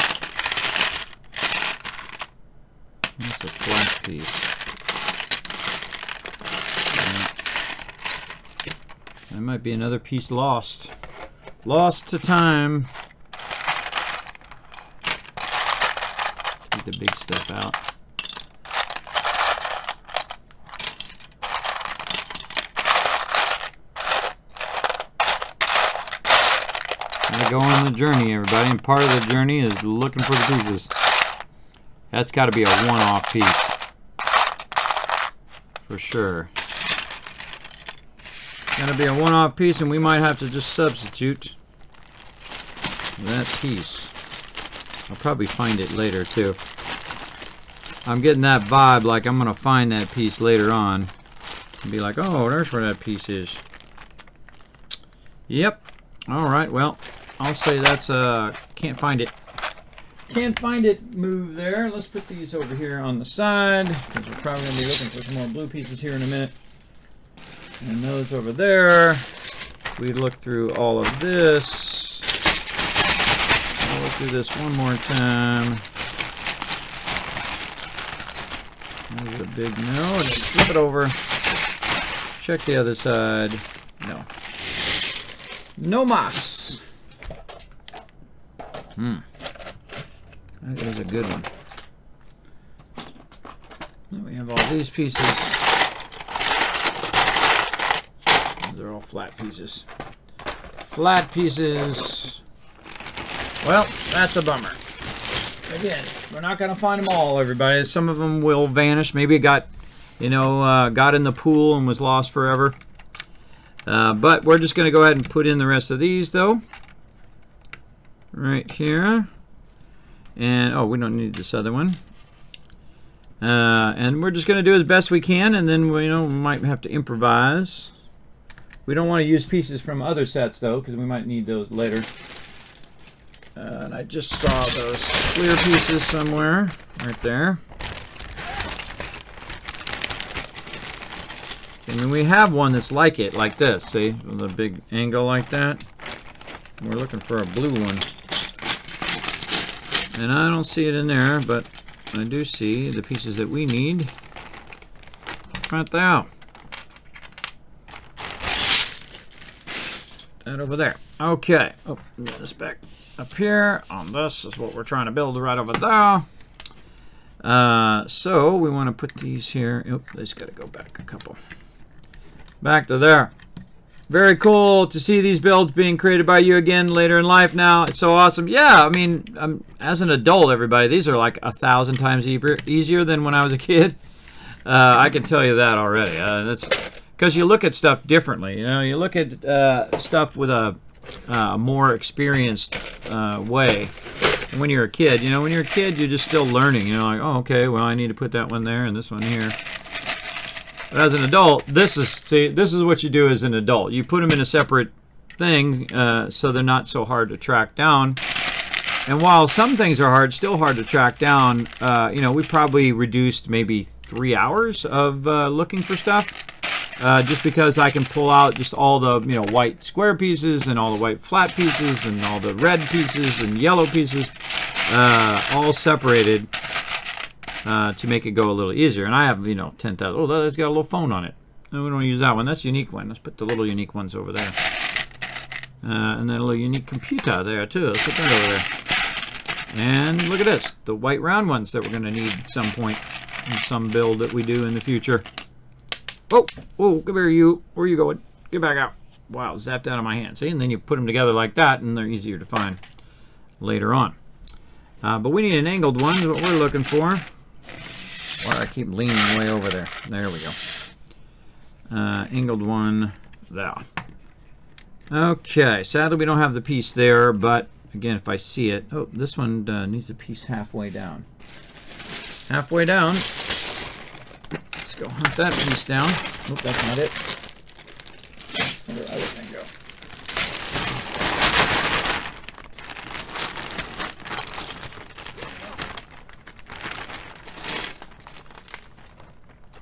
That's a flat piece. There might be another piece lost. Lost to time. Take the big stuff out. Go on the journey, everybody, and part of the journey is looking for the pieces. That's got to be a one-off piece for sure. Got to be a one-off piece, and we might have to just substitute that piece. I'll probably find it later too. I'm getting that vibe like I'm gonna find that piece later on and be like, oh, there's where that piece is. Yep. All right, well, I'll say that's can't find it. Can't find it move there. Let's put these over here on the side because we're probably going to be looking for some more blue pieces here in a minute. And those over there. We look through all of this. I'll look through this one more time. There's a big no. Just flip it over. Check the other side. No. No mas. That is a good one. Then we have all these pieces. These are all flat pieces. Flat pieces. Well, that's a bummer. Again, we're not going to find them all, everybody. Some of them will vanish. Maybe it got, got in the pool and was lost forever. But we're just going to go ahead and put in the rest of these, though. Right here. And, oh, we don't need this other one. And we're just going to do as best we can, and then, we might have to improvise. We don't want to use pieces from other sets, though, because we might need those later. And I just saw those clear pieces somewhere. Right there. I mean, we have one that's like it, like this, see? With a big angle like that. We're looking for a blue one. And I don't see it in there, but I do see the pieces that we need. Right there. That over there. Okay. Oh, get this back up here. On this is what we're trying to build right over there. So we want to put these here. Oh, these got to go back a couple. Back to there. Very cool to see these builds being created by you again later in life now. It's so awesome. Yeah, I mean, as an adult, everybody, these are like 1,000 times easier than when I was a kid. I can tell you that already. That's because you look at stuff differently. You look at stuff with a more experienced way. And when you're a kid, when you're a kid, you're just still learning. Like, oh, okay, well, I need to put that one there and this one here. But as an adult, this is what you do as an adult. You put them in a separate thing so they're not so hard to track down. And while some things are hard, still hard to track down, you know, we probably reduced maybe 3 hours of looking for stuff. Just because I can pull out just all the, you know, white square pieces and all the white flat pieces and all the red pieces and yellow pieces, all separated to make it go a little easier. And I have, you know, 10,000. Oh, that's got a little phone on it. No, we don't use that one. That's a unique one. Let's put the little unique ones over there. And then a little unique computer there, too. Let's put that over there. And look at this. The white round ones that we're going to need at some point in some build that we do in the future. Oh, come here, you. Where are you going? Get back out. Wow, zapped out of my hand. See, and then you put them together like that, and they're easier to find later on. But we need an angled one, is what we're looking for. Wow, I keep leaning way over there. There we go. Angled one, there. Okay, sadly we don't have the piece there, but again, if I see it, oh, this one needs a piece halfway down. Halfway down. Let's go hunt that piece down. Oh, that's not it. Where did the other thing go?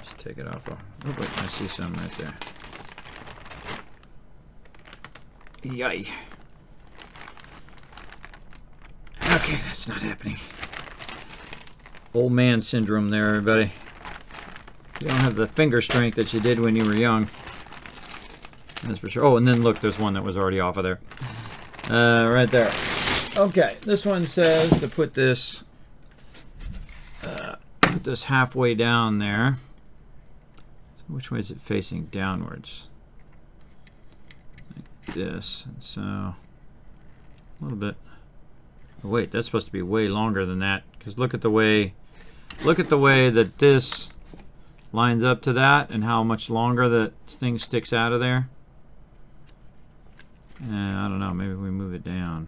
Just take it off. Oh, wait, I see some right there. Yay. Okay, that's not happening. Old man syndrome there, everybody. You don't have the finger strength that you did when you were young. That's for sure. Oh, and then look, there's one that was already off of there. Right there. Okay, this one says to put this halfway down there. So which way is it facing downwards? Like this. And so a little bit. Oh, wait, that's supposed to be way longer than that. Because look at the way that this lines up to that and how much longer that thing sticks out of there. I don't know, maybe we move it down.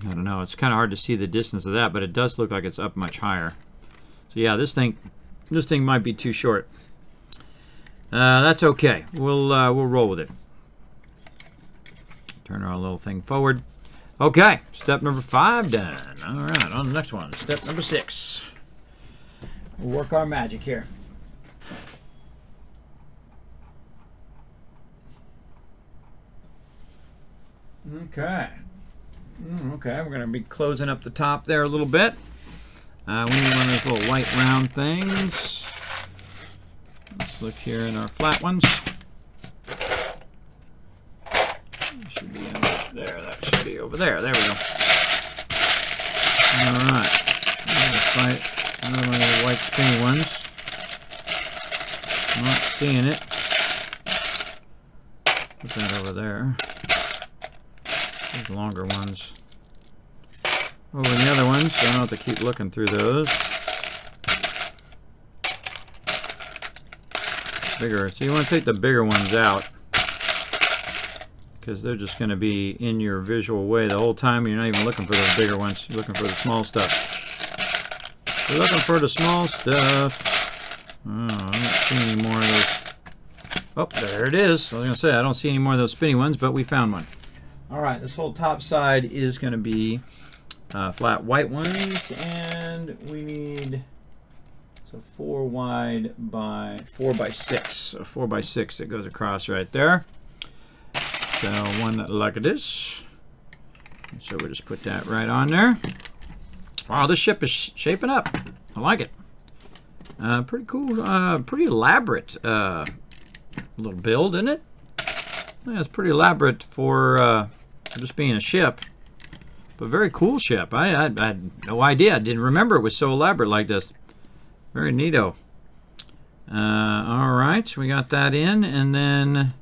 I don't know, it's kind of hard to see the distance of that, but it does look like it's up much higher. So yeah, this thing might be too short. That's okay. We'll roll with it. Turn our little thing forward. Okay, step number 5 done. All right, on the next one, step number 6. We'll work our magic here. Okay. Okay, we're going to be closing up the top there a little bit. We need one of those little white round things. Let's look here in our flat ones. It should be in there. That should be over there. There we go. All right. Another one of the white spinny ones. Not seeing it. Put that over there. These longer ones. Oh, and the other ones, I don't have to keep looking through those. Bigger. So you want to take the bigger ones out, because they're just going to be in your visual way the whole time. You're not even looking for those bigger ones. You're looking for the small stuff. You're looking for the small stuff. Oh, I don't see any more of those. Oh, there it is. I was going to say, I don't see any more of those spinny ones, but we found one. All right, this whole top side is going to be flat white ones, and we need 4 wide by 4 by 6. So 4 by 6 that goes across right there. So one like this. And so we'll just put that right on there. Wow, this ship is shaping up. I like it. Pretty cool, pretty elaborate little build, isn't it? Yeah, it's pretty elaborate for just being a ship, but very cool ship. I had no idea. I didn't remember it was so elaborate like this. Very neato. All right, so we got that in, and then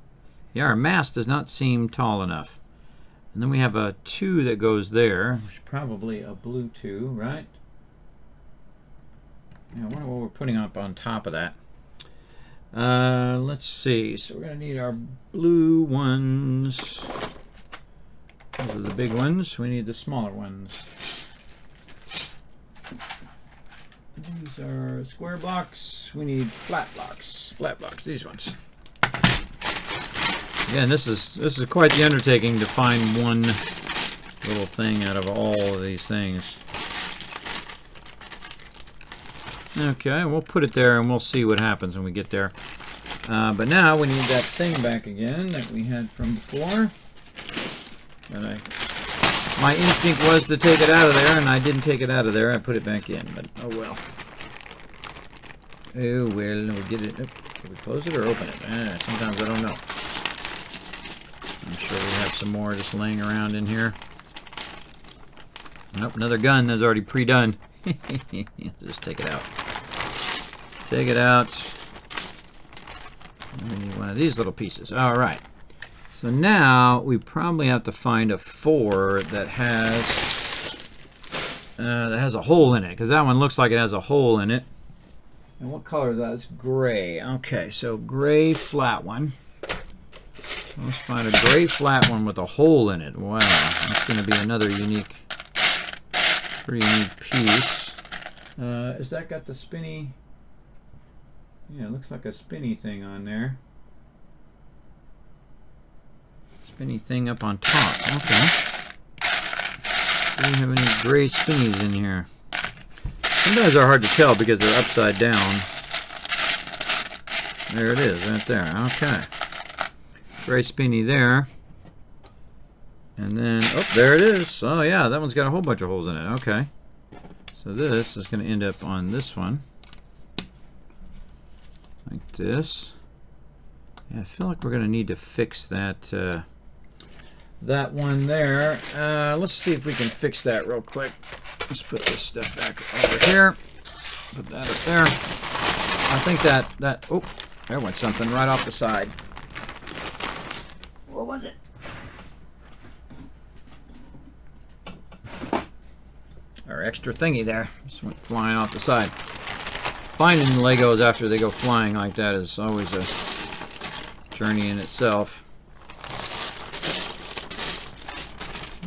yeah, our mast does not seem tall enough. And then we have a 2 that goes there, which is probably a blue 2, right? Yeah, I wonder what we're putting up on top of that. Let's see. So we're going to need our blue ones. Those are the big ones. We need the smaller ones. These are square blocks. We need flat blocks. Flat blocks, these ones. Again, this is quite the undertaking to find one little thing out of all of these things. Okay, we'll put it there and we'll see what happens when we get there. But now we need that thing back again that we had from before. My instinct was to take it out of there, and I didn't take it out of there. I put it back in, but oh well. Oh well, we'll get it. Did we close it or open it? Sometimes I don't know. I'm sure we have some more just laying around in here. Nope, another gun that's already pre-done. Just take it out. Take it out. And we need one of these little pieces. All right. So now we probably have to find a 4 that has a hole in it, because that one looks like it has a hole in it. And what color is that? It's gray. Okay, so gray flat one. So let's find a gray flat one with a hole in it. Wow, that's going to be another pretty unique piece. Has that got the spinny? Yeah, it looks like a spinny thing on there. Spinny thing up on top. Okay. Do we have any gray spinnies in here? Sometimes they're hard to tell because they're upside down. There it is, right there. Okay. Gray spinny there. And then, oh, there it is. Oh, yeah, that one's got a whole bunch of holes in it. Okay. So this is going to end up on this one. Like this. Yeah, I feel like we're going to need to fix that that one there. Let's see if we can fix that real quick. Let's put this stuff back over here. Put that up there. I think that oh, there went something right off the side. What was it? Our extra thingy there just went flying off the side. Finding Legos after they go flying like that is always a journey in itself.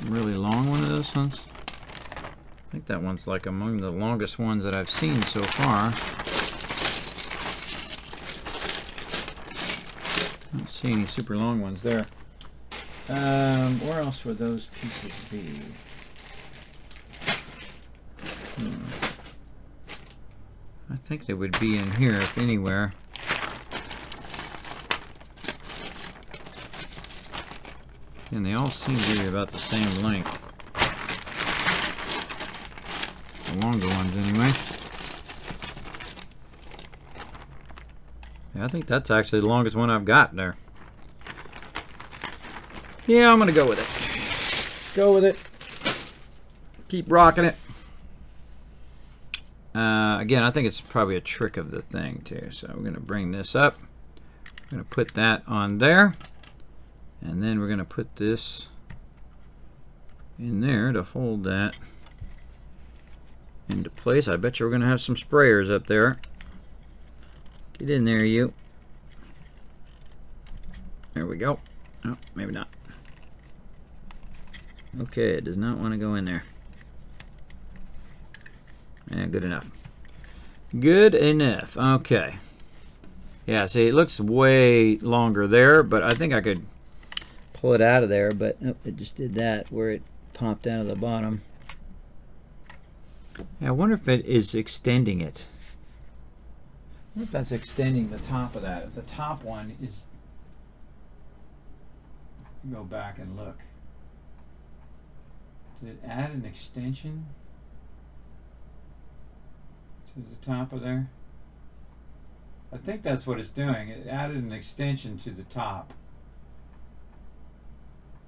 Really long one of those ones. I think that one's like among the longest ones that I've seen so far. I don't see any super long ones there. Where else would those pieces be? I think they would be in here, if anywhere. And they all seem to be about the same length. The longer ones, anyway. Yeah, I think that's actually the longest one I've got there. Yeah, I'm gonna go with it. Go with it. Keep rocking it. Again, I think it's probably a trick of the thing too. So we're going to bring this up. We're going to put that on there. And then we're going to put this in there to hold that into place. I bet you we're going to have some sprayers up there. Get in there, you. There we go. Oh, maybe not. Okay, it does not want to go in there. Yeah, good enough. Good enough. Okay. Yeah, see, it looks way longer there, but I think I could pull it out of there, but nope, it just did that where it popped out of the bottom. Yeah, I wonder if it is extending it. I wonder if that's extending the top of that. If the top one is... Go back and look. Did it add an extension to the top of there? I think that's what it's doing. It added an extension to the top.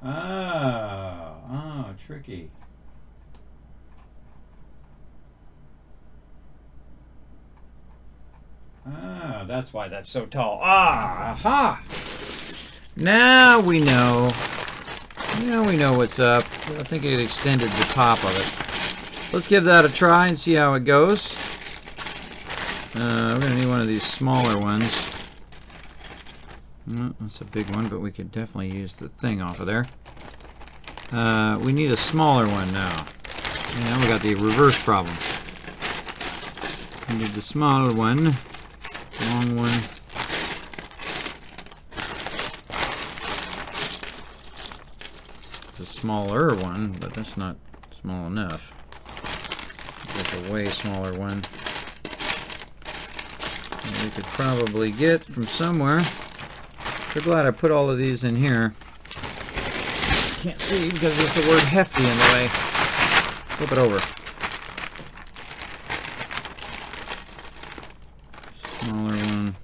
Oh, tricky. Ah, that's why that's so tall. Aha! Now we know. Now we know what's up. I think it extended the top of it. Let's give that a try and see how it goes. We're going to need one of these smaller ones. That's a big one, but we could definitely use the thing off of there. We need a smaller one now. Yeah, we got the reverse problem. We need the smaller one. Long one. It's a smaller one, but that's not small enough. There's a way smaller one that we could probably get from somewhere. So glad I put all of these in here. Can't see because there's the word hefty in the way. Flip it over. Smaller one.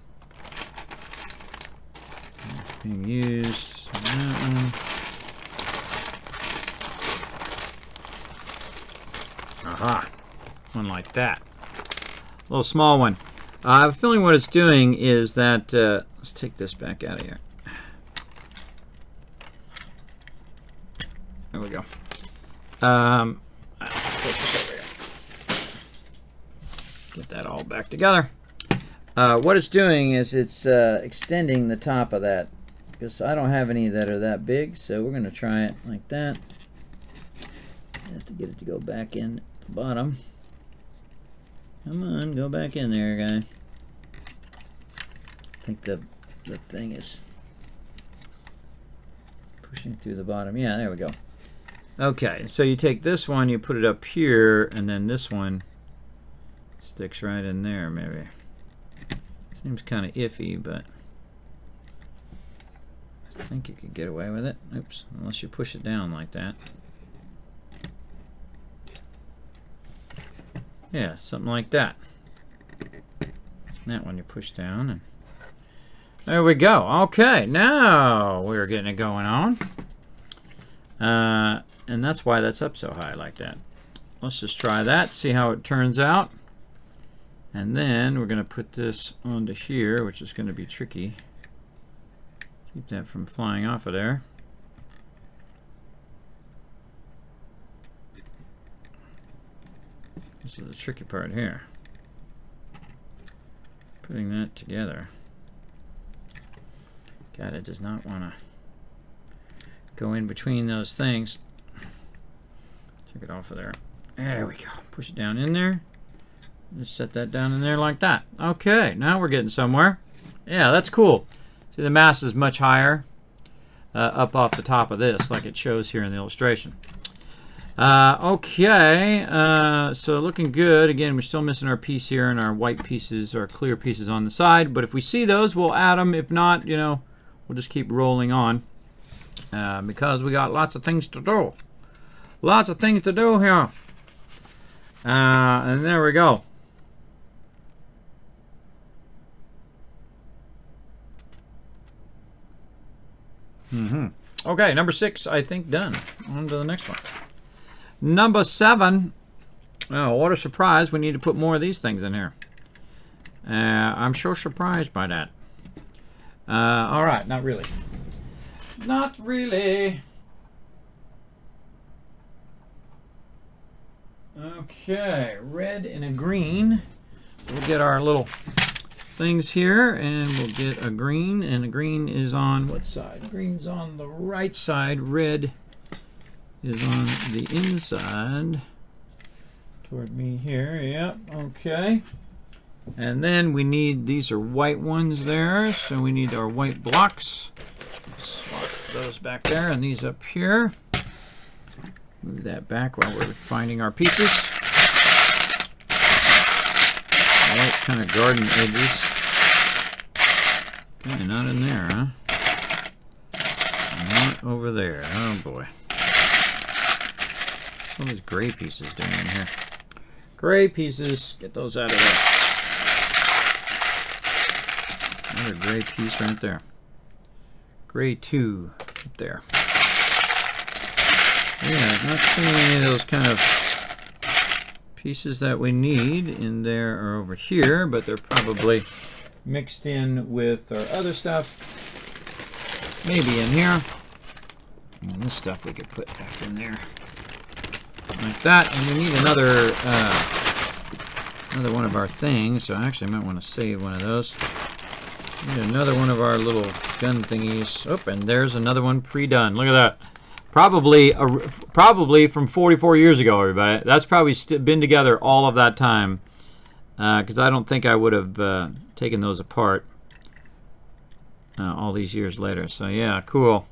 It's being used. That one. Aha. One like that. A little small one. I have a feeling what it's doing is that, let's take this back out of here. There we go. Get that all back together. What it's doing is it's extending the top of that. Because I don't have any that are that big, so we're going to try it like that. I have to get it to go back in the bottom. Come on, go back in there, guy. I think the thing is pushing through the bottom. Yeah, there we go. Okay, so you take this one, you put it up here, and then this one sticks right in there, maybe. Seems kind of iffy, but I think you could get away with it. Oops, unless you push it down like that. Yeah, something like that. That one you push down, and there we go. Okay, now we're getting it going on. And that's why that's up so high like that. Let's just try that, see how it turns out. And then we're going to put this onto here, which is going to be tricky. Keep that from flying off of there. This is the tricky part here. Putting that together. God, it does not want to go in between those things. Take it off of there. There we go. Push it down in there. Just set that down in there like that. Okay, now we're getting somewhere. Yeah, that's cool. See, the mass is much higher up off the top of this, like it shows here in the illustration. Okay, so looking good. Again, we're still missing our piece here and our white pieces, our clear pieces on the side. But if we see those, we'll add them. If not, you know, we'll just keep rolling on because we got lots of things to do. Lots of things to do here. And there we go. Okay, number 6, I think, done. On to the next one. Number 7. Oh, what a surprise. We need to put more of these things in here. I'm so surprised by that. All right, not really. Not really. Okay, red and a green. We'll get our little things here, and we'll get a green, and a green is on what side? Green's on the right side. Red is on the inside toward me here. Yep, okay. And then we need, these are white ones there, so we need our white blocks. Swap those back there and these up here. Move that back while we're finding our pieces. I like kind of garden edges. Okay, not in there, huh? Not over there. Oh boy. What are these gray pieces doing in here? Gray pieces. Get those out of there. Another gray piece right there. Gray 2 up there. Yeah, not seeing any of those kind of pieces that we need in there or over here, but they're probably mixed in with our other stuff. Maybe in here. And this stuff we could put back in there. Like that. And we need another one of our things. So I actually might want to save one of those. We need another one of our little gun thingies. Oh, and there's another one pre-done. Look at that. Probably from 44 years ago, everybody. That's probably been together all of that time. Because I don't think I would have taken those apart all these years later. So yeah, cool.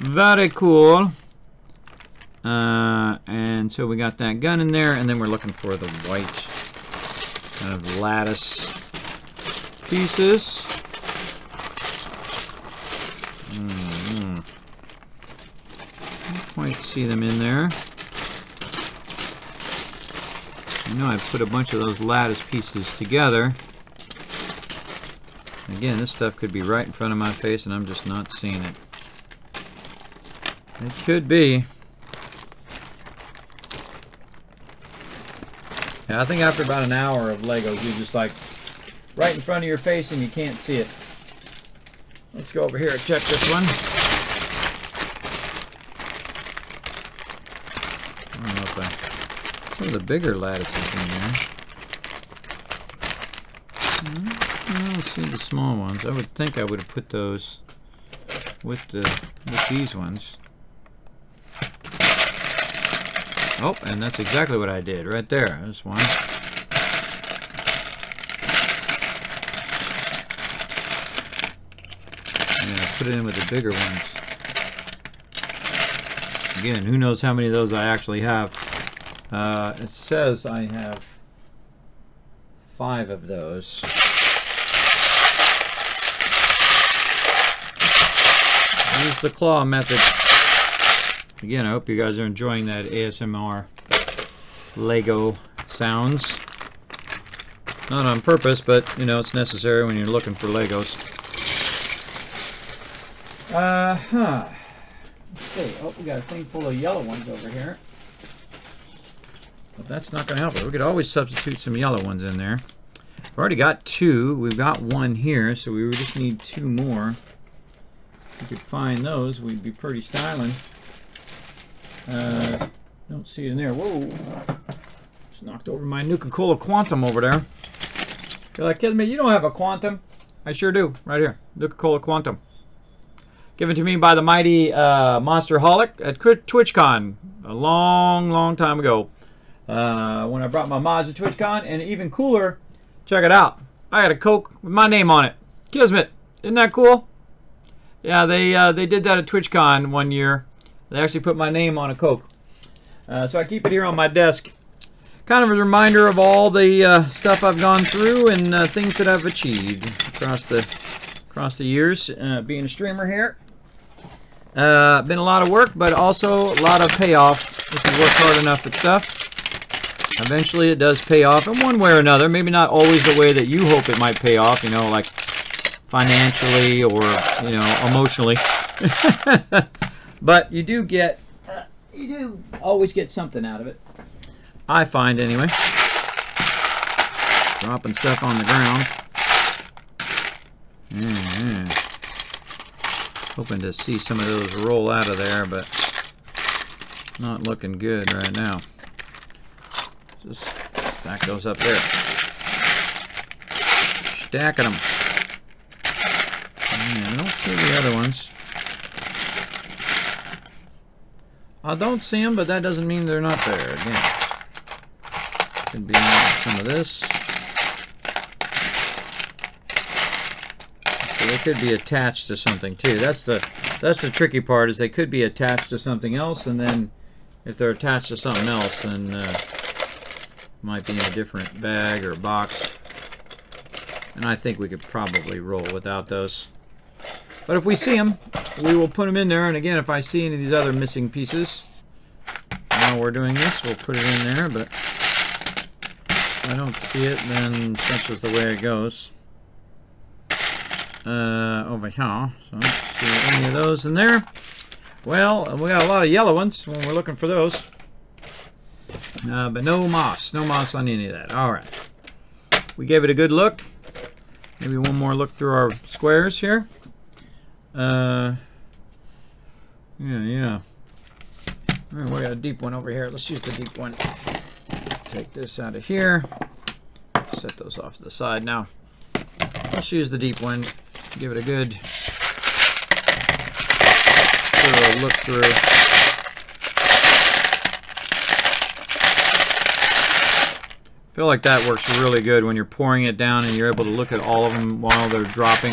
Very cool. And so we got that gun in there, and then we're looking for the white kind of lattice pieces. Can't quite see them in there. I know I've put a bunch of those lattice pieces together. Again, this stuff could be right in front of my face and I'm just not seeing it. It could be. Yeah, I think after about an hour of Legos, you're just like right in front of your face and you can't see it. Let's go over here and check this one. I don't know if some of the bigger lattices in there. I don't see the small ones. I would think I would have put those with these ones. Oh, and that's exactly what I did right there. There's one. Yeah, put it in with the bigger ones. Again, who knows how many of those I actually have. It says I have 5 of those. Use the claw method. Again, I hope you guys are enjoying that ASMR Lego sounds. Not on purpose, but you know, it's necessary when you're looking for Legos. Let's see. Oh, we got a thing full of yellow ones over here. But that's not going to help it. We could always substitute some yellow ones in there. We've already got 2. We've got 1 here, so we just need 2 more. If we could find those, we'd be pretty styling. Don't see it in there. Whoa! Just knocked over my Nuka-Cola Quantum over there. You're like, kidding me? You don't have a Quantum? I sure do. Right here. Nuka-Cola Quantum. Given to me by the mighty Monster Holic at TwitchCon a long, long time ago. When I brought my mods to TwitchCon. And even cooler, check it out. I got a Coke with my name on it. Kismet. Isn't that cool? Yeah, they did that at TwitchCon one year. They actually put my name on a Coke. So I keep it here on my desk. Kind of a reminder of all the stuff I've gone through and things that I've achieved across the years being a streamer here. Been a lot of work, but also a lot of payoff if you work hard enough at stuff. Eventually it does pay off in one way or another. Maybe not always the way that you hope it might pay off, you know, like financially or, you know, emotionally. But you do always get something out of it. I find, anyway. Dropping stuff on the ground. Hoping to see some of those roll out of there, but not looking good right now. Just stack those up there. Stacking them. I don't see the other ones. I don't see them, but that doesn't mean they're not there. Again, could be some of this. So they could be attached to something too. That's the tricky part, is they could be attached to something else, and then if they're attached to something else, then might be in a different bag or box. And I think we could probably roll without those. But if we see them, we will put them in there. And again, if I see any of these other missing pieces while we're doing this, we'll put it in there. But if I don't see it, then such is the way it goes. Over here. So let's see any of those in there. Well, we got a lot of yellow ones when we're looking for those. But no moss. No moss on any of that. All right. We gave it a good look. Maybe one more look through our squares here. Yeah. All right, we got a deep one over here. Let's use the deep one. Take this out of here. Set those off to the side now. Let's use the deep one. Give it a good thorough look through. I feel like that works really good when you're pouring it down and you're able to look at all of them while they're dropping.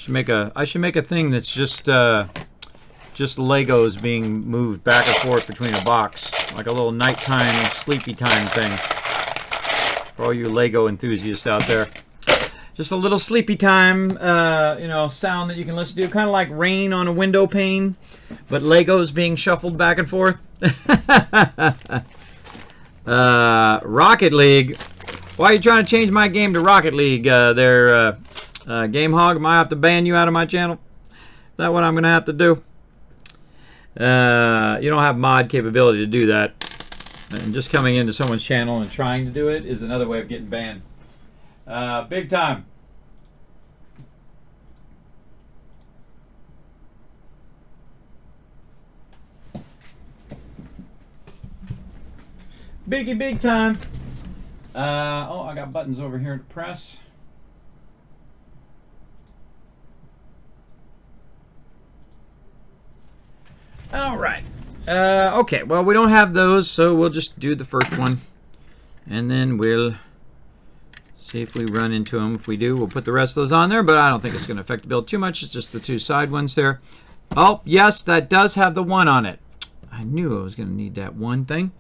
I should make a thing that's just Legos being moved back and forth between a box, like a little nighttime, sleepy time thing. For all you Lego enthusiasts out there. Just a little sleepy time, you know, sound that you can listen to. Kind of like rain on a window pane, but Legos being shuffled back and forth. Rocket League. Why are you trying to change my game to Rocket League there, Game Hog? Am I have to ban you out of my channel? Is that what I'm going to have to do? You don't have mod capability to do that. And just coming into someone's channel and trying to do it is another way of getting banned. Big time. Big time. Oh, I got buttons over here to press. All right. Okay, well, we don't have those, so we'll just do the first one. And then we'll see if we run into them. If we do, we'll put the rest of those on there, but I don't think it's going to affect the build too much. It's just the two side ones there. Oh, yes, that does have the one on it. I knew I was going to need that one thing.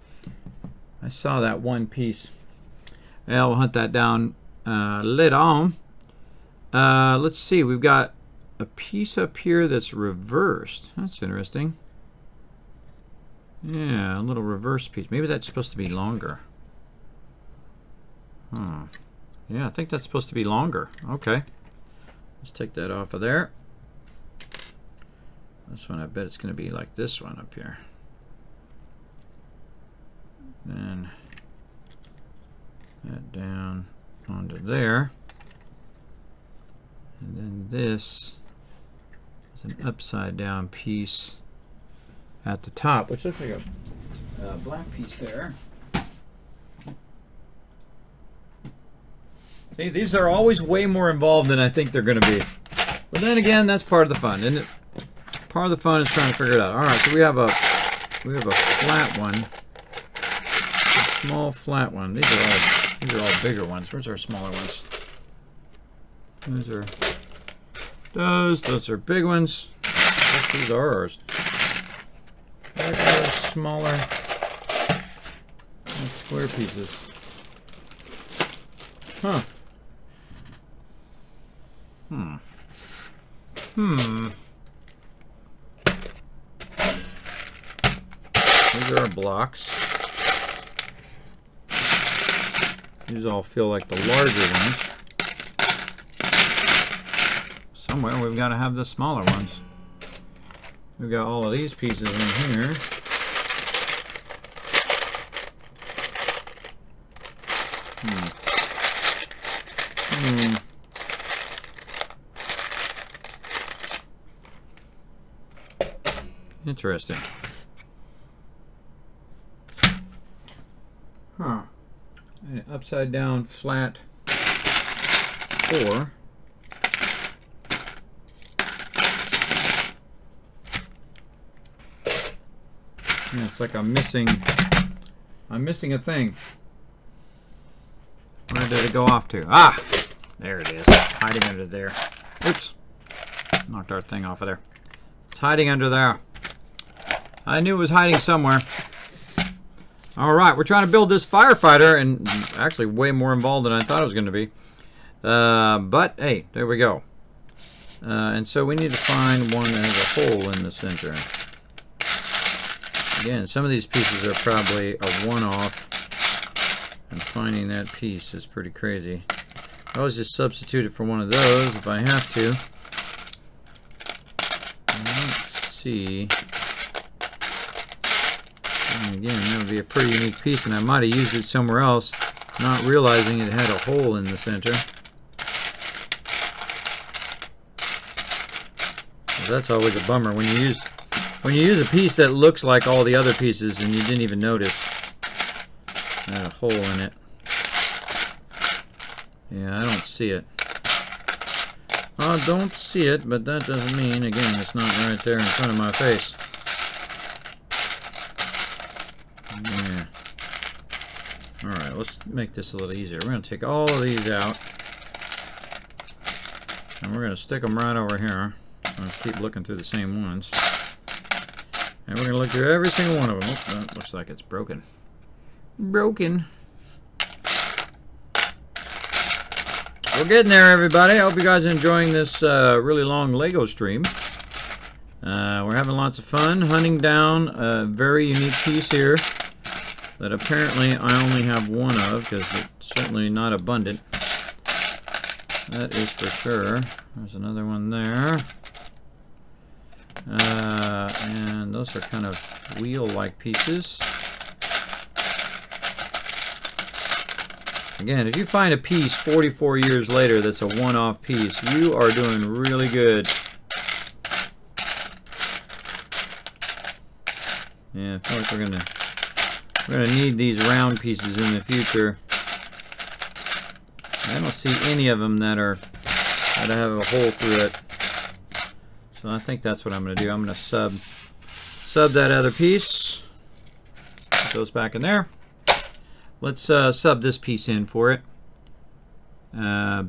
I saw that one piece. Yeah, we'll hunt that down later on. Let's see. We've got a piece up here that's reversed. That's interesting. Yeah, a little reverse piece. Maybe that's supposed to be longer. Yeah, I think that's supposed to be longer. Okay. Let's take that off of there. This one, I bet it's going to be like this one up here. Then that down onto there. And then this is an upside down piece at the top, which looks like a black piece there. See, these are always way more involved than I think they're going to be. But then again, that's part of the fun, isn't it? Part of the fun is trying to figure it out. All right, so we have a flat one, a small flat one. These are all bigger ones. Where's our smaller ones? Those are big ones. These are ours. Smaller square pieces. Huh. These are our blocks. These all feel like the larger ones. Somewhere we've got to have the smaller ones. We've got all of these pieces in here. Interesting. Huh. An upside down flat 4. Yeah, it's like I'm missing a thing. Where did it go off to? Ah! There it is. Hiding under there. Oops. Knocked our thing off of there. It's hiding under there. I knew it was hiding somewhere. Alright, we're trying to build this firefighter, and actually way more involved than I thought it was going to be. But, hey, there we go. And so we need to find one that has a hole in the center. Again, some of these pieces are probably a one-off, and finding that piece is pretty crazy. I always just substitute it for one of those if I have to. Let's see. And again, that would be a pretty unique piece, and I might have used it somewhere else, not realizing it had a hole in the center. So that's always a bummer when you use a piece that looks like all the other pieces and you didn't even notice a hole in it. Yeah, I don't see it. I don't see it, but that doesn't mean, again, it's not right there in front of my face. Yeah. Alright, let's make this a little easier. We're going to take all of these out. And we're going to stick them right over here. Let's keep looking through the same ones. And we're going to look through every single one of them. Oh, that looks like it's broken. Broken. We're getting there, everybody. I hope you guys are enjoying this really long Lego stream. We're having lots of fun hunting down a very unique piece here that apparently I only have one of because it's certainly not abundant. That is for sure. There's another one there. And those are kind of wheel-like pieces. Again, if you find a piece 44 years later that's a one-off piece, you are doing really good. Yeah, I feel like we're gonna need these round pieces in the future. I don't see any of them that have a hole through it. So I think that's what I'm gonna do. I'm gonna sub that other piece. Put those back in there. Let's sub this piece in for it.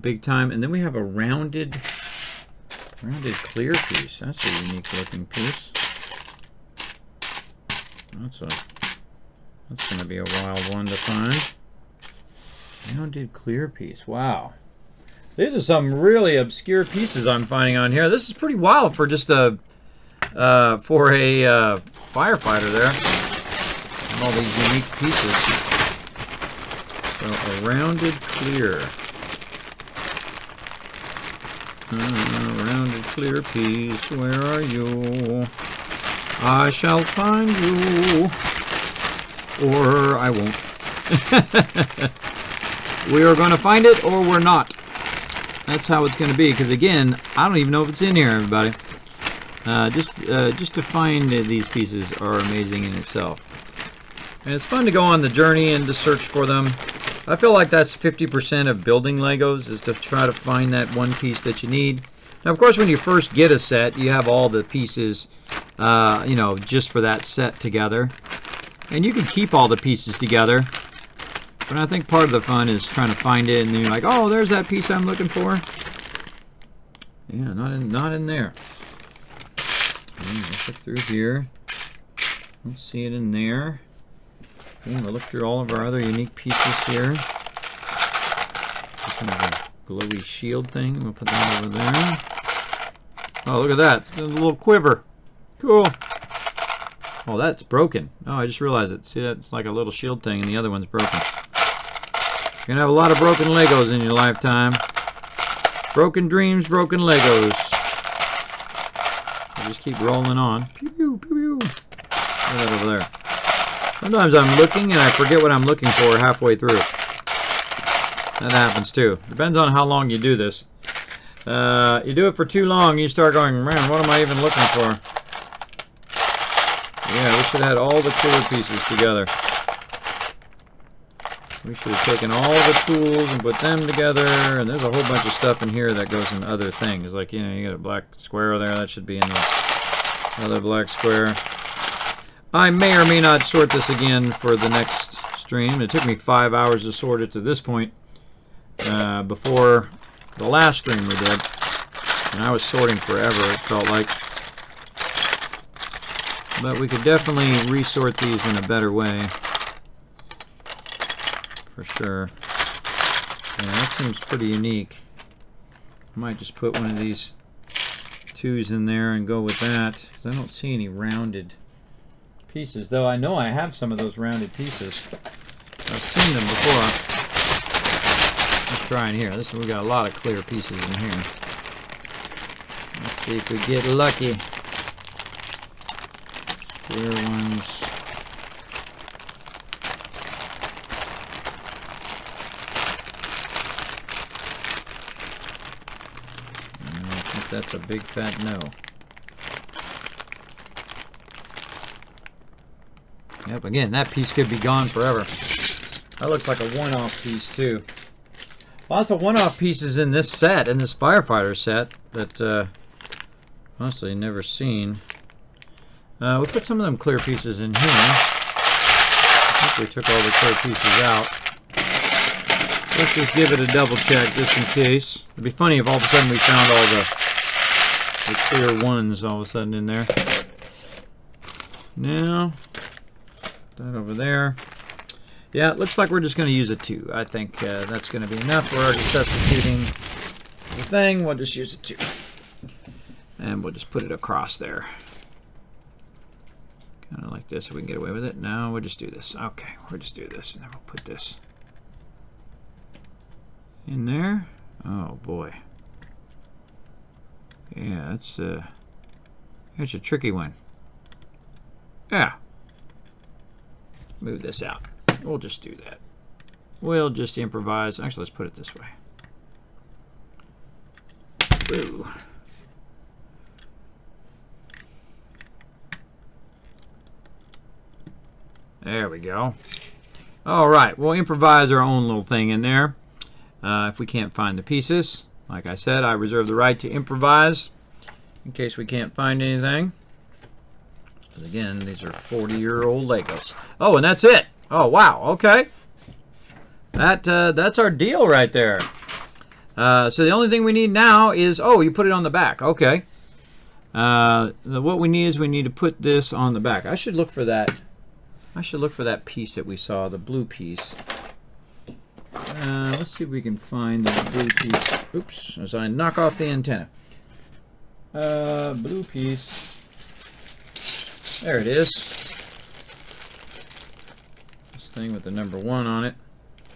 Big time. And then we have a rounded clear piece. That's a unique looking piece. That's going to be a wild one to find. Rounded clear piece. Wow. These are some really obscure pieces I'm finding on here. This is pretty wild for just a firefighter there. And all these unique pieces. So a rounded clear. Rounded clear piece, where are you? I shall find you, or I won't. We are going to find it, or we're not. That's how it's going to be, because again, I don't even know if it's in here, everybody. Just to find these pieces are amazing in itself. And it's fun to go on the journey and to search for them. I feel like that's 50% of building Legos, is to try to find that one piece that you need. Now, of course, when you first get a set, you have all the pieces, you know, just for that set together. And you can keep all the pieces together. But I think part of the fun is trying to find it, and then you're like, oh, there's that piece I'm looking for. Yeah, not in there. Let's look through here. Don't see it in there. Okay, we'll look through all of our other unique pieces here. Kind of a glowy shield thing. We'll put that over there. Oh, look at that. A little quiver. Cool. Oh, that's broken. Oh, I just realized it. See, that's like a little shield thing, and the other one's broken. You're going to have a lot of broken Legos in your lifetime. Broken dreams, broken Legos. I'll just keep rolling on. Pew, pew, pew, pew. Look at that over there. Sometimes I'm looking and I forget what I'm looking for halfway through. That happens too. Depends on how long you do this. You do it for too long, you start going, man, what am I even looking for? Yeah, we should have had all the clear pieces together. We should have taken all the tools and put them together. And there's a whole bunch of stuff in here that goes in other things. Like, you know, you got a black square there. That should be in the other black square. I may or may not sort this again for the next stream. It took me 5 hours to sort it to this point. Before the last stream we did. And I was sorting forever, it felt like. But we could definitely resort these in a better way. For sure. Yeah, that seems pretty unique. I might just put one of these 2s in there and go with that. Because I don't see any rounded pieces. Though I know I have some of those rounded pieces. I've seen them before. Let's try in here. We got a lot of clear pieces in here. Let's see if we get lucky. Clear ones. I think that's a big fat no. Yep, again, that piece could be gone forever. That looks like a one-off piece too. Lots of one-off pieces in this set, in this firefighter set, that honestly never seen. We'll put some of them clear pieces in here. I think we took all the clear pieces out. let's just give it a double check just in case. It'd be funny if all of a sudden we found all the clear ones all of a sudden in there. Now, that over there. Yeah, it looks like we're just going to use a 2. I think that's going to be enough. We're already substituting the thing. We'll just use a 2. And we'll just put it across there. Kind of like this so we can get away with it. No, we'll just do this. Okay, we'll just do this. And then we'll put this in there. Oh, boy. Yeah, it's a tricky one. Yeah. Move this out. We'll just do that. We'll just improvise. Actually, let's put it this way. Boo. There we go. All right, we'll improvise our own little thing in there. If we can't find the pieces, like I said, I reserve the right to improvise in case we can't find anything. Again, these are 40-year-old Legos. Oh, and that's it. Oh, wow. Okay. That's our deal right there. So the only thing we need now is, oh, you put it on the back. Okay. What we need is we need to put this on the back. I should look for that. I should look for that piece that we saw, the blue piece. Let's see if we can find the blue piece. Oops, as I knock off the antenna. Blue piece. There it is. This thing with the number 1 on it.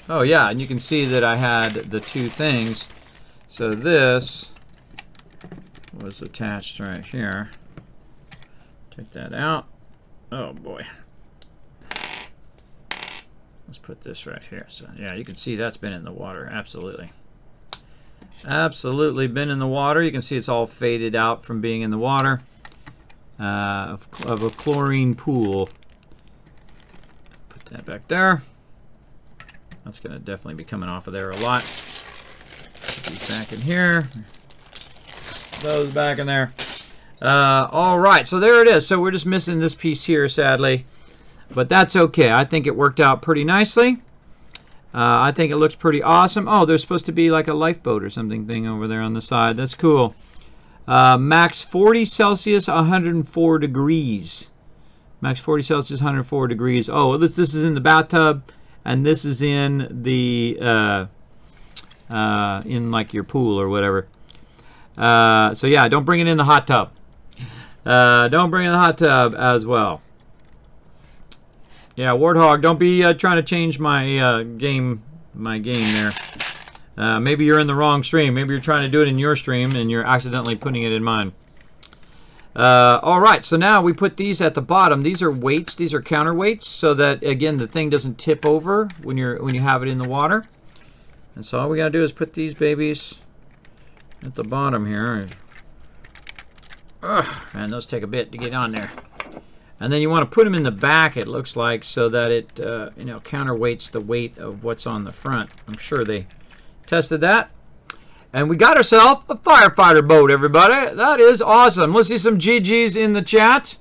Oh yeah, and you can see that I had the 2 things. So this was attached right here. Take that out. Oh boy. Let's put this right here. So yeah, you can see that's been in the water. Absolutely. Absolutely been in the water. You can see it's all faded out from being in the water of a chlorine pool. Put that back there. That's going to definitely be coming off of there a lot. Put these back in here. Those back in there. All right, so there it is. So we're just missing this piece here, sadly. But that's okay. I think it worked out pretty nicely. I think it looks pretty awesome. Oh, there's supposed to be like a lifeboat or something thing over there on the side. That's cool. Max 40 Celsius, 104 degrees. Max 40 Celsius, 104 degrees. Oh, this is in the bathtub, and this is in the in like your pool or whatever. So yeah, don't bring it in the hot tub. Don't bring it in the hot tub as well. Yeah, Warthog, don't be trying to change my game there. Maybe you're in the wrong stream. Maybe you're trying to do it in your stream and you're accidentally putting it in mine. All right, so now we put these at the bottom. These are weights. These are counterweights, so that again the thing doesn't tip over when you have it in the water. And so all we gotta do is put these babies at the bottom here. Ugh, man, those take a bit to get on there. And then you want to put them in the back, it looks like, so that it counterweights the weight of what's on the front. I'm sure they tested that. And we got ourselves a firefighter boat, everybody. That is awesome. Let's see some GGs in the chat.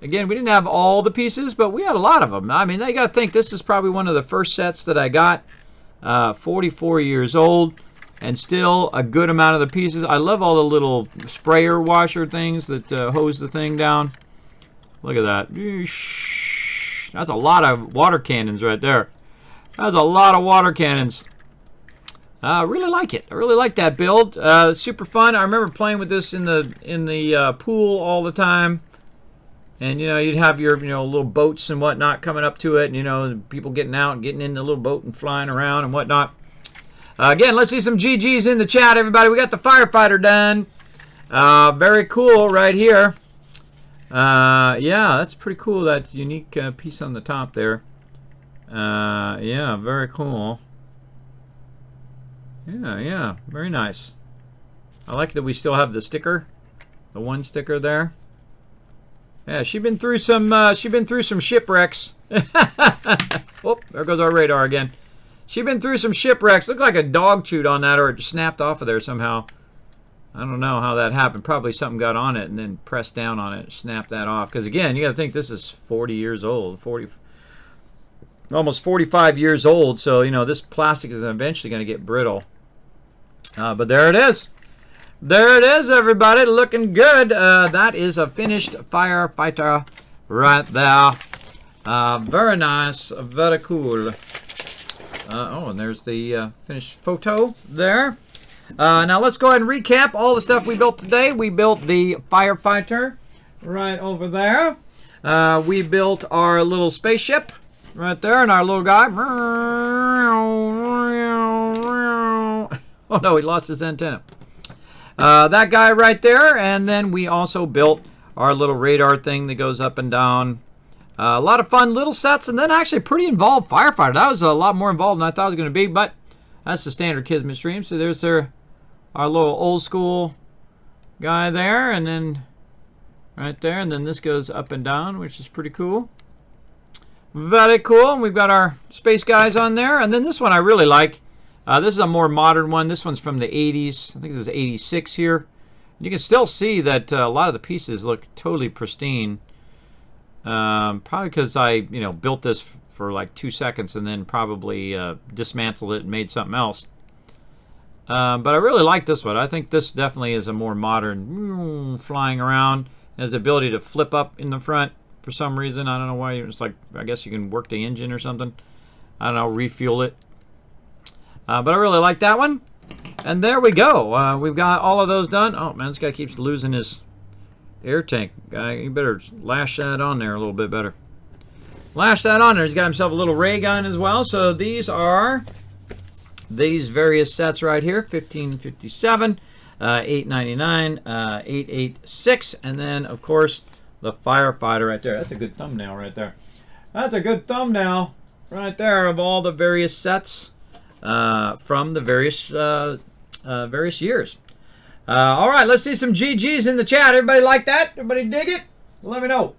Again, we didn't have all the pieces, but we had a lot of them. I mean, you got to think this is probably one of the first sets that I got. 44 years old, and still a good amount of the pieces. I love all the little sprayer washer things that hose the thing down. Look at that. That's a lot of water cannons right there. That's a lot of water cannons. I really like it. I really like that build. Super fun. I remember playing with this in the pool all the time. And you'd have your little boats and whatnot coming up to it, and people getting out and getting in the little boat and flying around and whatnot. Again, let's see some GGs in the chat, everybody. We got the firefighter done. Very cool right here. Yeah, that's pretty cool, that unique piece on the top there. Yeah, very cool. Yeah, very nice. I like that we still have the sticker, the one sticker there. Yeah, she's been through some shipwrecks. Oh, there goes our radar again. She's been through some shipwrecks. Looks like a dog chewed on that, or it snapped off of there somehow. I don't know how that happened. Probably something got on it and then pressed down on it and snapped that off. Because again, you got to think this is 40 years old. 40. almost 45 years old. So, you know, this plastic is eventually going to get brittle. But there it is. There it is, everybody. Looking good. That is a finished firefighter right there. Very nice. Very cool. Oh, and there's the finished photo there. Now let's go ahead and recap all the stuff we built today. We built the firefighter right over there. We built our little spaceship right there, and our little guy. Oh no, he lost his antenna. That guy right there, and then we also built our little radar thing that goes up and down. A lot of fun little sets, and then actually a pretty involved firefighter. That was a lot more involved than I thought it was going to be, but that's the standard Kismet stream. So there's our little old school guy there, and then right there, and then this goes up and down, which is pretty cool. Very cool. And we've got our space guys on there, and then this one I really like. This is a more modern one. This one's from the 80s. I think this is 86 here. You can still see that a lot of the pieces look totally pristine. Probably because I, built this for like 2 seconds and then probably dismantled it and made something else. But I really like this one. I think this definitely is a more modern flying around. It has the ability to flip up in the front for some reason. I don't know why. It's like, I guess you can work the engine or something. I don't know, refuel it. But I really like that one. And there we go. We've got all of those done. Oh, man, this guy keeps losing his air tank. You better lash that on there a little bit better. Lash that on there. He's got himself a little ray gun as well. So these are these various sets right here. 1557, 899, 886, and then, of course, the firefighter right there. That's a good thumbnail right there. That's a good thumbnail right there of all the various sets from the various years. All right, let's see some GGs in the chat. Everybody like that? Everybody dig it? Let me know.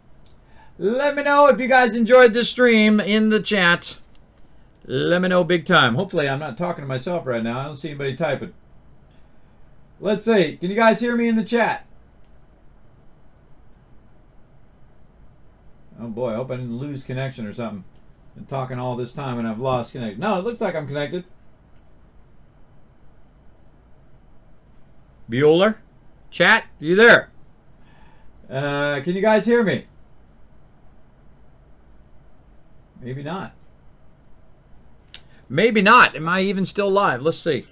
Let me know if you guys enjoyed this stream in the chat. Let me know big time. Hopefully I'm not talking to myself right now. I don't see anybody typing. Let's see. Can you guys hear me in the chat? Oh boy, I hope I didn't lose connection or something. Been talking all this time and I've lost connection. No, it looks like I'm connected. Bueller? Chat? You there? Can you guys hear me? Maybe not. Maybe not. Am I even still live? Let's see.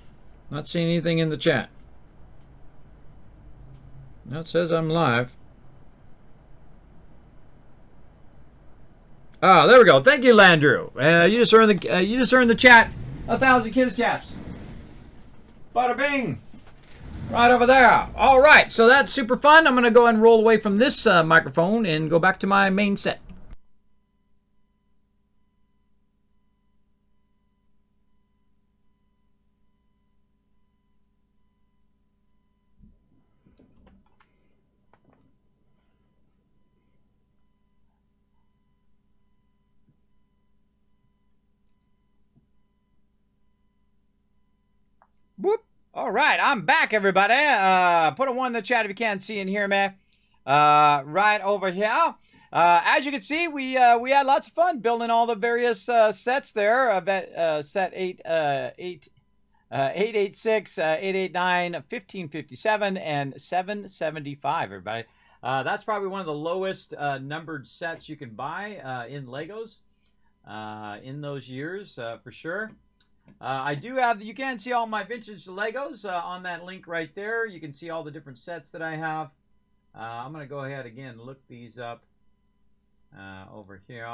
Not seeing anything in the chat. No, it says I'm live. Oh, there we go. Thank you, Landrew. You just earned the chat 1,000 kids caps. Bada bing. Right over there. All right, so that's super fun. I'm going to go ahead and roll away from this microphone and go back to my main set. Whoop. All right, I'm back, everybody. Put a 1 in the chat if you can't see and hear me. Right over here. As you can see, we had lots of fun building all the various sets there. Set 886, 889, 1557, and 775, everybody. That's probably one of the lowest numbered sets you can buy in Legos in those years, for sure. I do have, you can see all my vintage Legos on that link right there. You can see all the different sets that I have. I'm going to go ahead again and look these up over here.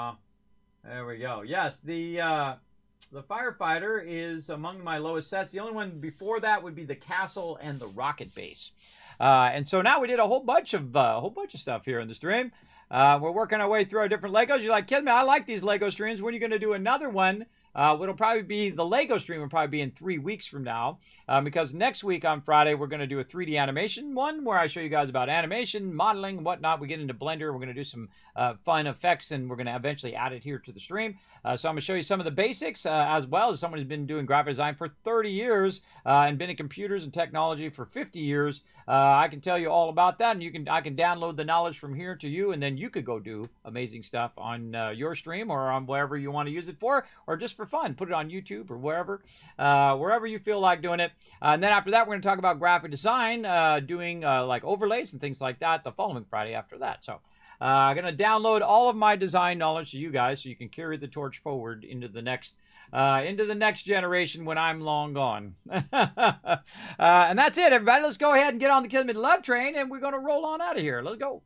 There we go. Yes, the firefighter is among my lowest sets. The only one before that would be the castle and the rocket base. And so now we did a whole bunch of stuff here in the stream. We're working our way through our different Legos. You're like, Kismet, I like these Lego streams. When are you going to do another one It'll probably be, the Lego stream will probably be in 3 weeks from now, because next week on Friday, we're going to do a 3D animation one where I show you guys about animation, modeling, and whatnot. We get into Blender. We're going to do some fun effects, and we're going to eventually add it here to the stream. So I'm going to show you some of the basics, as well as someone who's been doing graphic design for 30 years and been in computers and technology for 50 years. I can tell you all about that, and I can download the knowledge from here to you, and then you could go do amazing stuff on your stream or on wherever you want to use it for, or just for fun. Put it on YouTube or wherever you feel like doing it. And then after that, we're going to talk about graphic design, doing like overlays and things like that the following Friday after that. So I'm going to download all of my design knowledge to you guys so you can carry the torch forward into the next generation when I'm long gone. And that's it, everybody. Let's go ahead and get on the Kismet Love Train, and we're going to roll on out of here. Let's go.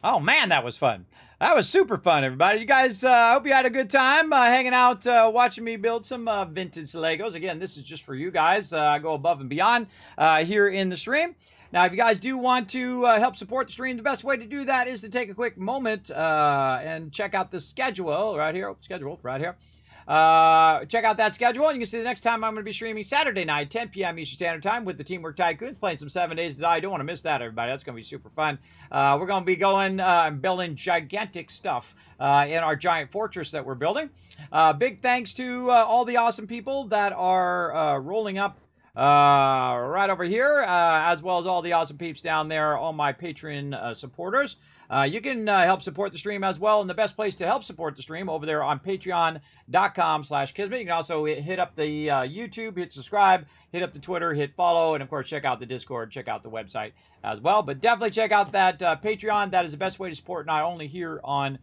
Oh, man, that was fun. That was super fun, everybody. You guys, I hope you had a good time hanging out, watching me build some vintage Legos. Again, this is just for you guys. I go above and beyond here in the stream. Now, if you guys do want to help support the stream, the best way to do that is to take a quick moment and check out the schedule right here. Check out that schedule, and you can see the next time I'm going to be streaming Saturday night, 10 p.m. Eastern Standard Time with the Teamwork Tycoons, playing some 7 Days to Die. You don't want to miss that, everybody. That's going to be super fun. We're going to be going and building gigantic stuff in our giant fortress that we're building. Big thanks to all the awesome people that are rolling up right over here, as well as all the awesome peeps down there, all my Patreon supporters. You can help support the stream as well, and the best place to help support the stream over there on patreon.com/Kismet. You can also hit up the YouTube, hit subscribe, hit up the Twitter, hit follow, and of course check out the Discord, check out the website as well. But definitely check out that Patreon. That is the best way to support not only here on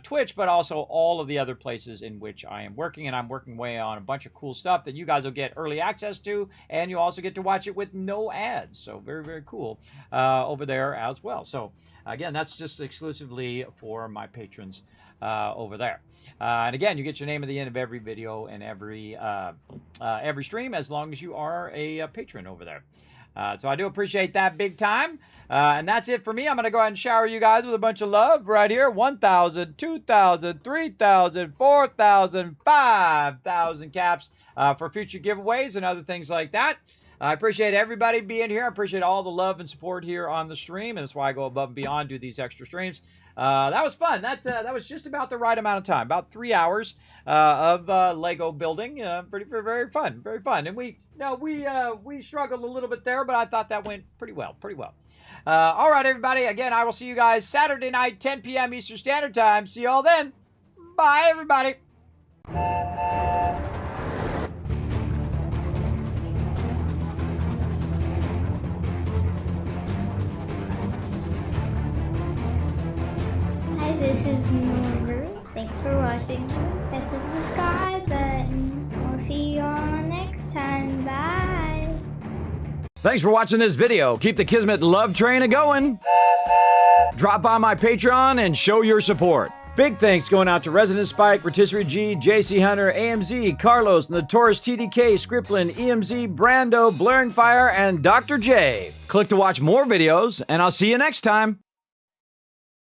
Twitch, but also all of the other places in which I am working, and I'm working away on a bunch of cool stuff that you guys will get early access to, and you also get to watch it with no ads. So very, very cool over there as well. So again, that's just exclusively for my patrons over there. And again, you get your name at the end of every video and every stream, as long as you are a patron over there. So I do appreciate that big time. And that's it for me. I'm going to go ahead and shower you guys with a bunch of love right here. 1,000, 2,000, 3,000, 4,000, 5,000 caps for future giveaways and other things like that. I appreciate everybody being here. I appreciate all the love and support here on the stream. And that's why I go above and beyond, do these extra streams. That was fun. That was just about the right amount of time. About 3 hours of Lego building. Very fun. Very fun. And we struggled a little bit there, but I thought that went pretty well. All right, everybody. Again, I will see you guys Saturday night, 10 p.m. Eastern Standard Time. See you all then. Bye, everybody. Hi, this is Norbert. Thanks for watching. Hit the subscribe button. We'll see you all next time. Bye. Thanks for watching this video. Keep the Kismet love train a-going. Drop by my Patreon and show your support. Big thanks going out to Resident Spike, Rotisserie G, JC Hunter, AMZ, Carlos, Notorious TDK, Scriplin, EMZ, Brando, Blaring Fire, and Dr. J. Click to watch more videos, and I'll see you next time.